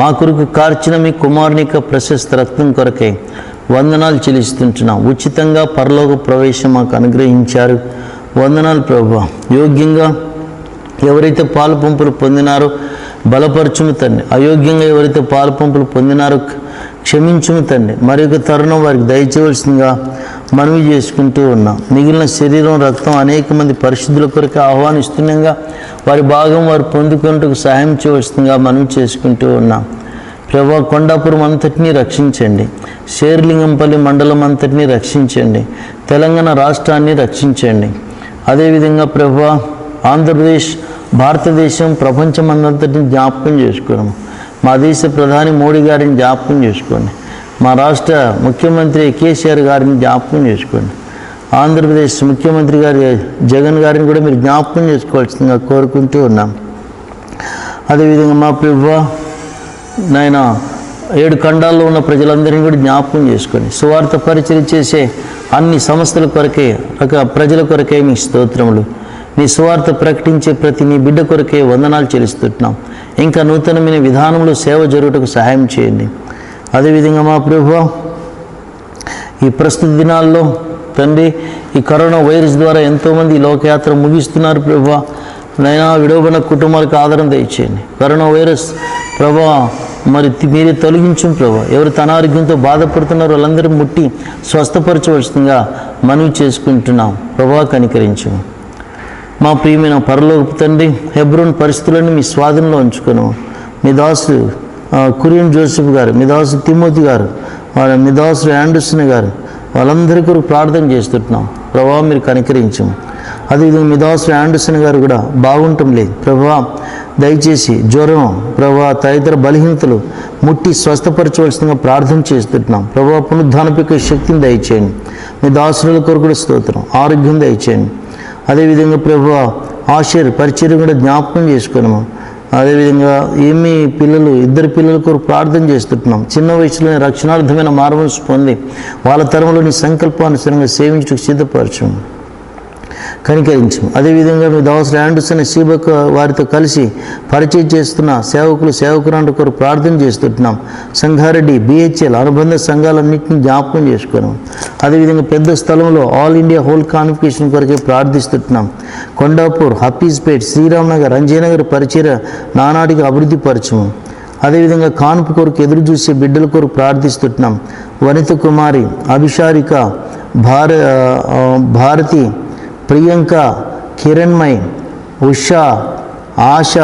[SPEAKER 1] మా కొరకు కార్చిన మీ కుమారుని యొక్క ప్రశస్త రక్తం కొరకై వందనాలు చెల్లిస్తుంటున్నాం. ఉచితంగా పరలోక ప్రవేశం మాకు అనుగ్రహించారు. వందనాలు ప్రభువా. యోగ్యంగా ఎవరైతే పాలు పంపులు పొందినారో బలపరచుము తండ్రి. అయోగ్యంగా ఎవరైతే పాలు పంపులు పొందినారో క్షమించుము తండ్రి. మరి ఒక తరుణం వారికి దయచేయవలసిందిగా మనవి చేసుకుంటూ ఉన్నాం. మిగిలిన శరీరం రక్తం అనేక మంది పరిశుద్ధుల కొరకు ఆహ్వానిస్తుండగా వారి భాగం వారు పొందుకుంటూ సహాయం చేయవలసిందిగా మనవి చేసుకుంటూ ఉన్నాం. ప్రభా, కొండాపురం అంతటినీ రక్షించండి. శేర్లింగంపల్లి మండలం అంతటినీ రక్షించండి. తెలంగాణ రాష్ట్రాన్ని రక్షించండి. అదేవిధంగా ప్రభా, ఆంధ్రప్రదేశ్, భారతదేశం, ప్రపంచం అంతటిని జ్ఞాపకం చేసుకోవడం. మా దేశ ప్రధాని మోడీ గారిని జ్ఞాపకం చేసుకోండి. మా రాష్ట్ర ముఖ్యమంత్రి కేసీఆర్ గారిని జ్ఞాపకం చేసుకోండి. ఆంధ్రప్రదేశ్ ముఖ్యమంత్రి గారి జగన్ గారిని కూడా మీరు జ్ఞాపకం చేసుకోవాల్సిందిగా కోరుకుంటూ ఉన్నాం. అదేవిధంగా మా ప్రభువా నాయన 7 ఖండాల్లో ఉన్న ప్రజలందరినీ కూడా జ్ఞాపకం చేసుకోండి. సువార్త పరిచయం చేసే అన్ని సంస్థల కొరకే, ప్రజల కొరకే మీ స్తోత్రములు. నీ సువార్త ప్రకటించే ప్రతి నీ బిడ్డ కొరకే వందనాలు చెల్లిస్తున్నాం. ఇంకా నూతనమైన విధానంలో సేవ జరుగుటకు సహాయం చేయండి. అదేవిధంగా మా ప్రభువా, ఈ ప్రస్తుత దినాల్లో తండ్రి, ఈ కరోనా వైరస్ ద్వారా ఎంతోమంది లోకయాత్ర ముగిస్తున్నారు ప్రభువా. నైనా విడవబడిన కుటుంబాలకు ఆదరణ దయచేయండి. కరోనా వైరస్ ప్రభా మరి మీరే తొలగించు ప్రభా. ఎవరు తన ఆరోగ్యంతో బాధపడుతున్నారో వాళ్ళందరూ ముట్టి స్వస్థపరచవలసిందిగా మనవి చేసుకుంటున్నాం. ప్రభా కనికరించు. మా ప్రియమైన పరలోకపు తండ్రి, హెబ్రోన్ పరిస్థితులను మీ స్వాధీనంలో ఉంచుకును. మీ దాసు కురియన్ జోసెఫ్ గారు, మీ దాసు తిమోతి గారు, మీ దాసు యాండర్సన్ గారు, వాళ్ళందరి కొరకు ప్రార్థన చేస్తుంటున్నాం. ప్రభా మీరు కనికరించము. అదేవిధంగా మీ దాసు యాండర్సన్ గారు కూడా బాగుంటం లేదు ప్రభా. దయచేసి జ్వరం ప్రభా తదితర బలహీనతలు ముట్టి స్వస్థపరచవలసిందిగా ప్రార్థన చేస్తుంటున్నాం. ప్రభా పునరుద్ధానపై శక్తిని దయచేయండి. మీ దాసుల కొరకు కూడా స్తోత్రం, ఆరోగ్యం దయచేయండి. అదేవిధంగా ప్రభువా ఆశీర్ పరిచర్య కూడా జ్ఞాపకం చేసుకున్నాము. అదేవిధంగా ఏమీ పిల్లలు 2 పిల్లల కొరకు ప్రార్థన చేస్తున్నాం. చిన్న వయసులోనే రక్షణార్థమైన మార్మల్స్ పొంది వాళ్ళ తరంలోని సంకల్పానుసారంగా సేవించుటకు సిద్ధపరచము. కనికరించు. అదేవిధంగా మీ దాసులు ఆండర్సన్ షీబక్ వారితో కలిసి పరిచయం చేస్తున్న సేవకురాండ్ర కొరకు ప్రార్థన చేస్తుంటున్నాం. సంగారెడ్డి BHL అనుబంధ సంఘాలన్నింటినీ జ్ఞాపకం చేసుకున్నాం. అదేవిధంగా పెద్ద స్థలంలో ఆల్ ఇండియా హోల్ కాన్ఫికేషన్ కొరకే ప్రార్థిస్తుంటున్నాం. కొండాపూర్, హఫీజ్పేట్, శ్రీరామ్ నగర్, రంజయనగర్ పరిచయ నానాటికి అభివృద్ధి పరచము. అదేవిధంగా కాన్పు కొరకు ఎదురు చూసే బిడ్డల కొరకు ప్రార్థిస్తుంటున్నాం. వనిత కుమారి, అభిషారిక, భారతి, ప్రియాంక, కిరణ్మయ్, ఉషా, ఆశ,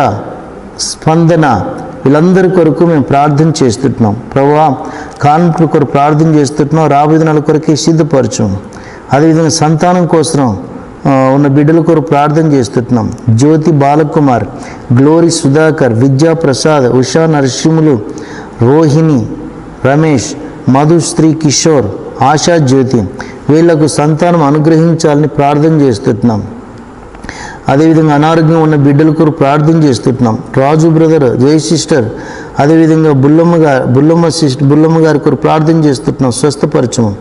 [SPEAKER 1] స్పందన వీళ్ళందరి కొరకు మేము ప్రార్థన చేస్తుంటున్నాం. ప్రభువా కాన్పు కొరకు ప్రార్థన చేస్తుంటున్నాం. రాబోయే దినాల కొరకే సిద్ధపరచు. అదేవిధంగా సంతానం కోసం ఉన్న బిడ్డల కొరకు ప్రార్థన చేస్తుంటున్నాం. జ్యోతి బాలకుమార్, గ్లోరీ సుధాకర్, విద్యా ప్రసాద్, ఉషా నరసింహులు, రోహిణి, రమేష్, మధుశ్రీ కిషోర్, ఆశా జ్యోతి వీళ్లకు సంతానం అనుగ్రహించాలని ప్రార్థన చేస్తుంటున్నాం. అదేవిధంగా అనారోగ్యం ఉన్న బిడ్డల కొరకు ప్రార్థన చేస్తుంటున్నాం. రాజు బ్రదర్, జయ సిస్టర్, అదేవిధంగా బుల్లమ్మ గారి కొరకు ప్రార్థన చేస్తుంటున్నాం. స్వస్థపరచము.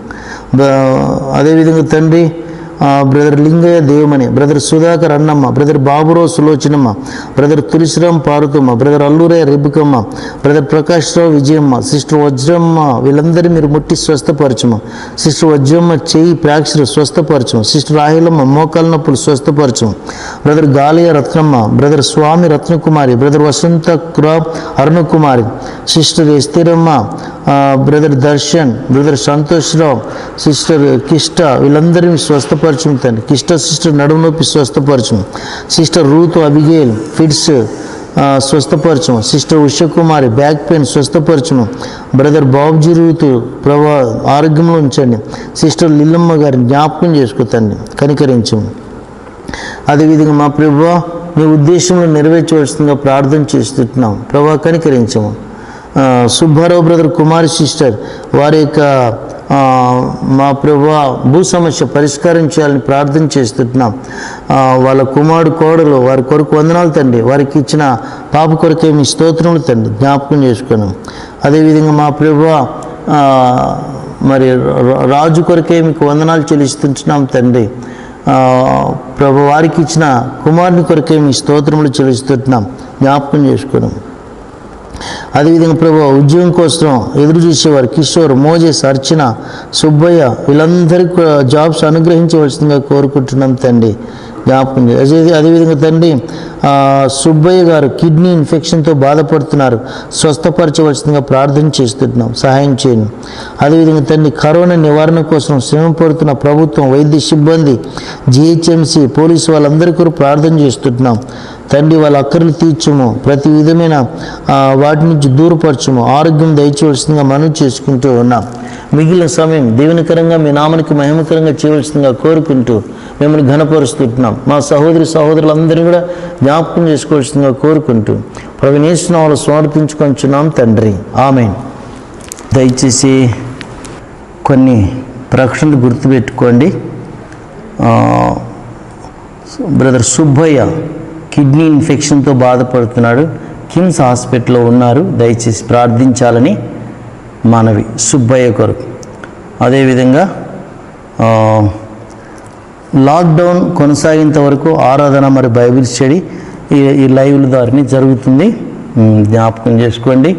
[SPEAKER 1] అదేవిధంగా తండ్రి brother Lingaiah Devamani, brother Sudhakar Annamma, brother Baburao Sulochanamma, brother Tulasiram Parvatamma, brother Allurayya Rebbakamma, brother Prakash Rao Vijayamma, sister Vajramma వీళ్ళందరూ మీరు ముట్టి స్వస్థపరచము. సిస్టర్ వజ్రమ్మ చెయ్యి ఫ్రాక్చర్ స్వస్థపరచము. సిస్టర్ రాహిలమ్మ మోకాల నొప్పులు స్వస్థపరచము. బ్రదర్ గాలియ రత్నమ్మ, బ్రదర్ స్వామి రత్నకుమారి, బ్రదర్ వసంత Arunakumari, sister Estheramma, brother Darshan, brother Santosh Rao, sister కిష్ట వీళ్ళందరినీ స్వస్థపరచము తండ్రి. కిష్ట సిస్టర్ నడుము నొప్పి స్వస్థపరచము. Sister Ruth Abigail fits స్వస్థపరచము. Sister Ushakumari back pain స్వస్థపరచము. Brother Babji Ruth ప్రభా ఆరోగ్యంలో ఉంచండి. సిస్టర్ లిల్లమ్మ గారిని జ్ఞాపకం చేసుకోతండి, కనికరించము. అదేవిధంగా మా ప్రభువా నీ ఉద్దేశంలో నెరవేర్చవలసిందిగా ప్రార్థన చేస్తున్నాం. ప్రభా కనికరించము. సుబ్బారావు బ్రదర్ కుమారి సిస్టర్ వారి యొక్క మా ప్రభువా భూ సమస్య పరిష్కారం చేయాలని ప్రార్థన చేస్తున్నాం. వాళ్ళ కుమారుడు కోడలు వారి కొరకు వందనాలు తండ్రి. వారికి ఇచ్చిన పాప కొరకే మీ స్తోత్రములు తండ్రి జ్ఞాపకం చేసుకున్నాం. అదేవిధంగా మా ప్రభువా మరి రాజు కొరకే మీకు వందనాలు చెల్లిస్తున్నాం తండ్రి. ప్రభు వారికి ఇచ్చిన కుమారుని కొరకే మీ స్తోత్రములు చెల్లిస్తున్నాం జ్ఞాపకం చేసుకున్నాం. అదేవిధంగా ప్రభు ఉద్యోగం కోసం ఎదురు చూసేవారు కిషోర్, మోజెస్, అర్చన, సుబ్బయ్య వీళ్ళందరికీ జాబ్స్ అనుగ్రహించవలసిందిగా కోరుకుంటున్నాం తండ్రి జ్ఞాపకం. అదేవిధంగా తండ్రి సుబ్బయ్య గారు కిడ్నీ ఇన్ఫెక్షన్తో బాధపడుతున్నారు, స్వస్థపరచవలసిందిగా ప్రార్థన చేస్తున్నాం, సహాయం చేయండి. అదేవిధంగా తండ్రి కరోనా నివారణ కోసం శ్రమ పడుతున్న ప్రభుత్వం, వైద్య సిబ్బంది, GHMC పోలీసు వాళ్ళందరి కొరకు ప్రార్థన చేస్తున్నాం తండ్రి. వాళ్ళ అక్కర్లు తీర్చము, ప్రతి విధమైన వాటి నుంచి దూరపరచము, ఆరోగ్యం దయచేవలసిందిగా మనవి చేసుకుంటూ ఉన్నాం. మిగిలిన సమయం దీవెనకరంగా మీ నామానికి మహిమకరంగా చేయవలసిందిగా కోరుకుంటూ మిమ్మల్ని ఘనపరుస్తున్నాం. మా సహోదరులందరూ కూడా జ్ఞాపకం చేసుకోవాల్సిందిగా కోరుకుంటూ ప్రభువైన యేసు నామములో సమర్పించుకొంచున్నాం తండ్రి, ఆమేన్. దయచేసి కొన్ని ప్రకటనలు గుర్తుపెట్టుకోండి. బ్రదర్ సుబ్బయ్య కిడ్నీ ఇన్ఫెక్షన్తో బాధపడుతున్నాడు, కిమ్స్ హాస్పిటల్లో ఉన్నారు, దయచేసి ప్రార్థించాలని మనవి సుబ్బయ్య కొరకు. అదేవిధంగా లాక్డౌన్ కొనసాగేంత వరకు ఆరాధన మరి బైబిల్ స్టడీ ఈ లైవ్ల ద్వారానే జరుగుతుంది, జ్ఞాపకం చేసుకోండి.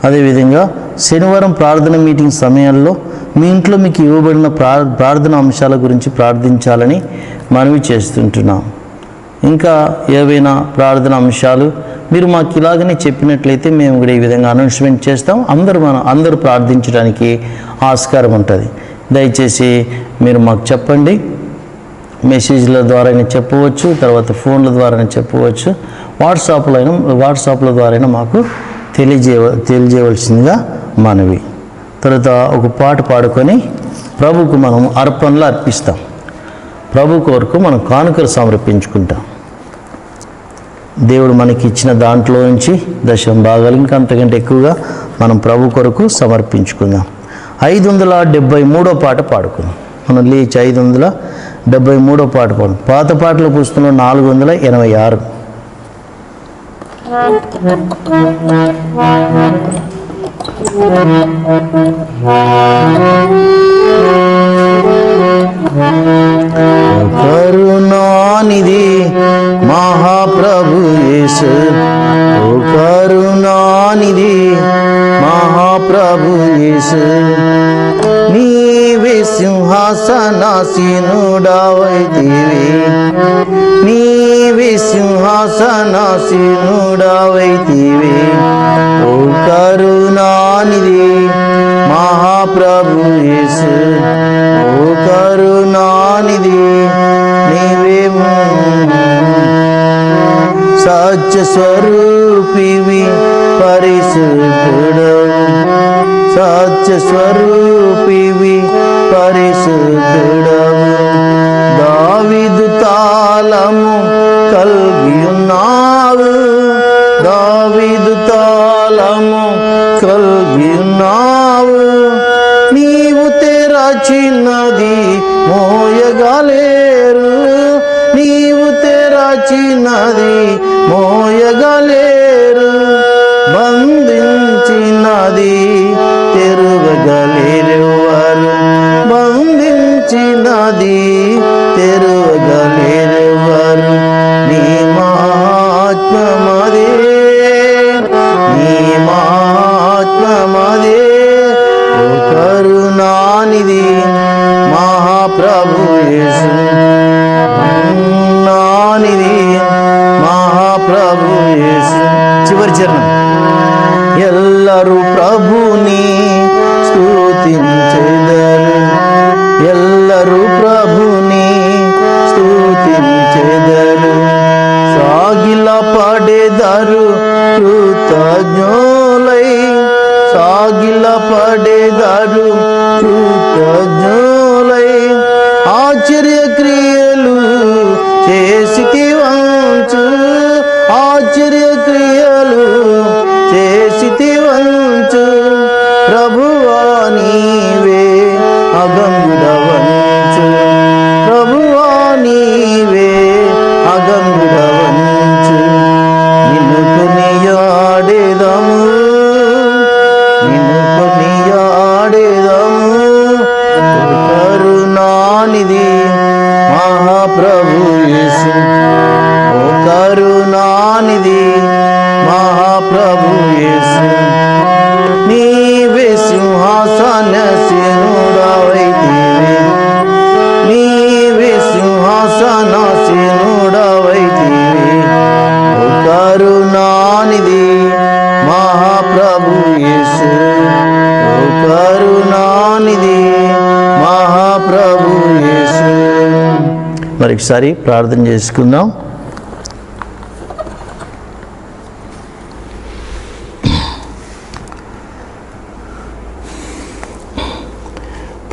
[SPEAKER 1] అదేవిధంగా శనివారం ప్రార్థన మీటింగ్ సమయాల్లో మీ ఇంట్లో మీకు ఇవ్వబడిన ప్రార్థన అంశాల గురించి ప్రార్థించాలని మనవి చేస్తుంటున్నాం. ఇంకా ఏవైనా ప్రార్థన అంశాలు మీరు మాకు ఇలాగనే చెప్పినట్లయితే మేము కూడా ఈ విధంగా అనౌన్స్మెంట్ చేస్తాం. అందరూ ప్రార్థించడానికి ఆస్కారం ఉంటుంది. దయచేసి మీరు మాకు చెప్పండి. మెసేజ్ల ద్వారా చెప్పవచ్చు, తర్వాత ఫోన్ల ద్వారా చెప్పవచ్చు, వాట్సాప్ల ద్వారా మాకు తెలియజేయవలసిందిగా మనవి. తర్వాత ఒక పాట పాడుకొని ప్రభుకు మనం అర్పణలు అర్పిస్తాం. ప్రభు కొరకు మనం కానుకలు సమర్పించుకుంటాం. దేవుడు మనకి ఇచ్చిన దాంట్లో నుంచి 10 భాగాలు ఇంకా అంతకంటే ఎక్కువగా మనం ప్రభు కొరకు సమర్పించుకుందాం. 573వ పాట పాడుకుందాం. మనం లేచి 573వ పాట పాడు. పాత పాటల పుస్తకంలో 486. కరుణామయుడా ప్రభు యేసు నీవే సింహాసనాసీనుడవైతివి నీవే సింహాసనాసీనుడవైతివి ఓ కరుణానిధి మహాప్రభు యేసు ఓ కరుణానిధి నీవే సత్య స్వరూపివి పరిశుద్ధుడవు సత్య స్వరూపివి పరిశుద్ధుడవు దావీదు తాళము కలిగి ఉన్నావు దావీదు తాళము కలిగి ఉన్నావు నీవు తెరచినది మోయగలేరు నీవు తెరచినది మోయగలేరు బంధించినది తెరువగలేరెవరు బంధించినది తెరువగలేరెవరు నీ మహాత్మ్యమదే నీ మహాత్మ్యమదే ఓ కరుణానిధి మహాప్రభు యేసు నానిధి మహాప్రభు యేసు చివరి చరణం ఎల్లరూ ప్రభుని స్తుతించెదరు ఎల్లరూ ప్రభుని స్తుతించెదరు సాగిల పడెదరు కృతజ్ఞులై సాగిల పడెదరు కృతజ్ఞులై ఆశ్చర్య క్రియలు చేసితివంచు ఆశ్చర్య క్రియలు చేసితివంచు ప్రభువా నీవే అగంగుడవంచు ప్రభువా నీవే అగంగుడవంచు నిన్ను కొనియాడేదము నిన్ను కొనియాడేదము కరుణానిధి మహాప్రభు యేసు ఓ కరుణానిధి మహాప్రభు యేసు నీవే సింహాసనాసీనుడవైతివి నీవే సింహాసనాసీనుడవైతివి ఓ కరుణానిధి మహాప్రభు యేసు ఓ కరుణానిధి మహాప్రభు యేసు. మరొకసారి ప్రార్థన చేసుకుందాం.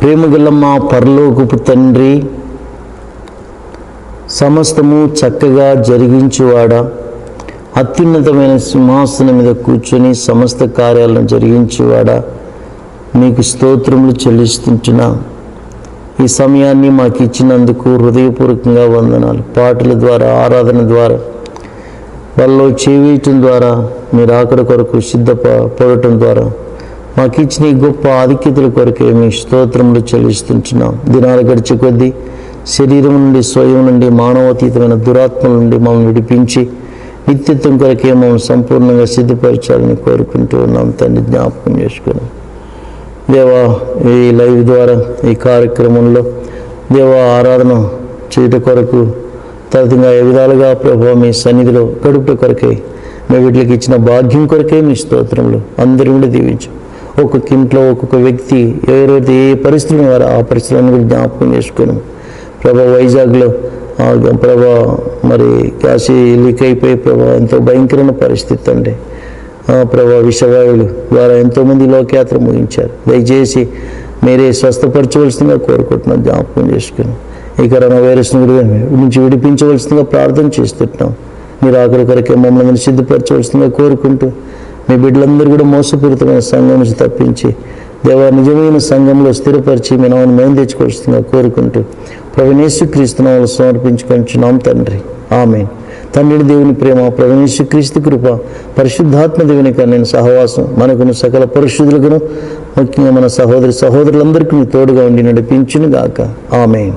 [SPEAKER 1] ప్రేమగల మా పరలోకపు తండ్రి, సమస్తము చక్కగా జరిగించువాడా, అత్యున్నతమైన సింహాసనం మీద కూర్చొని సమస్త కార్యాలను జరిగించేవాడా, మీకు స్తోత్రములు చెల్లిస్తుంటున్నా. ఈ సమయాన్ని మాకు ఇచ్చినందుకు హృదయపూర్వకంగా వందనాలు. పాటల ద్వారా, ఆరాధన ద్వారా, వాళ్ళలో చేవేయటం ద్వారా, మీరు ఆకడ కొరకు సిద్ధపడటం ద్వారా మాకు ఇచ్చిన ఈ గొప్ప ఆధిక్యతల కొరకే మీ స్తోత్రములు చెల్లిస్తుంటున్నాం. దినాలు గడిచే కొద్దీ శరీరం నుండి, స్వయం నుండి, మానవాతీతమైన దురాత్మల నుండి మమ్మల్ని విడిపించి నిత్యత్వం కొరకే మమ్మల్ని సంపూర్ణంగా సిద్ధపరచాలని కోరుకుంటూ ఉన్నాం. తండ్రి, జ్ఞాపకం చేసుకున్నాం. దేవా, ఈ లైవ్ ద్వారా ఈ కార్యక్రమంలో దేవా ఆరాధన చేయట కొరకు తదితంగా ఏ విధాలుగా ప్రభావ మీ సన్నిధిలో గడుపుట కొరకే మీ వీటికి ఇచ్చిన భాగ్యం కొరకే మీ స్తోత్రములు. అందరి నుండి దీవించు. ఒక్కొక్క ఇంట్లో ఒక్కొక్క వ్యక్తి ఎవరైతే ఏ పరిస్థితులు వారు ఆ పరిస్థితులను కూడా జ్ఞాపకం చేసుకున్నాం. ప్రభా, వైజాగ్లో ప్రభా మరి గ్యాస్ లీక్ అయిపోయి ప్రభా ఎంతో భయంకరమైన పరిస్థితి అండి. ప్రభా, విషవాయువులు ద్వారా ఎంతోమంది లోకయాత్ర ముగించారు. దయచేసి మీరే స్వస్థపరచవలసిందిగా కోరుకుంటున్నాం, జ్ఞాపకం చేసుకున్నాం. ఈ కరోనా వైరస్ నుంచి విడిపించవలసిందిగా ప్రార్థన చేస్తున్నాం. మీరు ఆఖరి కొరకే మమ్మల్ని సిద్ధపరచవలసిందిగా కోరుకుంటూ మీ బిడ్డలందరూ కూడా మోసపూరితమైన సంఘం నుంచి తప్పించి దేవా నిజమైన సంఘంలో స్థిరపరిచి మీ నామను మేము తెచ్చుకోవాల్సిందిగా కోరుకుంటూ ప్రభువైన యేసుక్రీస్తు నామములో సమర్పించుకొంచున్నాం తండ్రి. ఆమేన్. తండ్రి దేవుని ప్రేమ, ప్రభువైన యేసుక్రీస్తు కృప, పరిశుద్ధాత్మ దేవుని కన్యని సహవాసం మనకును సకల పరిశుద్ధులకును ముఖ్యంగా మన సహోదరులందరికీ తోడుగా ఉండి నడిపించును గాక. ఆమేన్.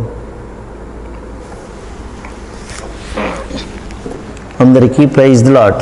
[SPEAKER 1] అందరికీ ప్రైజ్ ది లార్డ్.